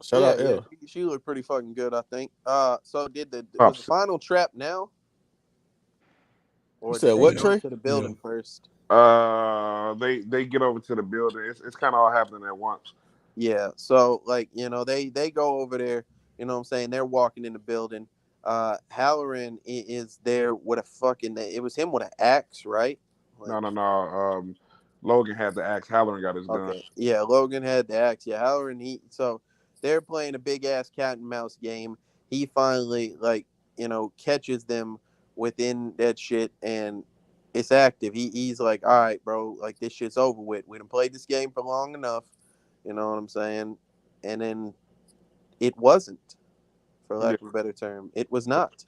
Speaker 2: Shout out
Speaker 1: Elle.
Speaker 2: Elle.
Speaker 1: She looked pretty fucking good, I think. So was the final trap now? Or
Speaker 2: you said what, Trey?
Speaker 1: To the building first?
Speaker 5: They get over to the building. It's kind of all happening at once.
Speaker 1: Yeah. So like, you know, they go over there. You know what I'm saying? They're walking in the building. Halloran is there with a fucking. It was him with an axe, right?
Speaker 5: Like, no. Logan had the axe. Halloran got his gun.
Speaker 1: Okay. Yeah, Logan had the axe. Yeah, Halloran. So they're playing a big ass cat and mouse game. He finally, like, you know, catches them within that shit, and it's active. He's like, all right, bro, like, this shit's over with. We done played this game for long enough. You know what I'm saying? And then it wasn't, for lack of a better term. It was not.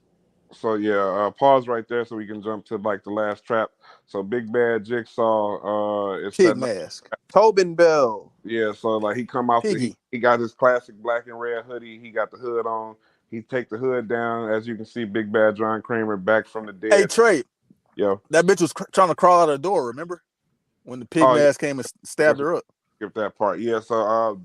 Speaker 5: So yeah, pause right there so we can jump to like the last trap. So Big Bad Jigsaw is
Speaker 2: Pig mask.
Speaker 1: Tobin Bell.
Speaker 5: Yeah, so like he come out, he got his classic black and red hoodie. He got the hood on. He take the hood down. As you can see, Big Bad John Kramer back from the dead.
Speaker 2: Hey Trey,
Speaker 5: yo,
Speaker 2: that bitch was trying to crawl out of the door. Remember when the pig mask came and stabbed her up?
Speaker 5: Skip that part. Yeah, so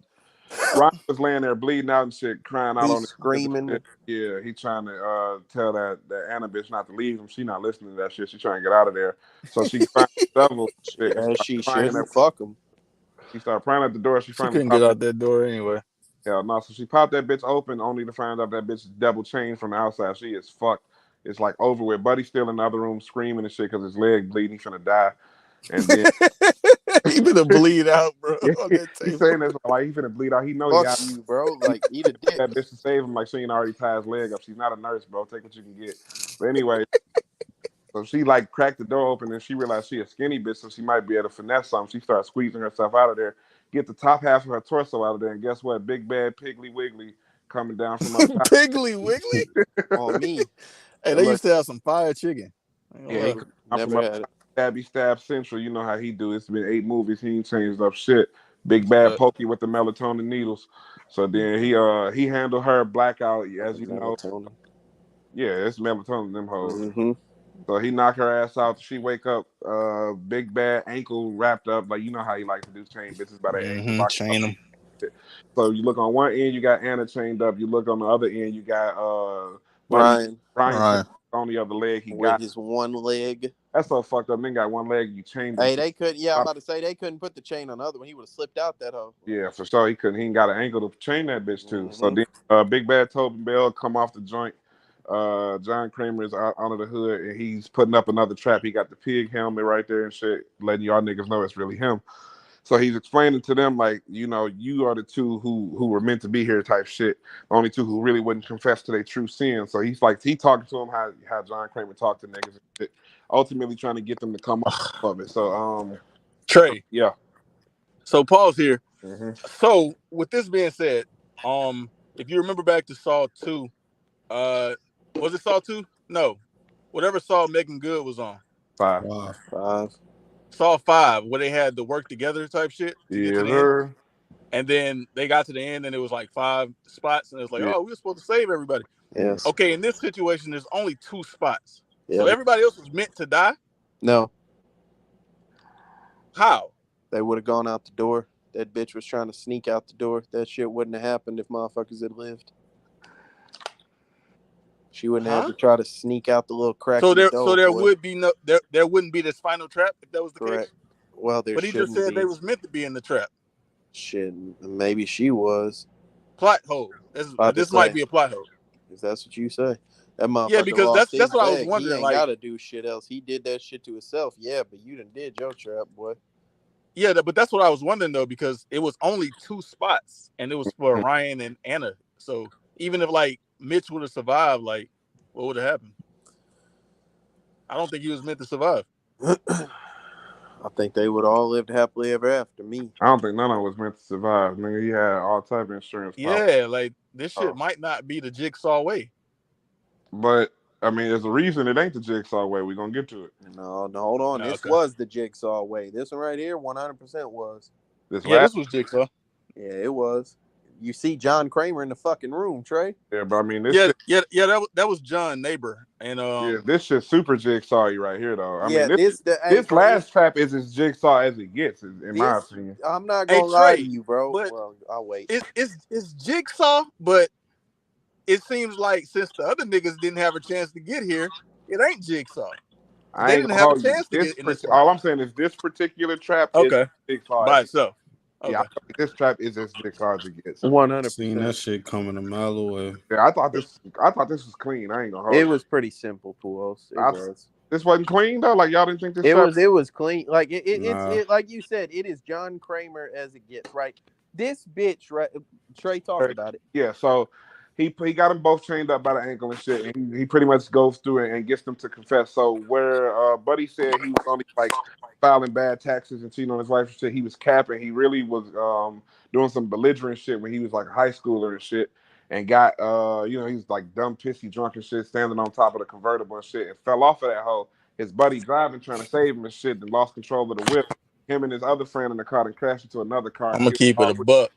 Speaker 5: Ron was laying there bleeding out and shit, crying out on the
Speaker 1: screaming.
Speaker 5: Yeah, he trying to tell that Anna bitch not to leave him. She not listening to that shit. She trying to get out of there. So she finds double shit.
Speaker 1: And she shouldn't fuck him.
Speaker 5: She started crying at the door. She
Speaker 2: couldn't get out that door anyway.
Speaker 5: Hell no. So she popped that bitch open only to find out that bitch is double chained from the outside. She is fucked. It's like over with. Buddy's still in the other room screaming and shit because his leg bleeding. He's finna die. And then
Speaker 2: he finna bleed out, bro.
Speaker 5: He's saying this like he finna bleed out. He know he got
Speaker 1: you, bro. Like, eat a dick.
Speaker 5: That bitch to save him. Like she ain't already tied his leg up. She's not a nurse, bro. Take what you can get. But anyway, so she like cracked the door open and she realized she a skinny bitch, so she might be able to finesse something. She started squeezing herself out of there, get the top half of her torso out of there, and guess what? Big Bad Piggly Wiggly coming down from up top.
Speaker 2: Piggly Wiggly?
Speaker 1: On me.
Speaker 2: Hey, they used to have some fire chicken.
Speaker 5: Yeah, he
Speaker 1: never had it.
Speaker 5: Stab Central. You know how he do. It's been 8 movies. He ain't changed up shit. Big bad Pokey with the melatonin needles. So then he handled her blackout, as you know. Yeah, it's melatonin them hoes.
Speaker 1: Mm-hmm.
Speaker 5: So he knock her ass out. She wake up, big bad ankle wrapped up, like you know how he like to do chain bitches by their ankle.
Speaker 2: Chain them.
Speaker 5: So you look on one end, you got Anna chained up. You look on the other end, you got
Speaker 1: Ryan
Speaker 5: on the other leg. He
Speaker 1: with
Speaker 5: got
Speaker 1: his one leg.
Speaker 5: That's so fucked up. Then got one leg. You chained him.
Speaker 1: Hey, they could. Yeah, I'm about to say they couldn't put the chain on the other one. He would have slipped out that hoe.
Speaker 5: Yeah, for sure. He couldn't. He ain't got an ankle to chain that bitch to.
Speaker 1: Mm-hmm.
Speaker 5: So then, big bad Tobin Bell come off the joint. John Kramer is out under the hood and he's putting up another trap. He got the pig helmet right there and shit, letting y'all niggas know it's really him. So he's explaining to them like, you know, you are the two who were meant to be here type shit. The only two who really wouldn't confess to their true sin. So he's like, he talking to him how John Kramer talked to niggas and shit, ultimately trying to get them to come off of it. So
Speaker 2: Trey.
Speaker 5: Yeah.
Speaker 2: So pause here.
Speaker 5: Mm-hmm.
Speaker 2: So with this being said, if you remember back to Saw 2, was it Saw 2? No. Whatever Saw Megan Good was on.
Speaker 5: 5.
Speaker 2: Saw 5, where they had the work together type shit to get to the end. And then they got to the end and it was like 5 spots and it was like, oh, we were supposed to save everybody.
Speaker 1: Yes.
Speaker 2: Okay, in this situation, there's only 2 spots. Yeah. So everybody else was meant to die?
Speaker 1: No.
Speaker 2: How?
Speaker 1: They would have gone out the door. That bitch was trying to sneak out the door. That shit wouldn't have happened if motherfuckers had lived. She wouldn't have to try to sneak out the little crack.
Speaker 2: So there would be no there wouldn't be this final trap if that was the case.
Speaker 1: Well,
Speaker 2: but he just said they was meant to be in the trap.
Speaker 1: Shit, maybe she was.
Speaker 2: Plot hole. This might be a plot hole.
Speaker 1: If that's what you say. That motherfucker.
Speaker 2: Yeah, because that's what I was wondering.
Speaker 1: He ain't gotta do shit else. He did that shit to himself. Yeah, but you done did your trap, boy.
Speaker 2: Yeah, but that's what I was wondering though, because it was only 2 spots and it was for Ryan and Anna. So even if like Mitch would have survived, like what would have happened? I don't think he was meant to survive.
Speaker 1: I think they would all lived happily ever after. Me,
Speaker 5: I don't think none of them was meant to survive. Nigga, he had all type of insurance.
Speaker 2: Yeah, like this shit might not be the Jigsaw way.
Speaker 5: But I mean, there's a reason it ain't the Jigsaw way. We're gonna get to it.
Speaker 1: No, hold on. This was the Jigsaw way. This one right here, 100% was.
Speaker 2: This was Jigsaw.
Speaker 1: Yeah, it was. You see John Kramer in the fucking room, Trey.
Speaker 5: Yeah, but I mean, this
Speaker 2: that was John Neighbor, and
Speaker 5: this shit's super Jigsaw right here, though. I mean,
Speaker 1: this
Speaker 5: last trap is as Jigsaw as it gets, in my opinion.
Speaker 1: I'm not gonna lie to you, bro. Well, I'll wait.
Speaker 2: It's Jigsaw, but it seems like since the other niggas didn't have a chance to get here, it ain't Jigsaw. They didn't have a chance to get in this.
Speaker 5: All I'm saying is this particular trap is Jigsaw
Speaker 2: by itself. Okay.
Speaker 5: Yeah, I think this trap is as Jigsaw as it gets.
Speaker 1: 100%.
Speaker 3: Seen that shit coming a mile away.
Speaker 5: Yeah, I thought this was clean. I ain't gonna hold
Speaker 1: it. Was pretty simple, Puos.
Speaker 5: This wasn't clean though. Like y'all didn't think this.
Speaker 1: It was clean. Like it's like you said. It is John Kramer as it gets. Right. This bitch. Right. Trey talked about it.
Speaker 5: Yeah. So he got them both chained up by the ankle and shit, and he pretty much goes through it and gets them to confess. So where Buddy said he was only like filing bad taxes and cheating on his wife and shit, he was capping. He really was doing some belligerent shit when he was like a high schooler and shit, and got he was like dumb, pissy, drunk and shit, standing on top of the convertible and shit, and fell off of that hole. His buddy driving, trying to save him and shit, and lost control of the whip. Him and his other friend in the car and crashed into another car.
Speaker 2: I'm gonna keep it a buck.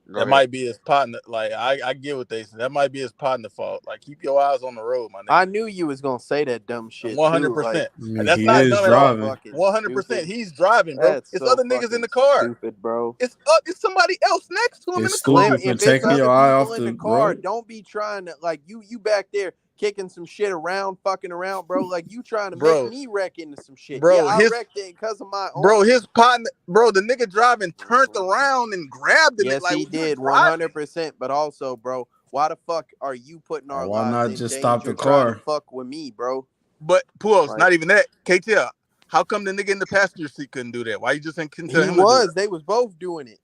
Speaker 5: That
Speaker 2: might be his partner. Like I get what they say. That might be his partner fault. Like keep your eyes on the road, my nigga.
Speaker 1: I knew you was gonna say that dumb shit.
Speaker 2: 100%.
Speaker 1: And
Speaker 2: that's not done. 100%. He's driving, bro. It's other niggas in the car.
Speaker 1: Stupid, bro.
Speaker 2: It's somebody else next to him in the
Speaker 3: car. If taking your eye off the
Speaker 1: car, don't be trying to like you back there kicking some shit around, fucking around, bro. Like you trying to make me wreck into some shit.
Speaker 2: Bro,
Speaker 1: I wrecked it because of my own.
Speaker 2: Bro, his partner, the nigga driving turned around and grabbed it.
Speaker 1: Yes,
Speaker 2: like,
Speaker 1: he did, 100%. But also, bro, why the fuck are you putting our lives in danger? Why not just stop the car? Fuck with me, bro.
Speaker 2: But Puos, not even that. KTL, how come the nigga in the passenger seat couldn't do that? Why you just ain't tell him?
Speaker 1: They was both doing it.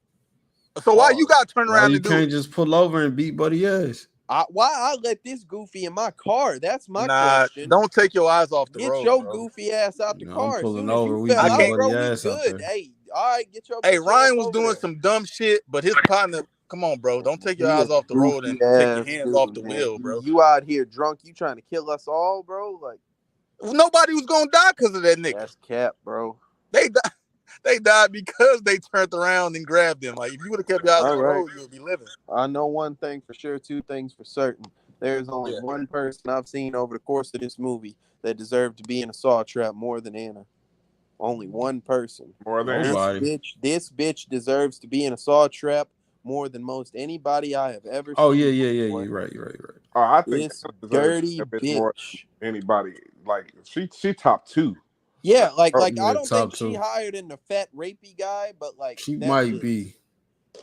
Speaker 2: So why you got to turn around and do it?
Speaker 3: You can't just pull over and beat Buddy ass.
Speaker 1: Why I let this goofy in my car? That's my question.
Speaker 2: Don't take your eyes off the road.
Speaker 1: Get your goofy ass out the car.
Speaker 3: I'm pulling over.
Speaker 1: We good. Hey, all right, get your.
Speaker 2: Hey, Ryan was doing some dumb shit, but his partner. Come on, bro. Don't take your eyes off the road and take your hands off the wheel, bro.
Speaker 1: You out here drunk? You trying to kill us all, bro? Like,
Speaker 2: Nobody was gonna die because of that nigga.
Speaker 1: That's cap, bro.
Speaker 2: They died. They died because they turned around and grabbed him. Like if you would have kept your eyes on the road, you would be living.
Speaker 1: I know one thing for sure, two things for certain. There's only one person I've seen over the course of this movie that deserved to be in a saw trap more than Anna. Only one person.
Speaker 5: More than
Speaker 3: Nobody.
Speaker 1: This bitch deserves to be in a saw trap more than most anybody I have ever
Speaker 3: Oh
Speaker 1: seen.
Speaker 3: yeah. You're right.
Speaker 5: Oh, I think
Speaker 1: This
Speaker 5: Anna deserves
Speaker 1: dirty
Speaker 5: a bit more
Speaker 1: bitch.
Speaker 5: than anybody. Like she top 2.
Speaker 1: Yeah, like
Speaker 3: Yeah,
Speaker 1: I don't think
Speaker 3: top
Speaker 1: she
Speaker 3: 2.
Speaker 1: higher than the fat rapey guy, but like
Speaker 3: She
Speaker 1: that's
Speaker 3: might
Speaker 1: it.
Speaker 3: be.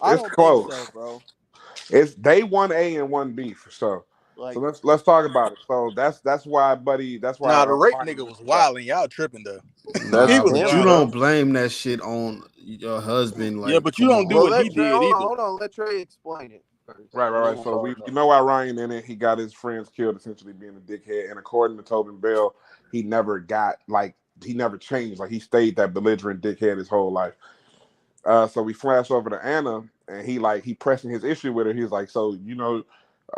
Speaker 1: I
Speaker 5: It's
Speaker 1: don't think
Speaker 5: close.
Speaker 1: so, bro.
Speaker 5: It's they 1A and 1B for sure. So
Speaker 1: Like
Speaker 5: let's talk about it. So that's why, buddy. That's why
Speaker 2: Nah, the rape
Speaker 5: Ryan
Speaker 2: nigga
Speaker 5: went
Speaker 2: was
Speaker 5: to that.
Speaker 2: wild and y'all tripping though. He
Speaker 3: Nah,
Speaker 2: was
Speaker 3: but you
Speaker 1: him,
Speaker 2: wild.
Speaker 3: don't
Speaker 1: bro.
Speaker 3: blame that shit on your husband.
Speaker 2: Yeah,
Speaker 3: Like,
Speaker 2: but you
Speaker 3: come
Speaker 2: don't do
Speaker 3: on.
Speaker 1: Well,
Speaker 2: what he
Speaker 1: let Trey
Speaker 2: did either.
Speaker 1: hold on. Let Trey explain it first,
Speaker 5: Right,
Speaker 1: and
Speaker 5: right,
Speaker 1: then
Speaker 5: right.
Speaker 1: we'll
Speaker 5: So
Speaker 1: go
Speaker 5: we
Speaker 1: into
Speaker 5: you know why Ryan in it, he got his friends killed essentially being a dickhead. And according to Tobin Bell, he never he never changed. Like he stayed that belligerent dickhead his whole life. So we flash over to Anna, and he pressing his issue with her. He's like, so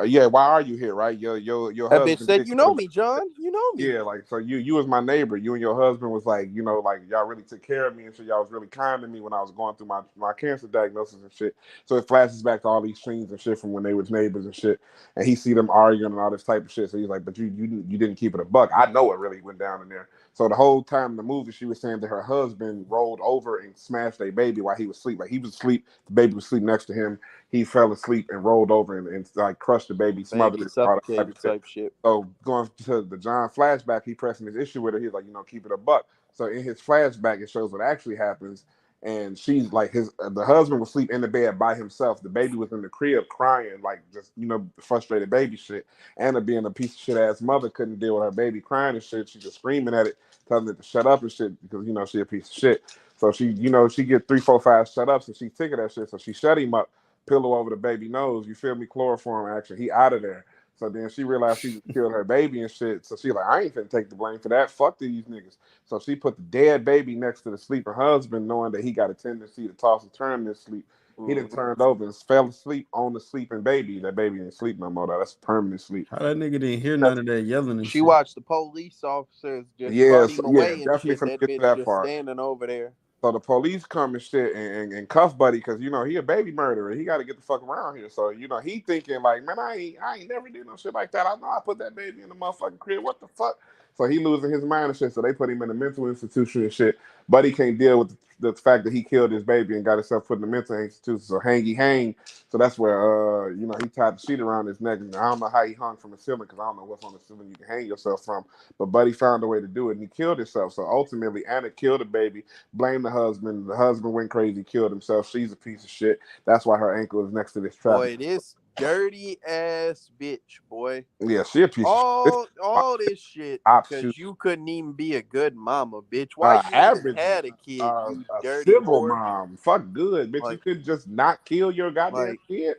Speaker 5: yeah, why are you here, right? Your
Speaker 1: that bitch
Speaker 5: husband
Speaker 1: said,
Speaker 5: did
Speaker 1: "You
Speaker 5: kill
Speaker 1: know
Speaker 5: the
Speaker 1: me, John. You know me."
Speaker 5: yeah, like so you was my neighbor. You and your husband was like, like y'all really took care of me and so y'all was really kind to me when I was going through my cancer diagnosis and shit. So it flashes back to all these scenes and shit from when they was neighbors and shit. And he see them arguing and all this type of shit. So he's like, but you didn't keep it a buck. I know what really went down in there. So the whole time in the movie, she was saying that her husband rolled over and smashed a baby while he was asleep. Like he was asleep, the baby was asleep next to him. He fell asleep and rolled over and like crushed the baby, smothered
Speaker 1: Baby
Speaker 5: it, all that type of
Speaker 1: suffocated
Speaker 5: shit.
Speaker 1: type shit.
Speaker 5: So going to the John flashback, he pressing his issue with her. He's like, keep it a buck. So in his flashback, it shows what actually happens. And she's like, the husband was asleep in the bed by himself. The baby was in the crib crying, like just frustrated baby shit. Anna being a piece of shit ass mother couldn't deal with her baby crying and shit. She's just screaming at it, telling it to shut up and shit because she a piece of shit. So she get 3, 4, 5 shut ups and she tick of that shit. So she shut him up, pillow over the baby nose. You feel me? Chloroform action. He out of there. So then she realized she killed her baby and shit. So she like, I ain't finna take the blame for that. Fuck these niggas. So she put the dead baby next to the sleeping husband, knowing that he got a tendency to toss and turn in his sleep. He done turned over and fell asleep on the sleeping baby. That baby didn't sleep no more. That's permanent sleep.
Speaker 3: How that nigga didn't hear none of that yelling and
Speaker 1: She
Speaker 3: shit?
Speaker 1: watched the police officers just
Speaker 5: Yeah,
Speaker 1: cart
Speaker 5: so
Speaker 1: him
Speaker 5: yeah,
Speaker 1: away and
Speaker 5: definitely
Speaker 1: shit.
Speaker 5: finna
Speaker 1: That
Speaker 5: get to
Speaker 1: bitch
Speaker 5: that
Speaker 1: just
Speaker 5: part.
Speaker 1: standing over there.
Speaker 5: So the police come and shit and cuff Buddy because he a baby murderer. He got to get the fuck around here. So he thinking like, man, I ain't never did no shit like that. I know I put that baby in the motherfucking crib. What the fuck? So he losing his mind and shit. So they put him in a mental institution and shit. Buddy can't deal with the fact that he killed his baby and got himself put in a mental institution. So hang. So that's where he tied the sheet around his neck. And I don't know how he hung from the ceiling because I don't know what's on the ceiling you can hang yourself from. But Buddy found a way to do it and he killed himself. So ultimately, Anna killed the baby. Blame the husband. The husband went crazy, killed himself. She's a piece of shit. That's why her ankle is next to this traffic.
Speaker 1: Boy, this dirty ass bitch, boy.
Speaker 5: Yeah, she a piece of shit.
Speaker 1: All this shit
Speaker 5: Option.
Speaker 1: because you couldn't even be a good mama, bitch. Why you even
Speaker 5: Average,
Speaker 1: had a kid,
Speaker 5: a
Speaker 1: you dirty
Speaker 5: civil
Speaker 1: whore?
Speaker 5: mom. Fuck good, bitch. You
Speaker 1: Like,
Speaker 5: could just not kill your goddamn
Speaker 1: like,
Speaker 5: kid.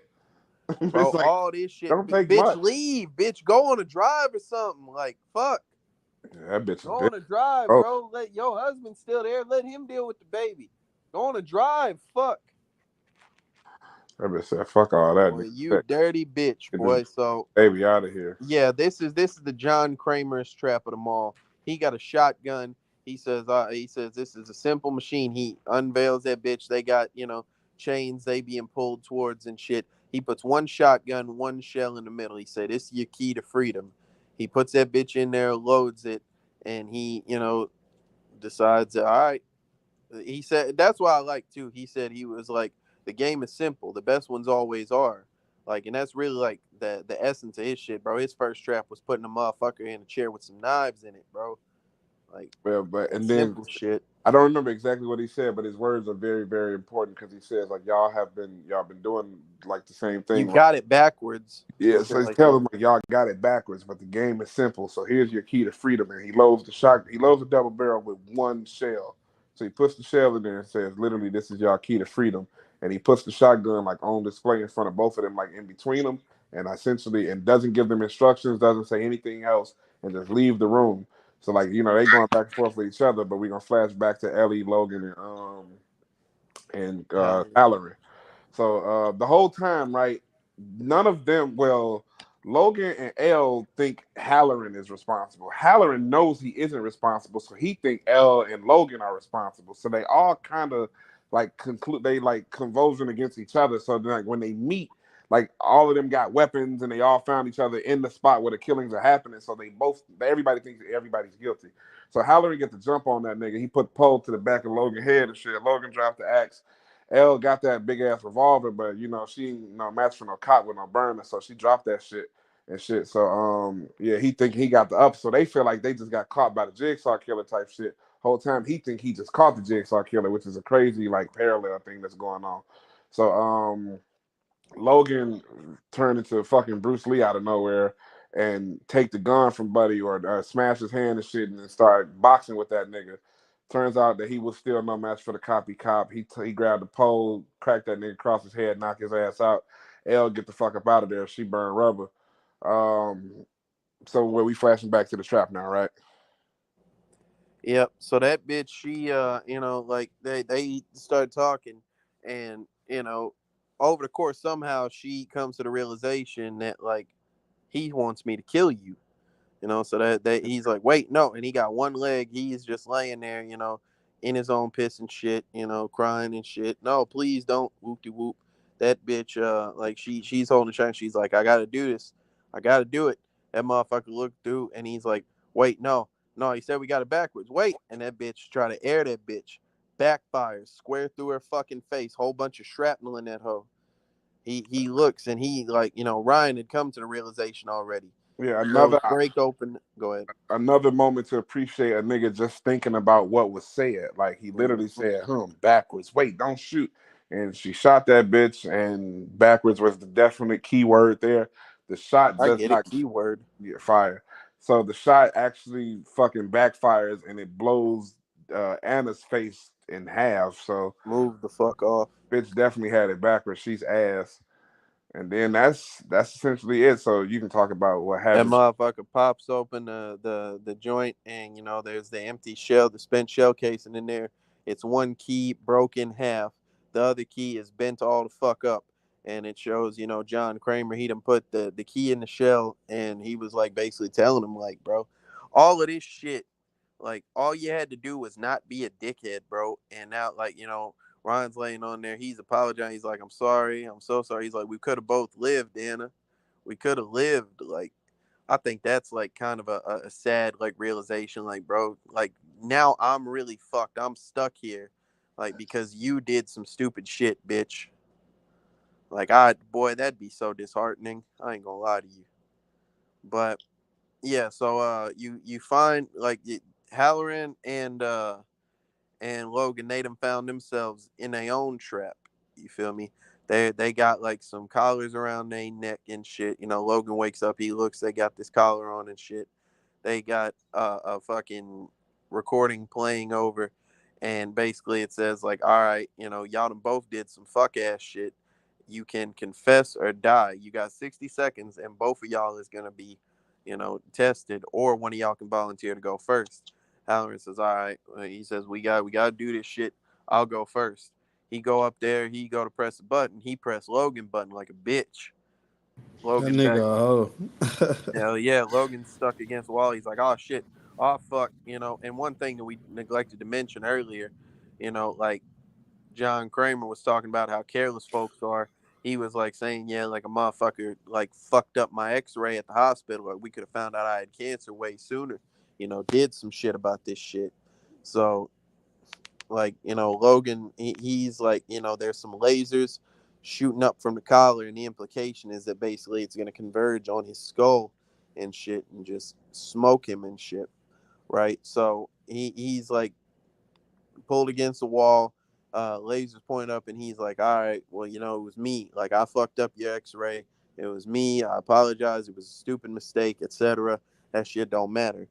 Speaker 1: bro,
Speaker 5: It's like,
Speaker 1: all this shit,
Speaker 5: don't take
Speaker 1: bitch,
Speaker 5: much.
Speaker 1: leave, bitch, go on a drive or something. Like, fuck,
Speaker 5: Yeah, that bitch
Speaker 1: go
Speaker 5: a bitch.
Speaker 1: on a drive,
Speaker 5: Oh,
Speaker 1: bro. Let your husband still there. Let him deal with the baby. Go on a drive. Fuck.
Speaker 5: that bitch said, fuck all that.
Speaker 1: Boy,
Speaker 5: Nigga.
Speaker 1: you dirty bitch,
Speaker 5: Get this
Speaker 1: boy. So
Speaker 5: baby out of here.
Speaker 1: yeah, this is the John Kramer's trap of them all. He got a shotgun. He says this is a simple machine. He unveils that bitch. They got chains they being pulled towards and shit. He puts one shotgun, one shell in the middle. He said, "This is your key to freedom." He puts that bitch in there, loads it, and he decides, all right. He said that's why I like too. He said he was like, the game is simple. The best ones always are. Like, and that's really like the essence of his shit, bro. His first trap was putting a motherfucker in a chair with some knives in it, bro. Like,
Speaker 5: Well, but and then
Speaker 1: simple shit.
Speaker 5: I don't remember exactly what he said, but his words are very, very important because he says like y'all been doing like the same
Speaker 1: You
Speaker 5: thing.
Speaker 1: got it backwards.
Speaker 5: Yeah,
Speaker 1: Some
Speaker 5: so
Speaker 1: shit
Speaker 5: he's
Speaker 1: like
Speaker 5: telling
Speaker 1: that.
Speaker 5: them like y'all got it backwards, but the game is simple. So here's your key to freedom. And he loads the double barrel with one shell. So he puts the shell in there and says, literally, this is y'all key to freedom. And he puts the shotgun like on display in front of both of them, like in between them, and essentially and doesn't give them instructions, doesn't say anything else, and just leave the room. So like, they going back and forth with each other, but we're gonna flash back to Ellie, Logan, and
Speaker 1: Valerie.
Speaker 5: Valerie. So the whole time, right? None of them. Well, Logan and L think Halloran is responsible. Halloran knows he isn't responsible, so he think L and Logan are responsible. So they all kind of like conclude they like convulsion against each other. So then, like when they meet, like all of them got weapons and they all found each other in the spot where the killings are happening. So everybody thinks everybody's guilty. So Halloran get the jump on that nigga. He put the pole to the back of Logan's head and shit. Logan dropped the axe. Elle got that big ass revolver, but she ain't no match for no cop with no burner, so she dropped that shit and shit. So yeah, he think he got the up. So they feel like they just got caught by the Jigsaw killer type shit. Whole time he think he just caught the Jigsaw killer, which is a crazy like parallel thing that's going on. So Logan turned into fucking Bruce Lee out of nowhere and take the gun from Buddy or smash his hand and shit and then start boxing with that nigga. Turns out that he was still no match for the cop. He grabbed the pole, cracked that nigga across his head, knocked his ass out. Elle get the fuck up out of there. She burned rubber. Um, so where we flashing back to the trap now, right?
Speaker 1: Yep. So that bitch, she, like they started talking, and over the course somehow she comes to the realization that like he wants me to kill you. So that he's like, wait, no, and he got one leg. He's just laying there, in his own piss and shit, crying and shit. No, please don't, whoop de whoop. That bitch, like she's holding the shot. She's like, I gotta do this, I gotta do it. That motherfucker looked through, and he's like, wait, no, no. He said we got it backwards. Wait, and that bitch try to air that bitch, backfires square through her fucking face. Whole bunch of shrapnel in that hoe. He looks and he like Ryan had come to the realization already.
Speaker 5: Yeah,
Speaker 1: Goes break open. Go ahead.
Speaker 5: another moment to appreciate a nigga just thinking about what was said. Like he literally
Speaker 1: Mm-hmm.
Speaker 5: said, backwards. Wait, don't shoot. And she shot that bitch, and backwards was the definite key word there. The shot
Speaker 1: I
Speaker 5: does
Speaker 1: get it.
Speaker 5: not
Speaker 1: Keyword.
Speaker 5: get fire. So the shot actually fucking backfires and it blows Anna's face in half. So
Speaker 1: Move the fuck off.
Speaker 5: bitch definitely had it backwards. She's ass. And then that's essentially it. So you can talk about what
Speaker 1: That
Speaker 5: happens.
Speaker 1: motherfucker pops open the joint, and there's the empty shell, the spent shell casing in there. It's one key broken half. The other key is bent all the fuck up, and it shows John Kramer. He done put the key in the shell, and he was like basically telling him like, bro, all of this shit, like all you had to do was not be a dickhead, bro. And now like Ryan's laying on there. He's apologizing. He's like, I'm sorry. I'm so sorry. He's like, we could have both lived, Anna. We could have lived. Like, I think that's like kind of a sad like realization. Like, bro, like now I'm really fucked. I'm stuck here, like because you did some stupid shit, bitch. Like, boy, that'd be so disheartening. I ain't gonna lie to you. But yeah, so you find like Halloran and Logan, they done found themselves in their own trap. You feel me? They got like some collars around their neck and shit. Logan wakes up, he looks, they got this collar on and shit. They got a fucking recording playing over, and basically it says like, all right, y'all done both did some fuck ass shit. You can confess or die. You got 60 seconds, and both of y'all is gonna be, tested, or one of y'all can volunteer to go first. Halloran says, all right. He says, we gotta do this shit. I'll go first. He go up there. He go to press a button. He press Logan button like a bitch.
Speaker 3: That
Speaker 1: Logan
Speaker 3: nigga
Speaker 1: back.
Speaker 3: a hoe.
Speaker 1: Hell yeah, Logan's stuck against the wall. He's like, oh shit, oh fuck, And one thing that we neglected to mention earlier, like John Kramer was talking about how careless folks are. He was like saying, yeah, like a motherfucker like fucked up my X-ray at the hospital. Like we could have found out I had cancer way sooner. Did some shit about this shit. So like Logan, he's like there's some lasers shooting up from the collar, and the implication is that basically it's going to converge on his skull and shit and just smoke him and shit, right? So he's like pulled against the wall, lasers point up, and he's like, all right, well it was me, like I fucked up your X-ray, it was me, I apologize, it was a stupid mistake, etc. That shit don't matter.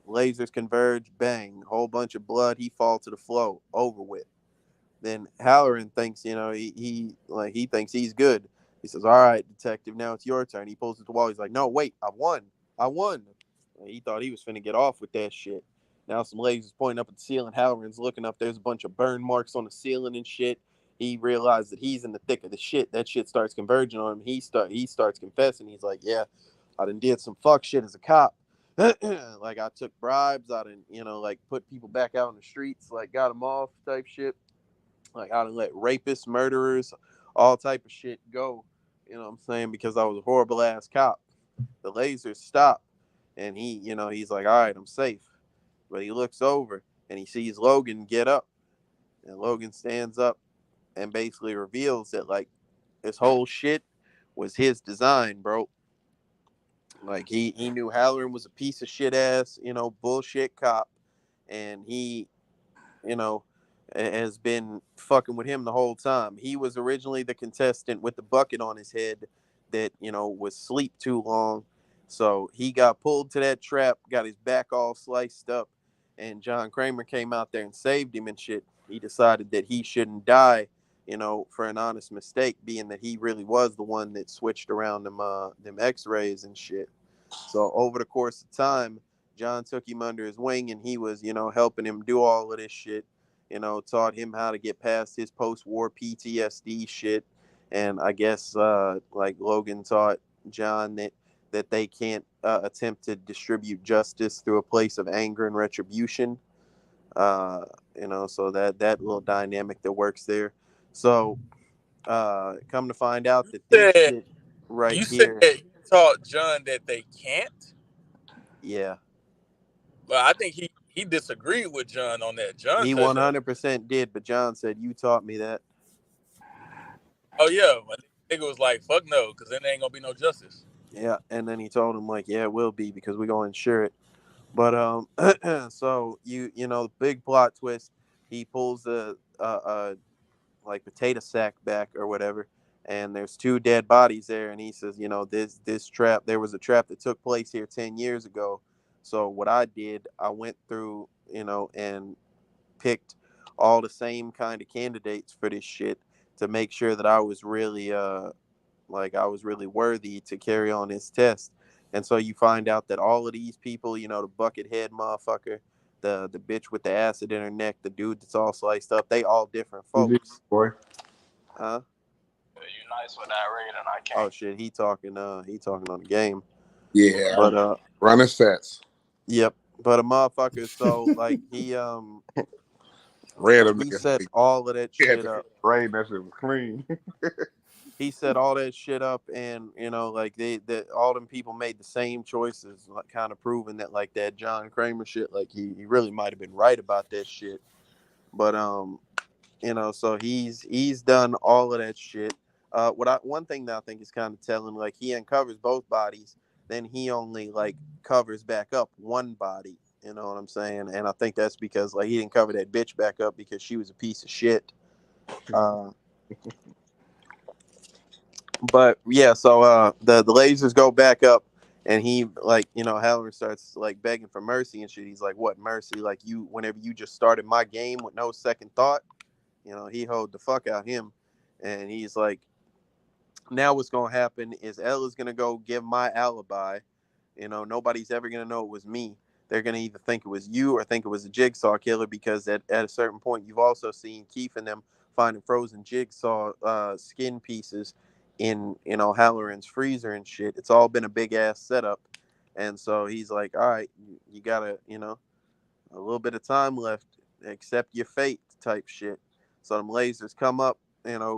Speaker 1: Lasers converge, bang, whole bunch of blood. He fall to the floor, over with. Then Halloran thinks, he thinks he's good. He says, "All right, detective, now it's your turn." He pulls at the wall. He's like, "No, wait, I won." He thought he was finna get off with that shit. Now some lasers pointing up at the ceiling. Halloran's looking up. There's a bunch of burn marks on the ceiling and shit. he realized that he's in the thick of the shit. That shit starts converging on him. He starts confessing. He's like, yeah, I done did some fuck shit as a cop. Like I took bribes. I done, like put people back out in the streets, like got them off type shit. Like I done let rapists, murderers, all type of shit go. You know what I'm saying? Because I was a horrible ass cop. The lasers stop, and he's like, all right, I'm safe. But he looks over and he sees Logan get up, and Logan stands up and basically reveals that like this whole shit was his design, bro. Like he knew Halloran was a piece of shit ass, bullshit cop, and he, you know, has been fucking with him the whole time. He was originally the contestant with the bucket on his head that, was asleep too long. So he got pulled to that trap, got his back all sliced up, and John Kramer came out there and saved him and shit. He decided that he shouldn't die, for an honest mistake, being that he really was the one that switched around them X-rays and shit. So over the course of time, John took him under his wing, and he was, helping him do all of this shit. Taught him how to get past his post-war PTSD shit, and I guess like Logan taught John that they can't attempt to distribute justice through a place of anger and retribution. So that little dynamic that works there. So come to find out that this shit right here.
Speaker 6: You taught John that they can't?
Speaker 1: Yeah.
Speaker 6: Well, I think he disagreed with John on that. John
Speaker 1: he
Speaker 6: said
Speaker 1: 100% did, but John said, you taught me that.
Speaker 6: Oh, yeah. My nigga was like, fuck no, because then there ain't going to be no justice.
Speaker 1: Yeah, and then he told him, like, yeah, it will be because we're going to insure it. But, so, the big plot twist, he pulls a like, potato sack back or whatever, and there's 2 dead bodies there, and he says, this trap, there was a trap that took place here 10 years ago. So what I did, I went through, and picked all the same kind of candidates for this shit to make sure that I was really I was really worthy to carry on this test. And so you find out that all of these people, the bucket head motherfucker, the bitch with the acid in her neck, the dude that's all sliced up, they all different folks.
Speaker 5: Boy.
Speaker 1: Huh?
Speaker 7: You nice with that rating, I can't.
Speaker 1: Oh shit, he talking on the game.
Speaker 5: Yeah.
Speaker 1: But
Speaker 5: running sets.
Speaker 1: Yep. But a motherfucker, so like he
Speaker 5: Random
Speaker 1: he
Speaker 5: nigga.
Speaker 1: set all of that shit up.
Speaker 5: Rain, that shit was clean.
Speaker 1: He set all that shit up, and like all them people made the same choices, like kind of proving that like that John Kramer shit, like he really might have been right about that shit. But so he's done all of that shit. One thing that I think is kind of telling, like he uncovers both bodies, then he only like covers back up one body. You know what I'm saying? And I think that's because like he didn't cover that bitch back up because she was a piece of shit. But yeah, so the lasers go back up, and he like Halloran starts like begging for mercy and shit. He's like, "What mercy? Like whenever you just started my game with no second thought." He hoed the fuck out him, and he's like, "Now what's gonna happen is Ella's gonna go give my alibi. Nobody's ever gonna know it was me. They're gonna either think it was you or think it was a Jigsaw killer, because at a certain point you've also seen Keith and them finding frozen Jigsaw skin pieces in Halloran's freezer and shit. It's all been a big ass setup." And so he's like, "All right, you gotta a little bit of time left, accept your fate," type shit. So them lasers come up,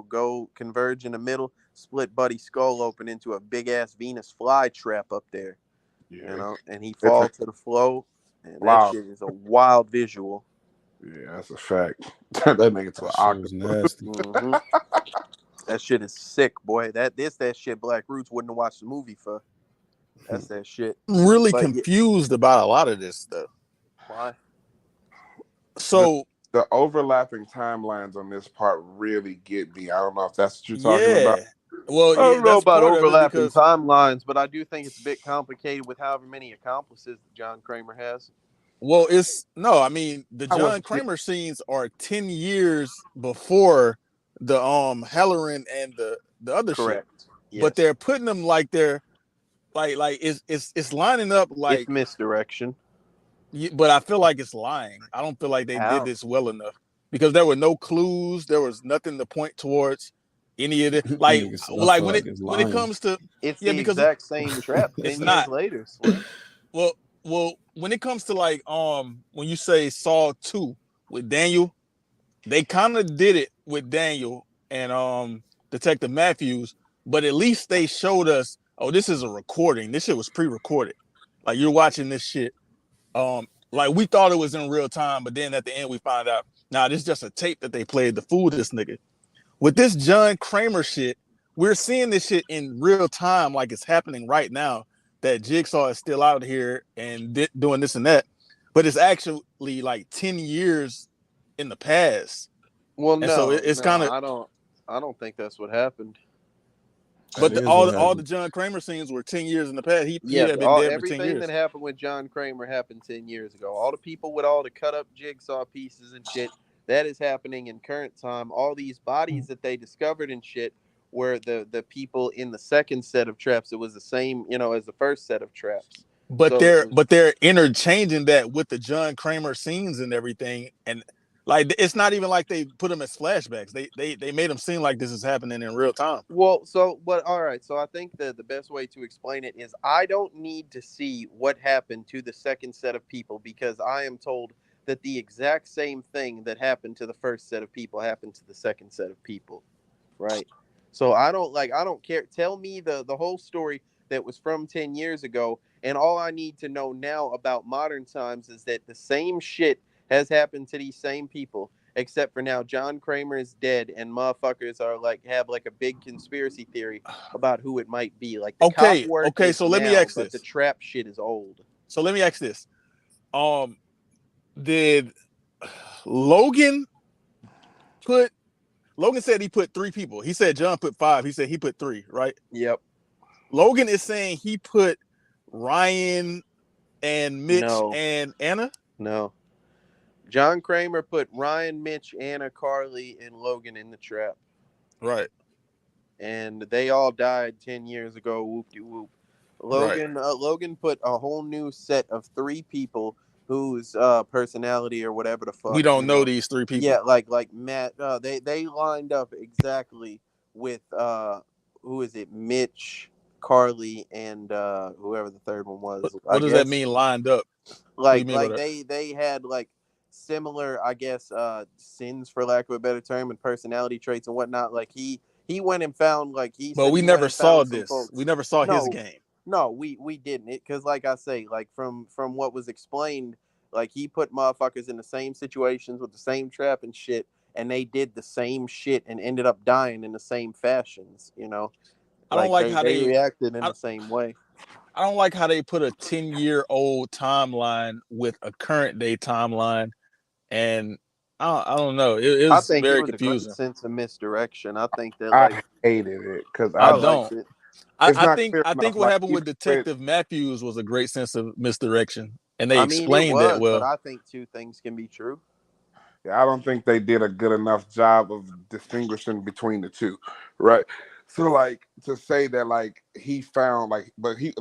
Speaker 1: go converge in the middle, split Buddy's skull open into a big ass Venus flytrap up there.
Speaker 5: Yeah.
Speaker 1: And he falls to the floor, and
Speaker 5: Wow.
Speaker 1: that shit is a wild visual.
Speaker 5: Yeah, that's a fact. That nigga to an octopus.
Speaker 3: Nasty.
Speaker 1: Mm-hmm. That shit is sick, boy. That shit Black Roots wouldn't have watched the movie for. That's that shit.
Speaker 2: I'm really confused about a lot of this stuff.
Speaker 1: Why?
Speaker 2: So
Speaker 5: the overlapping timelines on this part really get me. I don't know if that's what you're talking about.
Speaker 2: Well,
Speaker 1: I don't know about overlapping timelines, but I do think it's a bit complicated with however many accomplices that John Kramer has.
Speaker 2: Well, I mean, the John Kramer scenes are 10 years before the Halloran and the other
Speaker 1: Correct.
Speaker 2: shit.
Speaker 1: Yes.
Speaker 2: But they're putting them like they're like it's lining up like
Speaker 1: it's misdirection.
Speaker 2: But I feel like it's lying. I don't feel like they did this well enough. because there were no clues. There was nothing to point towards any of it. Like
Speaker 3: I feel like it's
Speaker 2: when it
Speaker 3: lying.
Speaker 2: comes to
Speaker 1: It's the exact same trap
Speaker 2: it's
Speaker 1: 10 years
Speaker 2: not.
Speaker 1: later, Slim.
Speaker 2: Well, when it comes to like when you say Saw 2 with Daniel, they kind of did it with Daniel and Detective Matthews, but at least they showed us, oh, this is a recording. This shit was pre-recorded. Like you're watching this shit. Like we thought it was in real time, but then at the end we find out, nah, this is just a tape that they played to fool this nigga. With this John Kramer shit, we're seeing this shit in real time, like it's happening right now. That Jigsaw is still out here and doing this and that, but it's actually like 10 years in the past.
Speaker 1: Well,
Speaker 2: And so it's kind of.
Speaker 1: I don't think that's what happened.
Speaker 2: But all the John Kramer scenes were 10 years in the past. He had been dead for 10
Speaker 1: everything
Speaker 2: years.
Speaker 1: that happened with John Kramer happened 10 years ago. All the people with all the cut up jigsaw pieces and shit, that is happening in current time. All these bodies that they discovered and shit were the people in the second set of traps. It was the same, as the first set of traps.
Speaker 2: But they're interchanging that with the John Kramer scenes and everything, and like it's not even like they put them as flashbacks. They made them seem like this is happening in real time.
Speaker 1: Well, all right. So I think the best way to explain it is I don't need to see what happened to the second set of people because I am told that the exact same thing that happened to the first set of people happened to the second set of people, right? So I don't care. Tell me the whole story that was from 10 years ago, and all I need to know now about modern times is that the same shit has happened to these same people, except for now John Kramer is dead and motherfuckers are have like a big conspiracy theory about who it might be. Like the cop work is
Speaker 2: so let me
Speaker 1: now,
Speaker 2: ask
Speaker 1: but
Speaker 2: this.
Speaker 1: the trap shit is old.
Speaker 2: So let me ask this. Did Logan said he put 3 people. He said John put 5. He said he put 3, right?
Speaker 1: Yep.
Speaker 2: Logan is saying he put Ryan and Mitch
Speaker 1: No.
Speaker 2: and Anna?
Speaker 1: No. John Kramer put Ryan, Mitch, Anna, Carly, and Logan in the trap.
Speaker 2: Right.
Speaker 1: And they all died 10 years ago. Whoop-de-whoop. Logan put a whole new set of 3 people whose personality or whatever the fuck.
Speaker 2: We don't know these 3 people.
Speaker 1: Yeah, like Matt. They lined up exactly with who is it? Mitch, Carly, and whoever the third one was.
Speaker 2: What does that mean? Lined up?
Speaker 1: Like they had like similar, I guess, sins for lack of a better term, and personality traits and whatnot. Like he went and found
Speaker 2: But we never saw this. We never saw his game.
Speaker 1: No, we didn't. Because like I say, like from what was explained, like he put motherfuckers in the same situations with the same trap and shit, and they did the same shit and ended up dying in the same fashions.
Speaker 2: I don't like how they
Speaker 1: reacted in the same way.
Speaker 2: I don't like how they put a 10-year-old timeline with a current day timeline, and I don't know. It was very confusing.
Speaker 1: A sense of misdirection. I think that
Speaker 5: I hated it because
Speaker 2: I don't.
Speaker 1: Liked it.
Speaker 2: I think what happened with Detective Matthews was a great sense of misdirection, and they explained that well.
Speaker 1: But I think 2 things can be true.
Speaker 5: Yeah, I don't think they did a good enough job of distinguishing between the 2, right? So like to say that like he found but he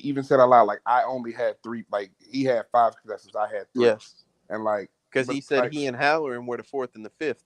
Speaker 5: even said out loud like I only had 3, like he had 5 possessors, I had 3.
Speaker 1: Yes,
Speaker 5: and like
Speaker 1: because he said he and Halloran were the 4th and the 5th.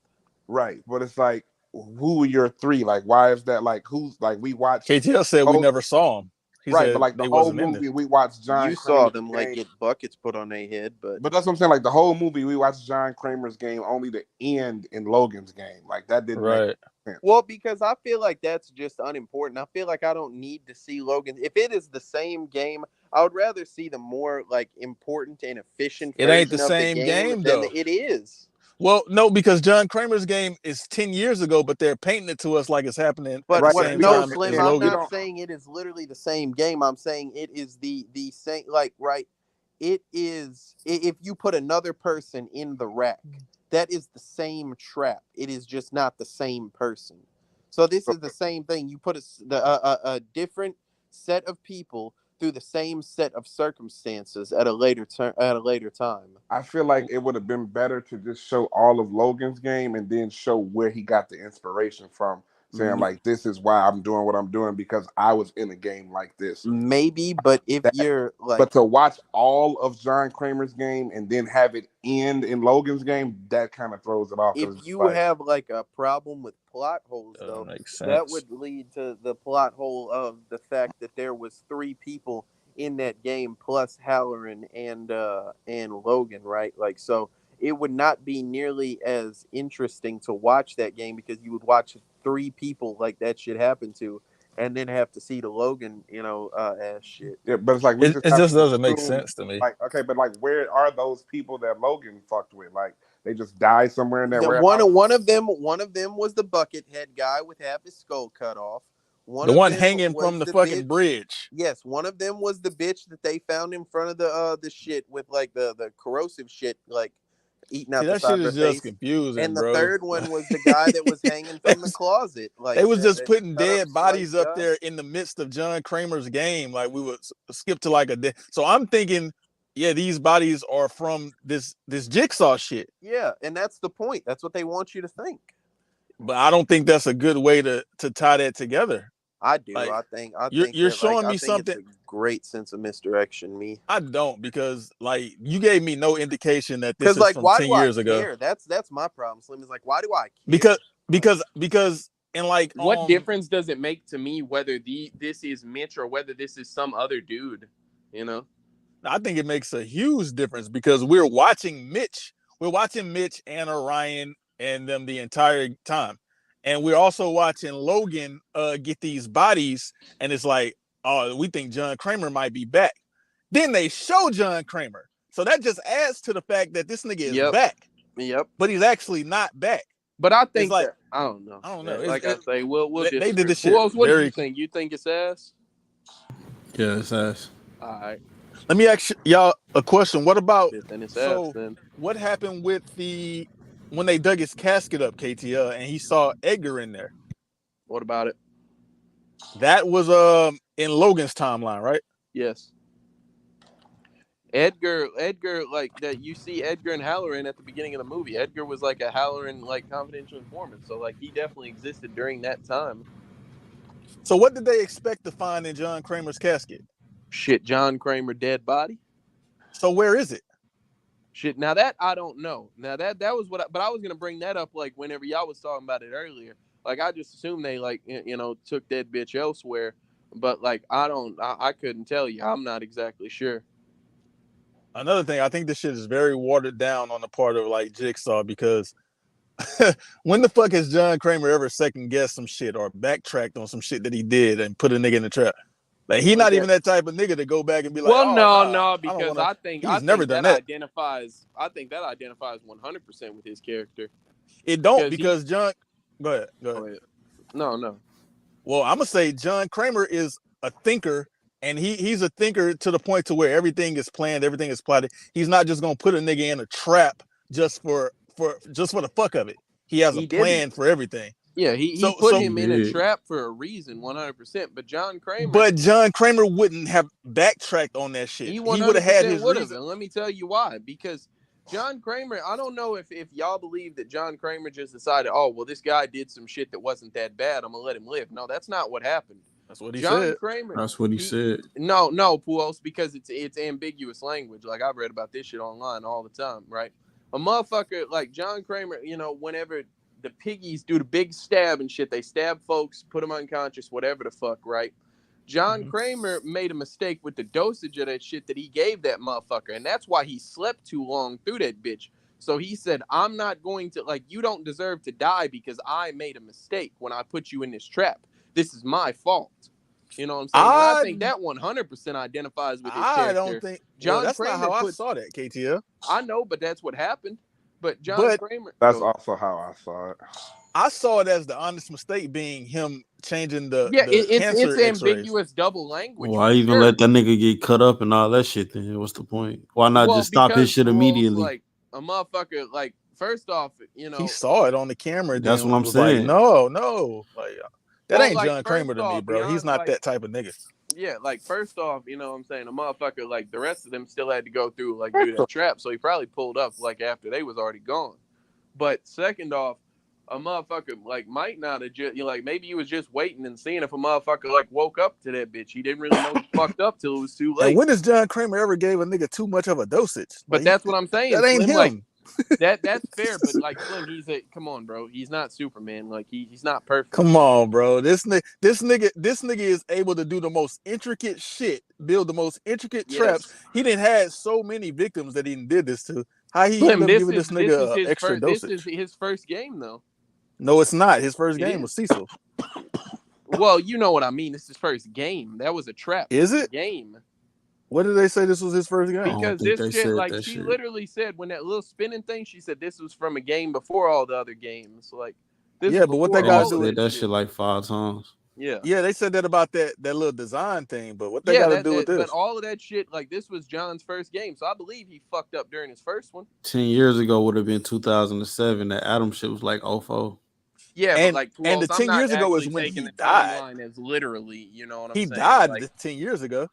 Speaker 5: Right, but it's like who are your 3? Like why is that? Like who's like we watched?
Speaker 2: KTL said we never saw him. He
Speaker 5: right, but like the whole movie we watched John.
Speaker 1: You saw them like get buckets put on their head, but
Speaker 5: that's what I'm saying. Like the whole movie we watched John Kramer's game only to end in Logan's game. Like that didn't make sense.
Speaker 1: Well, because I feel like that's just unimportant. I feel like I don't need to see Logan. If it is the same game, I would rather see the more like important and efficient.
Speaker 2: It ain't the same game though.
Speaker 1: It is.
Speaker 2: Well, no, because John Kramer's game is 10 years ago, but they're painting it to us like it's happening.
Speaker 1: But
Speaker 2: at the same time
Speaker 1: Slim, I'm not saying it is literally the same game. I'm saying it is the same. Like, right? It is. If you put another person in the rack, that is the same trap. It is just not the same person. So this is the same thing. You put a different set of people through the same set of circumstances at a later time.
Speaker 5: I feel like it would have been better to just show all of Logan's game and then show where he got the inspiration from saying like, this is why I'm doing what I'm doing because I was in a game like this.
Speaker 1: Maybe, but if you're like,
Speaker 5: but to watch all of John Kramer's game and then have it end in Logan's game, that kind of throws it off.
Speaker 1: If you have like a problem with plot holes, though, that would lead to the plot hole of the fact that there was 3 people in that game plus Halloran and Logan, right? Like, so it would not be nearly as interesting to watch that game because you would watch 3 people like that shit happen to, and then have to see the Logan, ass shit.
Speaker 5: Yeah, but it's like
Speaker 2: it just doesn't make sense to me.
Speaker 5: Like, okay, but like, where are those people that Logan fucked with? Like, they just died somewhere in that
Speaker 1: warehouse. One of them was the buckethead guy with half his skull cut off.
Speaker 2: The one hanging from the fucking bridge.
Speaker 1: Yes, one of them was the bitch that they found in front of the shit with like the corrosive shit, like eating out the side of her face. That shit is just
Speaker 2: confusing,
Speaker 1: and the third one was the guy that was hanging from the closet. Like,
Speaker 2: they was just putting dead bodies up there in the midst of John Kramer's game. Like, we would skip to like a day. So I'm thinking, yeah, these bodies are from this Jigsaw shit.
Speaker 1: Yeah, and that's the point. That's what they want you to think.
Speaker 2: But I don't think that's a good way to tie that together.
Speaker 1: I do.
Speaker 2: Like,
Speaker 1: I think
Speaker 2: you're showing me something.
Speaker 1: It's a great sense of misdirection. Me,
Speaker 2: I don't, because like you gave me no indication that this is
Speaker 1: like,
Speaker 2: from
Speaker 1: why
Speaker 2: 10
Speaker 1: do
Speaker 2: years
Speaker 1: I
Speaker 2: ago.
Speaker 1: care? That's my problem. Slim is like, why do I care?
Speaker 2: Because and like,
Speaker 8: what difference does it make to me whether this is Mitch or whether this is some other dude? You know,
Speaker 2: I think it makes a huge difference because we're watching Mitch. We're watching Mitch and Orion and them the entire time. And we're also watching Logan get these bodies, and it's like, oh, we think John Kramer might be back. Then they show John Kramer. So that just adds to the fact that this nigga is back.
Speaker 1: Yep.
Speaker 2: But he's actually not back.
Speaker 8: But I think
Speaker 2: like,
Speaker 8: I don't know.
Speaker 1: Like I say, we'll
Speaker 2: they did this shit.
Speaker 8: Who else, what do you think? You think it's ass?
Speaker 3: Yeah, it's ass.
Speaker 8: All right.
Speaker 2: Let me ask y'all a question. What about
Speaker 1: then
Speaker 2: what happened with when they dug his casket up, KTL, and he saw Edgar in there?
Speaker 8: What about it?
Speaker 2: That was in Logan's timeline, right?
Speaker 8: Yes. Edgar, like that. You see Edgar and Halloran at the beginning of the movie. Edgar was like a Halloran, like, confidential informant. So like he definitely existed during that time.
Speaker 2: So what did they expect to find in John Kramer's casket?
Speaker 8: Shit, John Kramer dead body.
Speaker 2: So where is it?
Speaker 8: Shit, now that I don't know. Now that was but I was gonna bring that up like whenever y'all was talking about it earlier. Like, I just assumed they like took that bitch elsewhere, but like I couldn't tell you. I'm not exactly sure.
Speaker 2: Another thing, I think this shit is very watered down on the part of like Jigsaw, because when the fuck has John Kramer ever second guessed some shit or backtracked on some shit that he did and put a nigga in the trap? Like, he's not even that type of nigga to go back and be like,
Speaker 8: well,
Speaker 2: oh,
Speaker 8: no, because I think
Speaker 2: never done that.
Speaker 8: I think that identifies 100% with his character.
Speaker 2: It don't, because John. Go ahead.
Speaker 8: No.
Speaker 2: Well, I'm gonna say John Kramer is a thinker, and he's a thinker to the point to where everything is planned, everything is plotted. He's not just gonna put a nigga in a trap just for the fuck of it. He has a plan for everything.
Speaker 8: Yeah, he put him in a trap for a reason, 100%. But John Kramer
Speaker 2: wouldn't have backtracked on that shit.
Speaker 8: He would have had his reason. And let me tell you why. Because John Kramer, I don't know if y'all believe that John Kramer just decided, oh, well, this guy did some shit that wasn't that bad, I'm gonna let him live. No, that's not what happened.
Speaker 2: That's what he said.
Speaker 3: That's what he said.
Speaker 8: No, Puos, because it's ambiguous language. Like, I've read about this shit online all the time, right? A motherfucker like John Kramer, whenever the piggies do the big stab and shit, they stab folks, put them unconscious, whatever the fuck, right? John Kramer made a mistake with the dosage of that shit that he gave that motherfucker, and that's why he slept too long through that bitch. So he said, I'm not going to, like, you don't deserve to die because I made a mistake when I put you in this trap. This is my fault. You know what I'm saying? I think that 100% identifies with his character.
Speaker 2: I don't think that's Kramer not how I saw that, KTL.
Speaker 8: I know, but that's what happened. But John Kramer.
Speaker 5: That's also how I saw it.
Speaker 2: I saw it as the honest mistake being him changing the
Speaker 8: it's ambiguous double language.
Speaker 3: Why even let that nigga get cut up and all that shit then? What's the point? Why not just stop his shit immediately?
Speaker 8: Like, a motherfucker, like, first off,
Speaker 2: he saw it on the camera.
Speaker 3: That's what I'm saying.
Speaker 2: Like, no. Like, that ain't like, John Kramer to me, bro. He's not that type of nigga.
Speaker 8: Yeah, like, first off, you know what I'm saying? A motherfucker, like, the rest of them still had to go through, like, do that trap. So he probably pulled up, like, after they was already gone. But second off, a motherfucker like might not have just like maybe he was just waiting and seeing if a motherfucker like woke up to that bitch. He didn't really know he fucked up till it was too late.
Speaker 2: And when has John Kramer ever gave a nigga too much of a dosage?
Speaker 8: But
Speaker 2: Like,
Speaker 8: that's what I'm saying.
Speaker 2: that ain't
Speaker 8: Slim,
Speaker 2: him.
Speaker 8: like, that's fair, but like Slim, come on, bro. He's not Superman. Like he's not perfect.
Speaker 2: Come on, bro. This nigga is able to do the most intricate shit, build the most intricate traps. He didn't had so many victims that he did this to. How he
Speaker 8: Slim,
Speaker 2: ended up giving this nigga extra dosage?
Speaker 8: This is his first game, though.
Speaker 2: No, it's not. His first game was Cecil.
Speaker 8: Well, you know what I mean. This is his first game. That was a trap.
Speaker 2: Is it?
Speaker 8: Game.
Speaker 2: What did they say this was his first game?
Speaker 8: Because this shit, like, she literally said when that little spinning thing, she said this was from a game before all the other games. Like, this
Speaker 2: yeah, but what they got to do
Speaker 3: with that shit like 5 times.
Speaker 8: Yeah,
Speaker 2: they said that about that little design thing, but what they got to do with this?
Speaker 8: But all of that shit, like, this was John's first game, so I believe he fucked up during his first one.
Speaker 3: 10 years ago would have been 2007. That Adam shit was like 04.
Speaker 8: Yeah,
Speaker 2: and,
Speaker 8: but like,
Speaker 2: and the 10 years ago was when he died.
Speaker 8: As literally, you know what I'm
Speaker 2: saying?
Speaker 8: He
Speaker 2: died
Speaker 8: like,
Speaker 2: 10 years ago.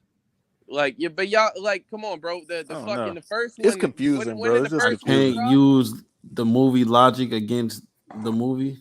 Speaker 8: Like, yeah, but y'all, like, come on, bro. The fucking the first one.
Speaker 2: It's confusing, bro.
Speaker 3: It's just can't use the movie logic against the movie.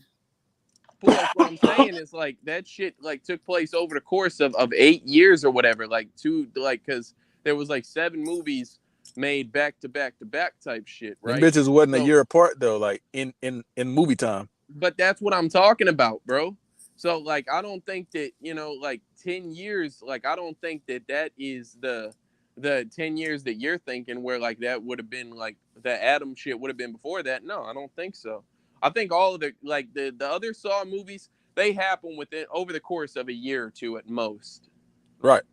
Speaker 8: Well, like, what I'm saying is like that shit like took place over the course of 8 years or whatever. Like because there was like 7 movies made back to back to back type shit, right?
Speaker 2: And bitches wasn't a year apart though, like in movie time.
Speaker 8: But that's what I'm talking about, bro. So, like, I don't think that, you know, like 10 years, like, I don't think that is the 10 years that you're thinking where, like, that would have been, like, the Adam shit would have been before that. No, I don't think so. I think all of the, like, the other Saw movies, they happen within, over the course of a year or two at most.
Speaker 2: Right.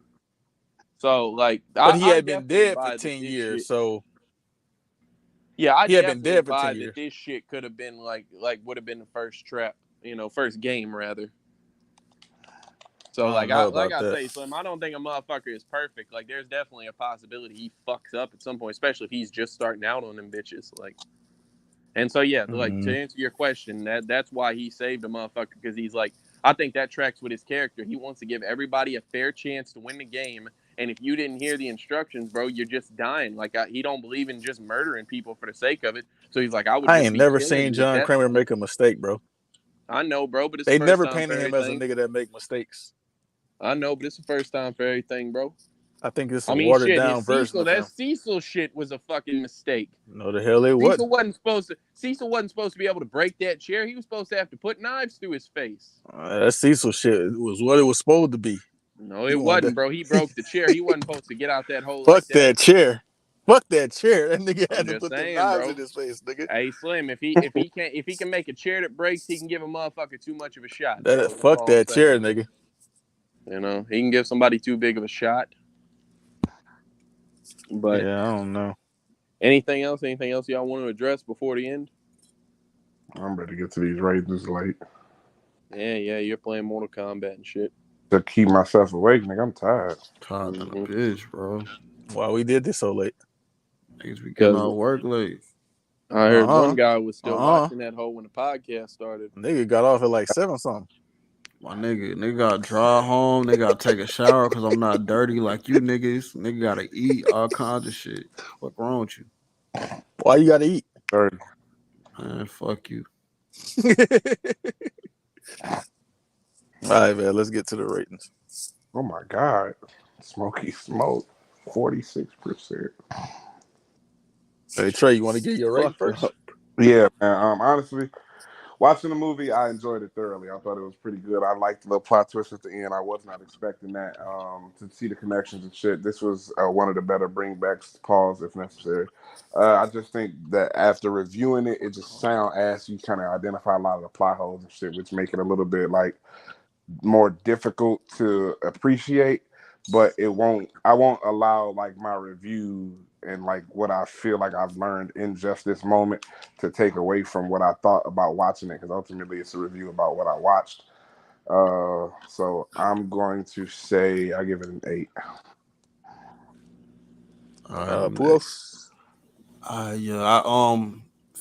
Speaker 8: So, like,
Speaker 2: but he had been dead for 10 years,
Speaker 8: shit,
Speaker 2: so.
Speaker 8: Yeah,
Speaker 2: he had been dead for 10 years.
Speaker 8: That this shit could have been, like, would have been the first trap. You know, first game rather. So I say, Slim, I don't think a motherfucker is perfect. Like, there's definitely a possibility he fucks up at some point, especially if he's just starting out on them bitches. Like, and so like to answer your question, that's why he saved a motherfucker, because he's like, I think that tracks with his character. He wants to give everybody a fair chance to win the game, and if you didn't hear the instructions, bro, you're just dying. Like, he don't believe in just murdering people for the sake of it. So he's like, I
Speaker 2: ain't never seen John Kramer make a mistake, bro.
Speaker 8: I know, bro, but it's
Speaker 2: they never painted him as a nigga that make mistakes.
Speaker 8: I know, but it's the first time for everything, bro.
Speaker 2: I think it's a watered down version.
Speaker 8: That Cecil shit was a fucking mistake.
Speaker 2: No, the hell it wasn't.
Speaker 8: Cecil wasn't supposed to be able to break that chair. He was supposed to have to put knives through his face.
Speaker 2: That Cecil shit was what it was supposed to be.
Speaker 8: No, it wasn't, bro. He broke the chair. He wasn't supposed to get out that hole.
Speaker 2: Fuck that chair. Fuck that chair. That nigga had to put the knives in his face, nigga.
Speaker 8: Hey, Slim, if he can make a chair that breaks, he can give a motherfucker too much of a shot.
Speaker 2: Fuck that chair, nigga.
Speaker 8: You know, he can give somebody too big of a shot. But
Speaker 2: yeah, I don't know.
Speaker 8: Anything else y'all want to address before the end?
Speaker 5: I'm ready to get to these ratings late.
Speaker 8: Yeah, you're playing Mortal Kombat and shit.
Speaker 5: To keep myself awake, nigga, I'm tired.
Speaker 3: Tired than a bitch, bro.
Speaker 2: Why we did this so late?
Speaker 3: Because we got out work late.
Speaker 8: I heard one guy was still watching that hoe when the podcast started.
Speaker 2: Nigga got off at like 7 something.
Speaker 3: My nigga got to drive home. They got to take a shower because I'm not dirty like you niggas. Nigga got to eat all kinds of shit. What's wrong with you?
Speaker 2: Why you got to eat?
Speaker 5: Dirty.
Speaker 3: Man, fuck you.
Speaker 2: All right, man. Let's get to the ratings.
Speaker 5: Oh my God, Smokey Smoke, 46%.
Speaker 2: Hey Trey, you want to get your rating first?
Speaker 5: Yeah, man. Honestly, watching the movie, I enjoyed it thoroughly. I thought it was pretty good. I liked the little plot twist at the end. I was not expecting that. To see the connections and shit. This was one of the better bringbacks, pause if necessary. I just think that after reviewing it, it just sound as you kind of identify a lot of the plot holes and shit, which make it a little bit like more difficult to appreciate. But I won't allow like my review and like what I feel like I've learned in just this moment to take away from what I thought about watching it, because ultimately it's a review about what I watched. So I'm going to say I give it an 8.
Speaker 3: I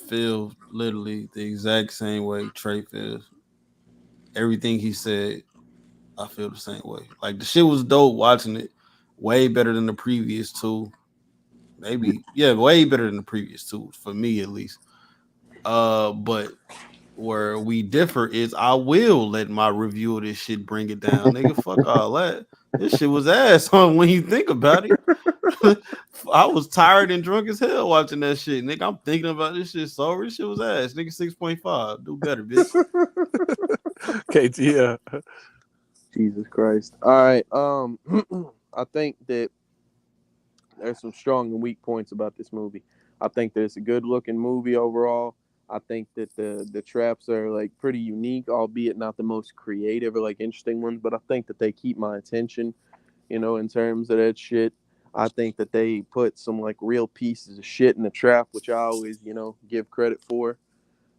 Speaker 3: feel literally the exact same way Trey feels. Everything he said, I feel the same way. Like, the shit was dope watching it. Way better than the previous two. Maybe, yeah, way better than the previous two, for me at least. But where we differ is I will let my review of this shit bring it down, nigga. Fuck all that. This shit was ass on when you think about it. I was tired and drunk as hell watching that shit, nigga. I'm thinking about this shit sober. This shit was ass, nigga. 6.5. Do better, bitch.
Speaker 2: KT, yeah.
Speaker 8: Jesus Christ. All right. I think that there's some strong and weak points about this movie. I think that it's a good looking movie overall. I think that the traps are like pretty unique, albeit not the most creative or like interesting ones, but I think that they keep my attention, you know, in terms of that shit. I think that they put some like real pieces of shit in the trap, which I always, you know, give credit for.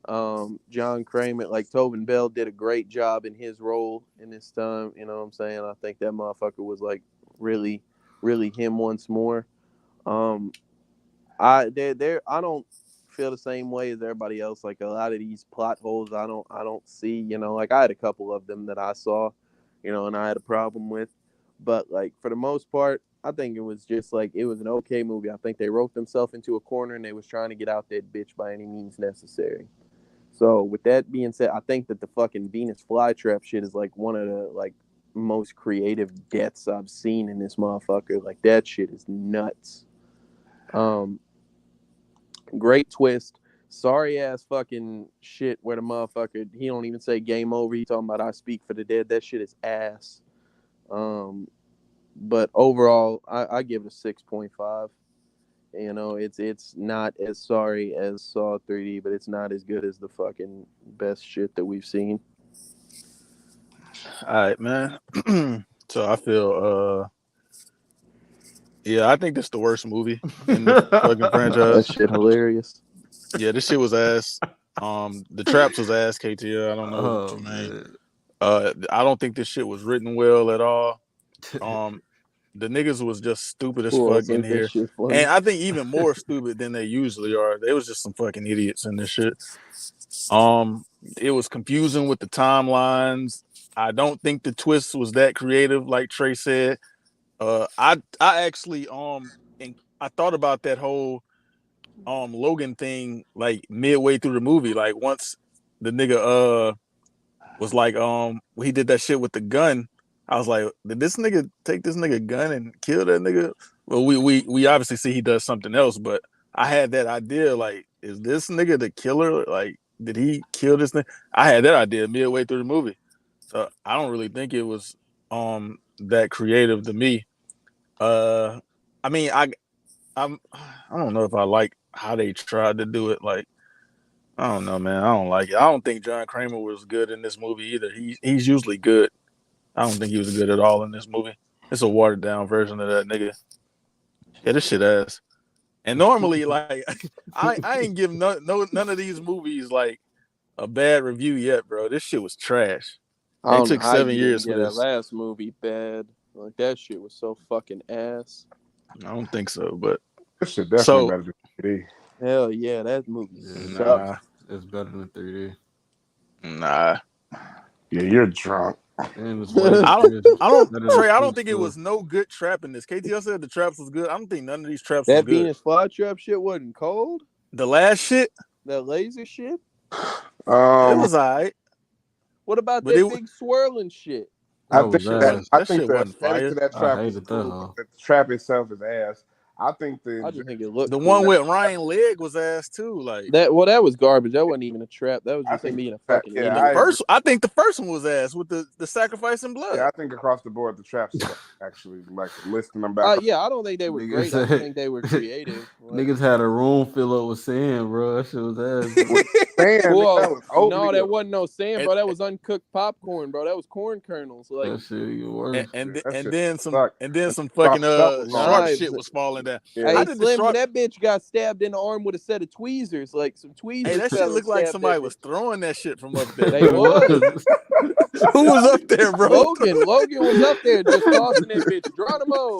Speaker 8: John Kramer, like Tobin Bell, did a great job in his role in this time. You know what I'm saying? I think that motherfucker was like really, really him once more. I don't feel the same way as everybody else. Like a lot of these plot holes, I don't see. You know, like I had a couple of them that I saw, you know, and I had a problem with. But like for the most part, I think it was just like it was an okay movie. I think they wrote themselves into a corner and they was trying to get out that bitch by any means necessary. So with that being said, I think that the fucking Venus flytrap shit is like one of the like most creative deaths I've seen in this motherfucker. Like that shit is nuts. Great twist. Sorry ass fucking shit where the motherfucker he don't even say game over. He talking about I speak for the dead. That shit is ass. But overall, I give it a 6.5. You know, it's not as sorry as Saw 3D, but it's not as good as the fucking best shit that we've seen.
Speaker 2: All right, man. So I feel yeah, I think this is the worst movie in the fucking franchise.
Speaker 8: That shit hilarious.
Speaker 2: Yeah, this shit was ass. The traps was ass, KTL. I don't know what you mean. I don't think this shit was written well at all. The niggas was just stupid as fuck in here. And I think even more stupid than they usually are. They was just some fucking idiots in this shit. It was confusing with the timelines. I don't think the twist was that creative, like Trey said. I actually and I thought about that whole Logan thing like midway through the movie. Like once the nigga was like he did that shit with the gun. I was like, did this nigga take this nigga gun and kill that nigga? Well, we obviously see he does something else, but I had that idea, like, is this nigga the killer? Like, did he kill this nigga? I had that idea midway through the movie. So I don't really think it was that creative to me. I mean, I don't know if I like how they tried to do it. Like, I don't know, man. I don't like it. I don't think John Kramer was good in this movie either. He's usually good. I don't think he was good at all in this movie. It's a watered down version of that nigga. Yeah, this shit ass. And normally, like, I ain't give none of these movies like a bad review yet, bro. This shit was trash. It took 7 years for this.
Speaker 8: That last movie bad. Like that shit was so fucking ass.
Speaker 2: I don't think so, but
Speaker 5: this shit definitely better than 3D.
Speaker 8: Hell yeah, that movie.
Speaker 2: Nah,
Speaker 3: it's better than 3D.
Speaker 2: Nah.
Speaker 5: Yeah, you're drunk.
Speaker 2: I don't think it was no good trap in this. KTL said the traps was good. I don't think none of these traps was good.
Speaker 8: That Venus flytrap shit wasn't cold.
Speaker 2: The last shit,
Speaker 8: that laser shit,
Speaker 2: it was alright.
Speaker 8: What about that big swirling shit?
Speaker 5: I think the aesthetic to that trap is cool. The trap itself is ass. I just
Speaker 8: think it looked
Speaker 2: the cool. One with Ryan Leg was ass too. Like
Speaker 8: that. Well, that was garbage. That wasn't even a trap. That was just him being a fucking idiot.
Speaker 2: I think the first one was ass with the sacrificing blood.
Speaker 5: Yeah, I think across the board the traps actually like listing them back.
Speaker 8: Yeah, I don't think they were great. I think they were creative.
Speaker 3: Niggas had a room fill up with sand, bro. That shit was ass.
Speaker 8: No, that wasn't no sand, bro. That was uncooked popcorn, bro. That was corn kernels. Like
Speaker 3: that shit even worse.
Speaker 2: And then some fucking shark shit was falling down.
Speaker 8: Yeah. Hey, Slim, when that bitch got stabbed in the arm with a set of tweezers, like some tweezers.
Speaker 2: Hey, that shit looked like somebody was throwing that shit from up there.
Speaker 8: They was.
Speaker 2: Who was up there, bro?
Speaker 8: Logan was up there just tossing that bitch. Geronimo.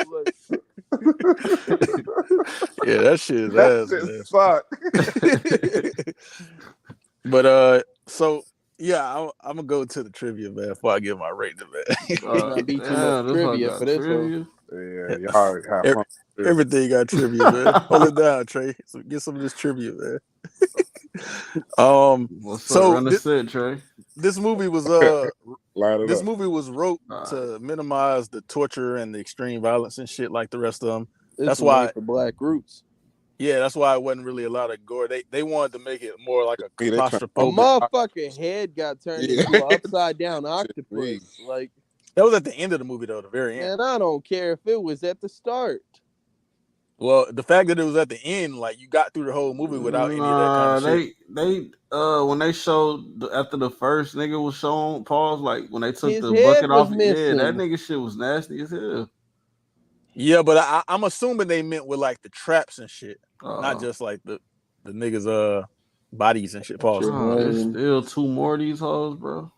Speaker 2: Yeah, that shit is ass.
Speaker 5: Fuck.
Speaker 2: But so yeah, I'm gonna go to the trivia, man, before I give my rating, man.
Speaker 8: Trivia for this one.
Speaker 5: Yeah, y'all have fun.
Speaker 2: Everything got trivia, man. Hold it down, Trey. So get some of this trivia, man.
Speaker 3: What's up?
Speaker 2: So
Speaker 3: Run the set, Trey.
Speaker 2: this movie was
Speaker 5: Line it
Speaker 2: this
Speaker 5: up.
Speaker 2: movie was wrote to minimize the torture and the extreme violence and shit like the rest of them. That's why
Speaker 8: for Black Roots.
Speaker 2: Yeah, that's why it wasn't really a lot of gore. They wanted to make it more like a
Speaker 8: A
Speaker 2: claustrophobic.
Speaker 8: motherfucking head got turned into an upside down octopus. Like
Speaker 2: that was at the end of the movie, though. The very end.
Speaker 8: Man, I don't care if it was at the start.
Speaker 2: Well, the fact that it was at the end, like you got through the whole movie without any of that kind of shit.
Speaker 3: They when they showed after the first nigga was shown, pause, like when they took
Speaker 8: His
Speaker 3: the
Speaker 8: head
Speaker 3: bucket
Speaker 8: was
Speaker 3: off,
Speaker 8: missing.
Speaker 3: yeah, that nigga shit was nasty as hell.
Speaker 2: Yeah, but I'm assuming they meant with like the traps and shit, not just like the niggas bodies and shit. Pause.
Speaker 3: There's still two more of these hoes, bro.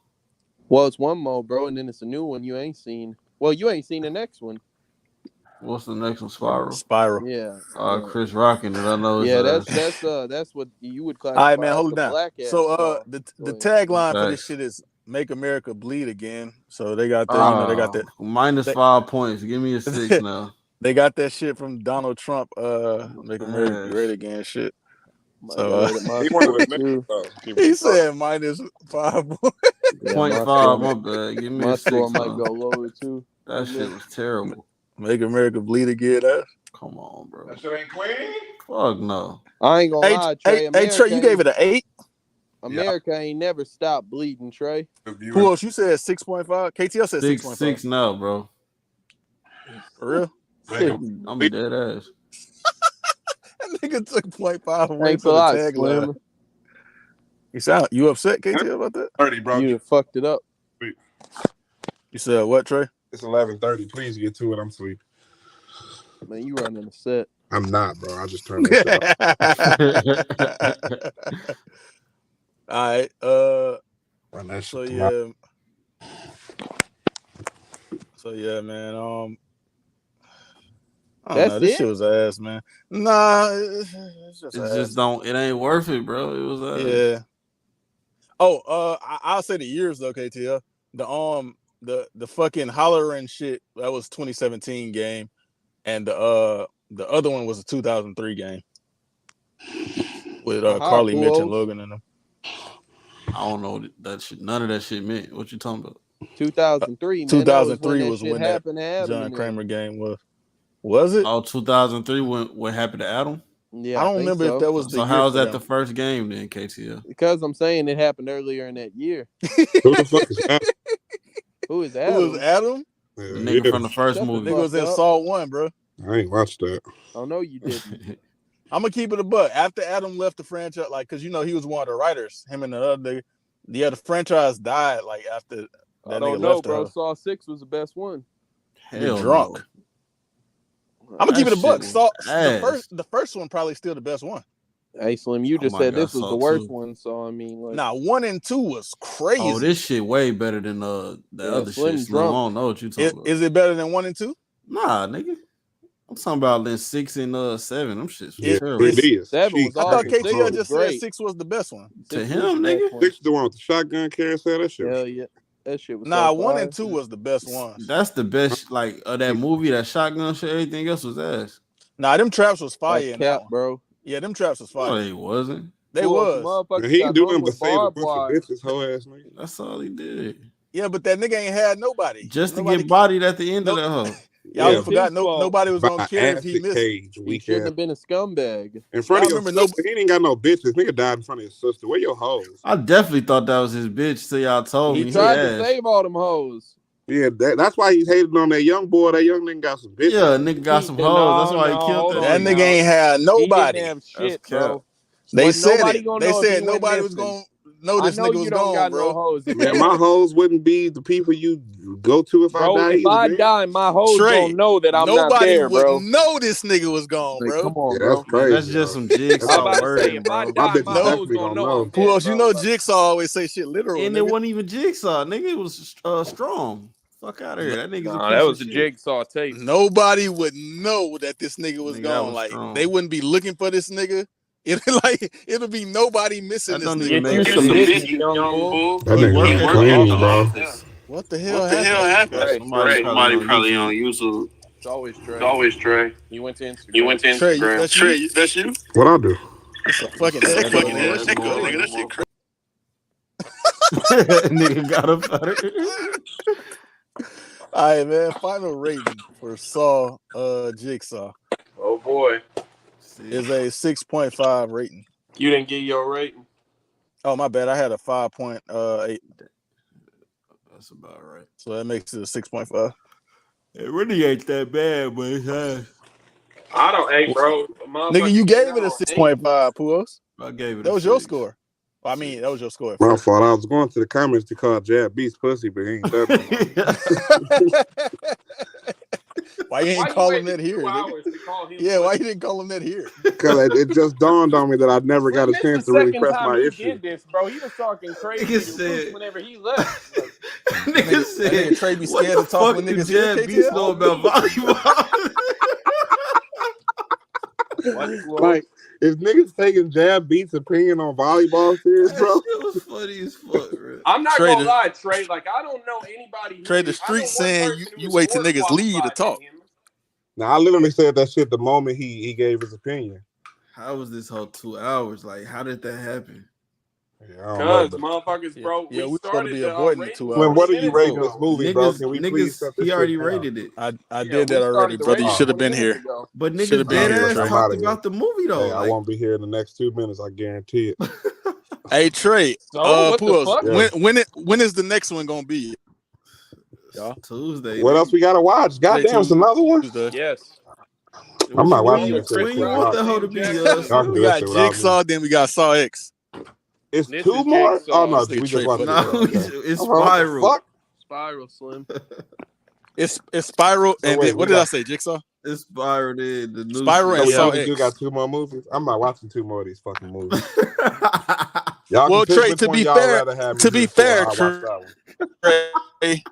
Speaker 8: Well, it's one more, bro, and then it's a new one you ain't seen. Well, you ain't seen the next one.
Speaker 3: What's the next one? Spiral.
Speaker 8: Yeah.
Speaker 3: Chris Rock in it. I know.
Speaker 8: Yeah, that's what you would classify.
Speaker 2: All right, man, hold it down.
Speaker 8: So
Speaker 2: the tagline for this shit is "Make America Bleed Again." So they got that. They got that
Speaker 3: minus 5 points. Give me a 6 now.
Speaker 2: They got that shit from Donald Trump. Make America Great Again. Shit. So he said minus 5 points.
Speaker 3: 0.5. My bad. Give me a 6.
Speaker 8: Score might go lower too.
Speaker 3: That shit was terrible.
Speaker 2: Make America Bleed Again.
Speaker 3: Come on, bro.
Speaker 5: That shit ain't clean.
Speaker 3: Fuck no.
Speaker 8: I ain't gonna lie, Trey.
Speaker 2: Hey, Trey, you gave it an 8.
Speaker 8: America ain't never stopped bleeding, Trey.
Speaker 2: Who else? You said 6.5. KTL said 6.5.
Speaker 3: 6 now, bro.
Speaker 2: For real?
Speaker 3: I'm dead ass.
Speaker 2: That nigga took 0.5 away
Speaker 8: Thanks
Speaker 2: for
Speaker 8: a lot,
Speaker 2: the tagline. You upset, KTL, about that?
Speaker 5: 30, bro.
Speaker 8: You fucked it up.
Speaker 2: You said what, Trey?
Speaker 5: It's 11:30. Please get to it. I'm sleepy.
Speaker 8: Man, you running a set.
Speaker 5: I'm not, bro. I just turned that shit off.
Speaker 2: All right.
Speaker 5: Run that
Speaker 2: So
Speaker 5: shit
Speaker 2: yeah. So yeah, man. I don't know. This shit was ass, man. Nah, it's just ass.
Speaker 3: It ain't worth it, bro. It was ass.
Speaker 2: Yeah. Oh, I'll say the years though, KTL. The fucking hollering shit, that was 2017 game, and the other one was a 2003 game with Carly, Mitch, and Logan in them.
Speaker 3: I don't know that shit. None of that shit meant. What you talking about?
Speaker 8: 2003. Man,
Speaker 2: 2003 was when that John Kramer game was. Was it?
Speaker 3: Oh, 2003 when what happened to Adam?
Speaker 8: Yeah,
Speaker 2: I don't remember if that was the
Speaker 3: so
Speaker 2: year.
Speaker 3: How was that the first game then, KTL?
Speaker 8: Because I'm saying it happened earlier in that year.
Speaker 5: Who the fuck is Adam?
Speaker 8: Who is Adam?
Speaker 2: Who was Adam?
Speaker 3: The nigga from the first movie.
Speaker 2: The nigga was in Saw 1, bro.
Speaker 5: I ain't watched that.
Speaker 8: Oh no, you didn't.
Speaker 2: I'm gonna keep it a buck. After Adam left the franchise, like, cause he was one of the writers. Him and the other, the franchise died like after that.
Speaker 8: I don't know, bro. Saw 6 was the best one.
Speaker 2: Hell, drunk. No. I'm gonna keep it a buck. Saw the first one probably still the best one.
Speaker 8: Hey Slim, you just said this was the worst one, so I mean, like,
Speaker 2: 1 and 2 was crazy.
Speaker 3: Oh, this shit way better than the other shit. Slim, I don't know what you talking about.
Speaker 2: Is it better than 1 and 2?
Speaker 3: Nah, nigga. I'm talking about then 6 and 7. Them shit's
Speaker 5: terrible. It is.
Speaker 8: 7 was
Speaker 2: I thought KTL just said 6 was the best one.
Speaker 3: To him, nigga.
Speaker 5: 6 the one with the shotgun carousel. That shit.
Speaker 8: Hell yeah. That shit was
Speaker 2: 1 and 2 was the best ones.
Speaker 3: That's the best, like that movie, that shotgun shit. Everything else was ass.
Speaker 2: Nah, them traps was fire in that one,
Speaker 8: bro.
Speaker 2: Yeah, them traps was fire.
Speaker 3: No, they wasn't.
Speaker 2: They was.
Speaker 5: He didn't do them to save a bunch of bitches, whole ass nigga.
Speaker 3: That's all he did.
Speaker 2: Yeah, but that nigga ain't had nobody.
Speaker 3: Just to get bodied at the end of that hoe.
Speaker 2: Y'all forgot nobody was gonna care if he missed.
Speaker 8: He shouldn't have been a scumbag.
Speaker 5: In front of your sister, he ain't got no bitches. Nigga died in front of his sister. Where your hoes?
Speaker 3: I definitely thought that was his bitch till y'all told me.
Speaker 8: He tried to save all them hoes.
Speaker 5: Yeah, that's why he's hated on that young boy. That young nigga got some bitches.
Speaker 3: Yeah, nigga got some hoes. That's why he killed that.
Speaker 2: That nigga ain't had nobody.
Speaker 8: He didn't have shit, bro.
Speaker 2: They said nobody was gonna know this nigga was gone, bro.
Speaker 8: No hoes,
Speaker 5: man, my hoes wouldn't be the people you go to if I die.
Speaker 8: If I die, my hoes don't know that I'm not there, bro.
Speaker 2: Nobody would know this nigga was gone, bro.
Speaker 8: Come on, bro.
Speaker 5: That's crazy.
Speaker 3: That's just some Jigsaw wording, bro.
Speaker 8: If I die, my hoes gonna know.
Speaker 2: Who else? You know, Jigsaw always say shit literal.
Speaker 3: And it wasn't even Jigsaw, nigga. It was Strong. Fuck out of here. That nigga's
Speaker 8: that was a Jigsaw tape.
Speaker 2: Nobody would know that this nigga was gone. Like they wouldn't be looking for this nigga. It'll be nobody missing this nigga.
Speaker 5: That nigga was clean, bro.
Speaker 2: What the hell happened?
Speaker 3: Somebody probably on YouTube.
Speaker 8: It's always Trey. You went to Instagram.
Speaker 2: Trey, that's you?
Speaker 5: What I do?
Speaker 2: It's a fucking egg roll. That shit crazy.
Speaker 3: Nigga got up out of here.
Speaker 2: All right, man. Final rating for Saw Jigsaw
Speaker 8: Oh boy,
Speaker 2: is a 6.5 rating.
Speaker 8: you didn't get your rating.
Speaker 2: Oh, my bad. I had a 5.8.
Speaker 3: That's about right.
Speaker 2: So that makes it a 6.5.
Speaker 3: It really ain't that bad, but it's high.
Speaker 8: I don't, hey, bro.
Speaker 2: Nigga, you gave it a 6.5, Puos.
Speaker 3: I gave it
Speaker 2: That
Speaker 3: a
Speaker 2: was your
Speaker 3: 6.
Speaker 2: score. Well, I mean, that was your score.
Speaker 5: My fault. I was going to the comments to call Jab Beast pussy, but he ain't done it.
Speaker 2: Why you ain't call him that here? Yeah, why you didn't call him that here?
Speaker 5: Because it just dawned on me that I never got a chance to really press my issue.
Speaker 8: Did this, bro. He was talking crazy
Speaker 3: Nigga said,
Speaker 8: whenever he left.
Speaker 3: Nigga said,
Speaker 2: Trey be scared to talk when niggas
Speaker 3: Jab
Speaker 2: here.
Speaker 3: Beast know about volleyball?
Speaker 5: Like, if niggas taking Jab Beats' opinion on volleyball serious, bro.
Speaker 3: That shit was funny as fuck, bro.
Speaker 8: I'm not gonna lie, Trey. Like, I don't know anybody.
Speaker 2: Trey, the street saying you wait till niggas leave to talk.
Speaker 5: Now, I literally said that shit the moment he gave his opinion.
Speaker 3: How was this whole 2 hours? Like, how did that happen?
Speaker 8: Because motherfuckers, bro.
Speaker 2: Yeah, we
Speaker 8: started
Speaker 2: to be avoiding the 2 hours.
Speaker 5: When what are you rating this movie, bro? Can we please set this
Speaker 3: he already
Speaker 5: shit down?
Speaker 3: rated it.
Speaker 2: I did that already, brother. You should have been here.
Speaker 3: But niggas dead ass talked about the movie though.
Speaker 5: Hey, I won't be here in the next 2 minutes. I guarantee it.
Speaker 2: Hey Trey,
Speaker 8: what the fuck?
Speaker 2: When is the next one gonna be?
Speaker 3: Tuesday.
Speaker 5: What else we gotta watch? Goddamn, it's another one.
Speaker 8: Yes.
Speaker 5: I'm not watching this.
Speaker 3: When you want the hoe to be?
Speaker 2: We got Jigsaw, then we got Saw X.
Speaker 5: It's 2 more? Oh no, we just watched
Speaker 3: it's Spiral.
Speaker 5: Fuck?
Speaker 8: Spiral, Slim.
Speaker 2: It's Spiral, and then, what did I say? Jigsaw.
Speaker 3: It's Spiral. The new
Speaker 2: Spiral and Saw
Speaker 5: we
Speaker 2: X.
Speaker 5: do got 2 more movies. I'm not watching 2 more of these fucking movies. Y'all
Speaker 2: well, Trey,
Speaker 5: to be fair, Trey.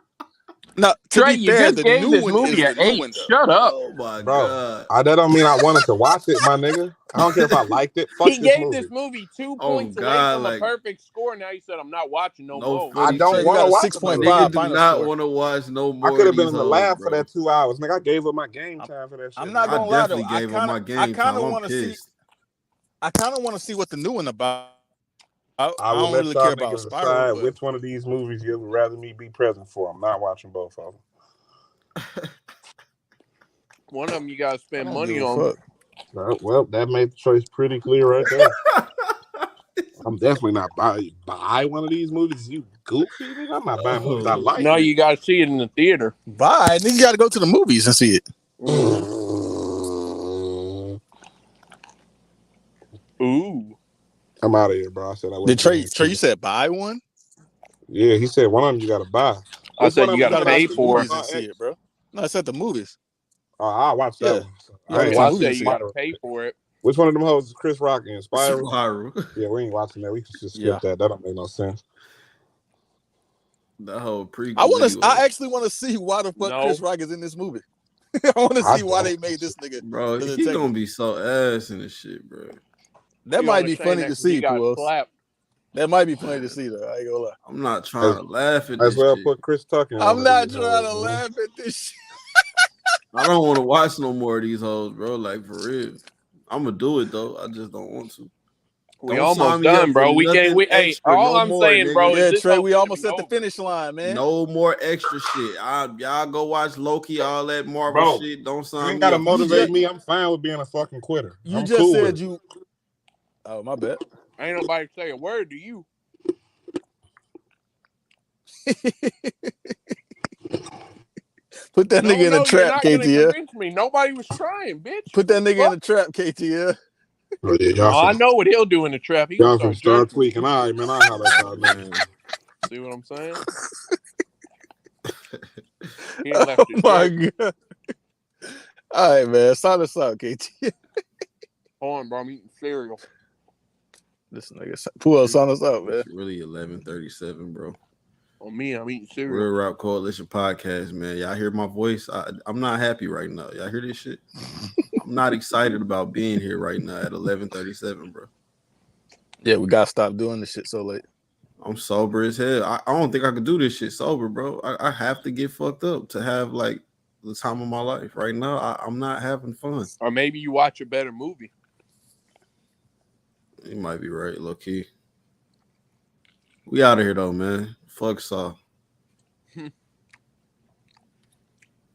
Speaker 2: No, to
Speaker 8: Trey,
Speaker 2: be fair,
Speaker 8: you just gave this movie an 8. Shut up.
Speaker 3: Oh my
Speaker 5: bro,
Speaker 3: god.
Speaker 5: That don't mean I wanted to watch it, my nigga. I don't care if I liked it. Fuck
Speaker 8: he gave this movie 2 points away from a perfect score. Now he said, I'm not watching no more.
Speaker 5: I don't want to watch
Speaker 2: 6.5.
Speaker 3: Nigga do not want to watch no more.
Speaker 5: I could have been in the lab for that 2 hours. Nigga, I gave up my game time for that shit.
Speaker 2: I'm not gonna lie though.
Speaker 3: I gave up my game time. I'm pissed.
Speaker 2: I kind of want to see what the new one about. I
Speaker 5: will
Speaker 2: don't
Speaker 5: let
Speaker 2: really
Speaker 5: y'all
Speaker 2: care about
Speaker 5: niggas
Speaker 2: Spiral.
Speaker 5: decide which one of these movies you would rather me be present for. I'm not watching both of them.
Speaker 8: One of them you gotta spend money on.
Speaker 5: Well, that made the choice pretty clear right there. I'm definitely not buy one of these movies. You goofy, nigga. I'm not buying movies I like.
Speaker 8: No, you gotta see it in the theater.
Speaker 2: Buy. Then you gotta go to the movies and see it.
Speaker 8: Ooh.
Speaker 5: I'm out of here, bro. I said I
Speaker 2: did. Trey, you said buy one?
Speaker 5: Yeah, he said one of them you gotta buy.
Speaker 8: I said you gotta pay for it.
Speaker 2: And see it, bro. No, I said the movies.
Speaker 5: Oh, I'll watch that one. So
Speaker 8: I said you gotta pay for it.
Speaker 5: Which one of them hoes is Chris Rock in? Spiral?
Speaker 3: Spiral.
Speaker 5: Yeah, we ain't watching that. We can just skip that. That don't make no sense.
Speaker 3: The whole prequel.
Speaker 2: I actually want to see why the fuck Chris Rock is in this movie. I want to see why they made this nigga.
Speaker 3: Bro, he's gonna be so ass in this shit, bro.
Speaker 2: That might be funny to see, Puos. That might be funny to see, though. I ain't gonna lie.
Speaker 3: I'm not trying to laugh at this
Speaker 5: as well
Speaker 3: shit.
Speaker 5: Put Chris Tucker in.
Speaker 2: I'm not trying to laugh at this shit.
Speaker 3: I don't want to watch no more of these hoes, bro. Like, for real. I'm gonna do it, though. I just don't want to.
Speaker 8: We almost done, bro. We can't. Hey, all I'm saying, bro,
Speaker 2: yeah, Trey, we almost at the finish line, man.
Speaker 3: No more extra shit. Y'all go watch Loki, all that Marvel shit. Don't sign me.
Speaker 5: You ain't gotta motivate me. I'm fine with being a fucking quitter.
Speaker 2: You just said you. Oh, my bad.
Speaker 8: Ain't nobody say a word to you.
Speaker 2: Put that nigga in a trap, KTL.
Speaker 8: Me. Nobody was trying, bitch.
Speaker 2: Put that nigga in a trap, KTL.
Speaker 5: Oh, yeah,
Speaker 8: I know what he'll do in the trap.
Speaker 5: Y'all can start tweaking. All right, man. I holler at y'all, man.
Speaker 8: See what I'm saying?
Speaker 2: Oh my god! All right, man. Sign us out, KT.
Speaker 8: Hold on, bro. I'm eating cereal.
Speaker 2: This nigga, who else sign us out, man?
Speaker 3: It's really 11:37, bro.
Speaker 8: On me, I'm eating cereal.
Speaker 3: Real Rap Coalition podcast, man. Y'all hear my voice? I'm not happy right now. Y'all hear this shit? I'm not excited about being here right now at 11:37, bro.
Speaker 2: Yeah, we gotta stop doing this shit so late.
Speaker 3: I'm sober as hell. I don't think I could do this shit sober, bro. I have to get fucked up to have like the time of my life. Right now, I'm not having fun.
Speaker 8: Or maybe you watch a better movie.
Speaker 3: You might be right, low key. We out of here though, man. Fuck Saw.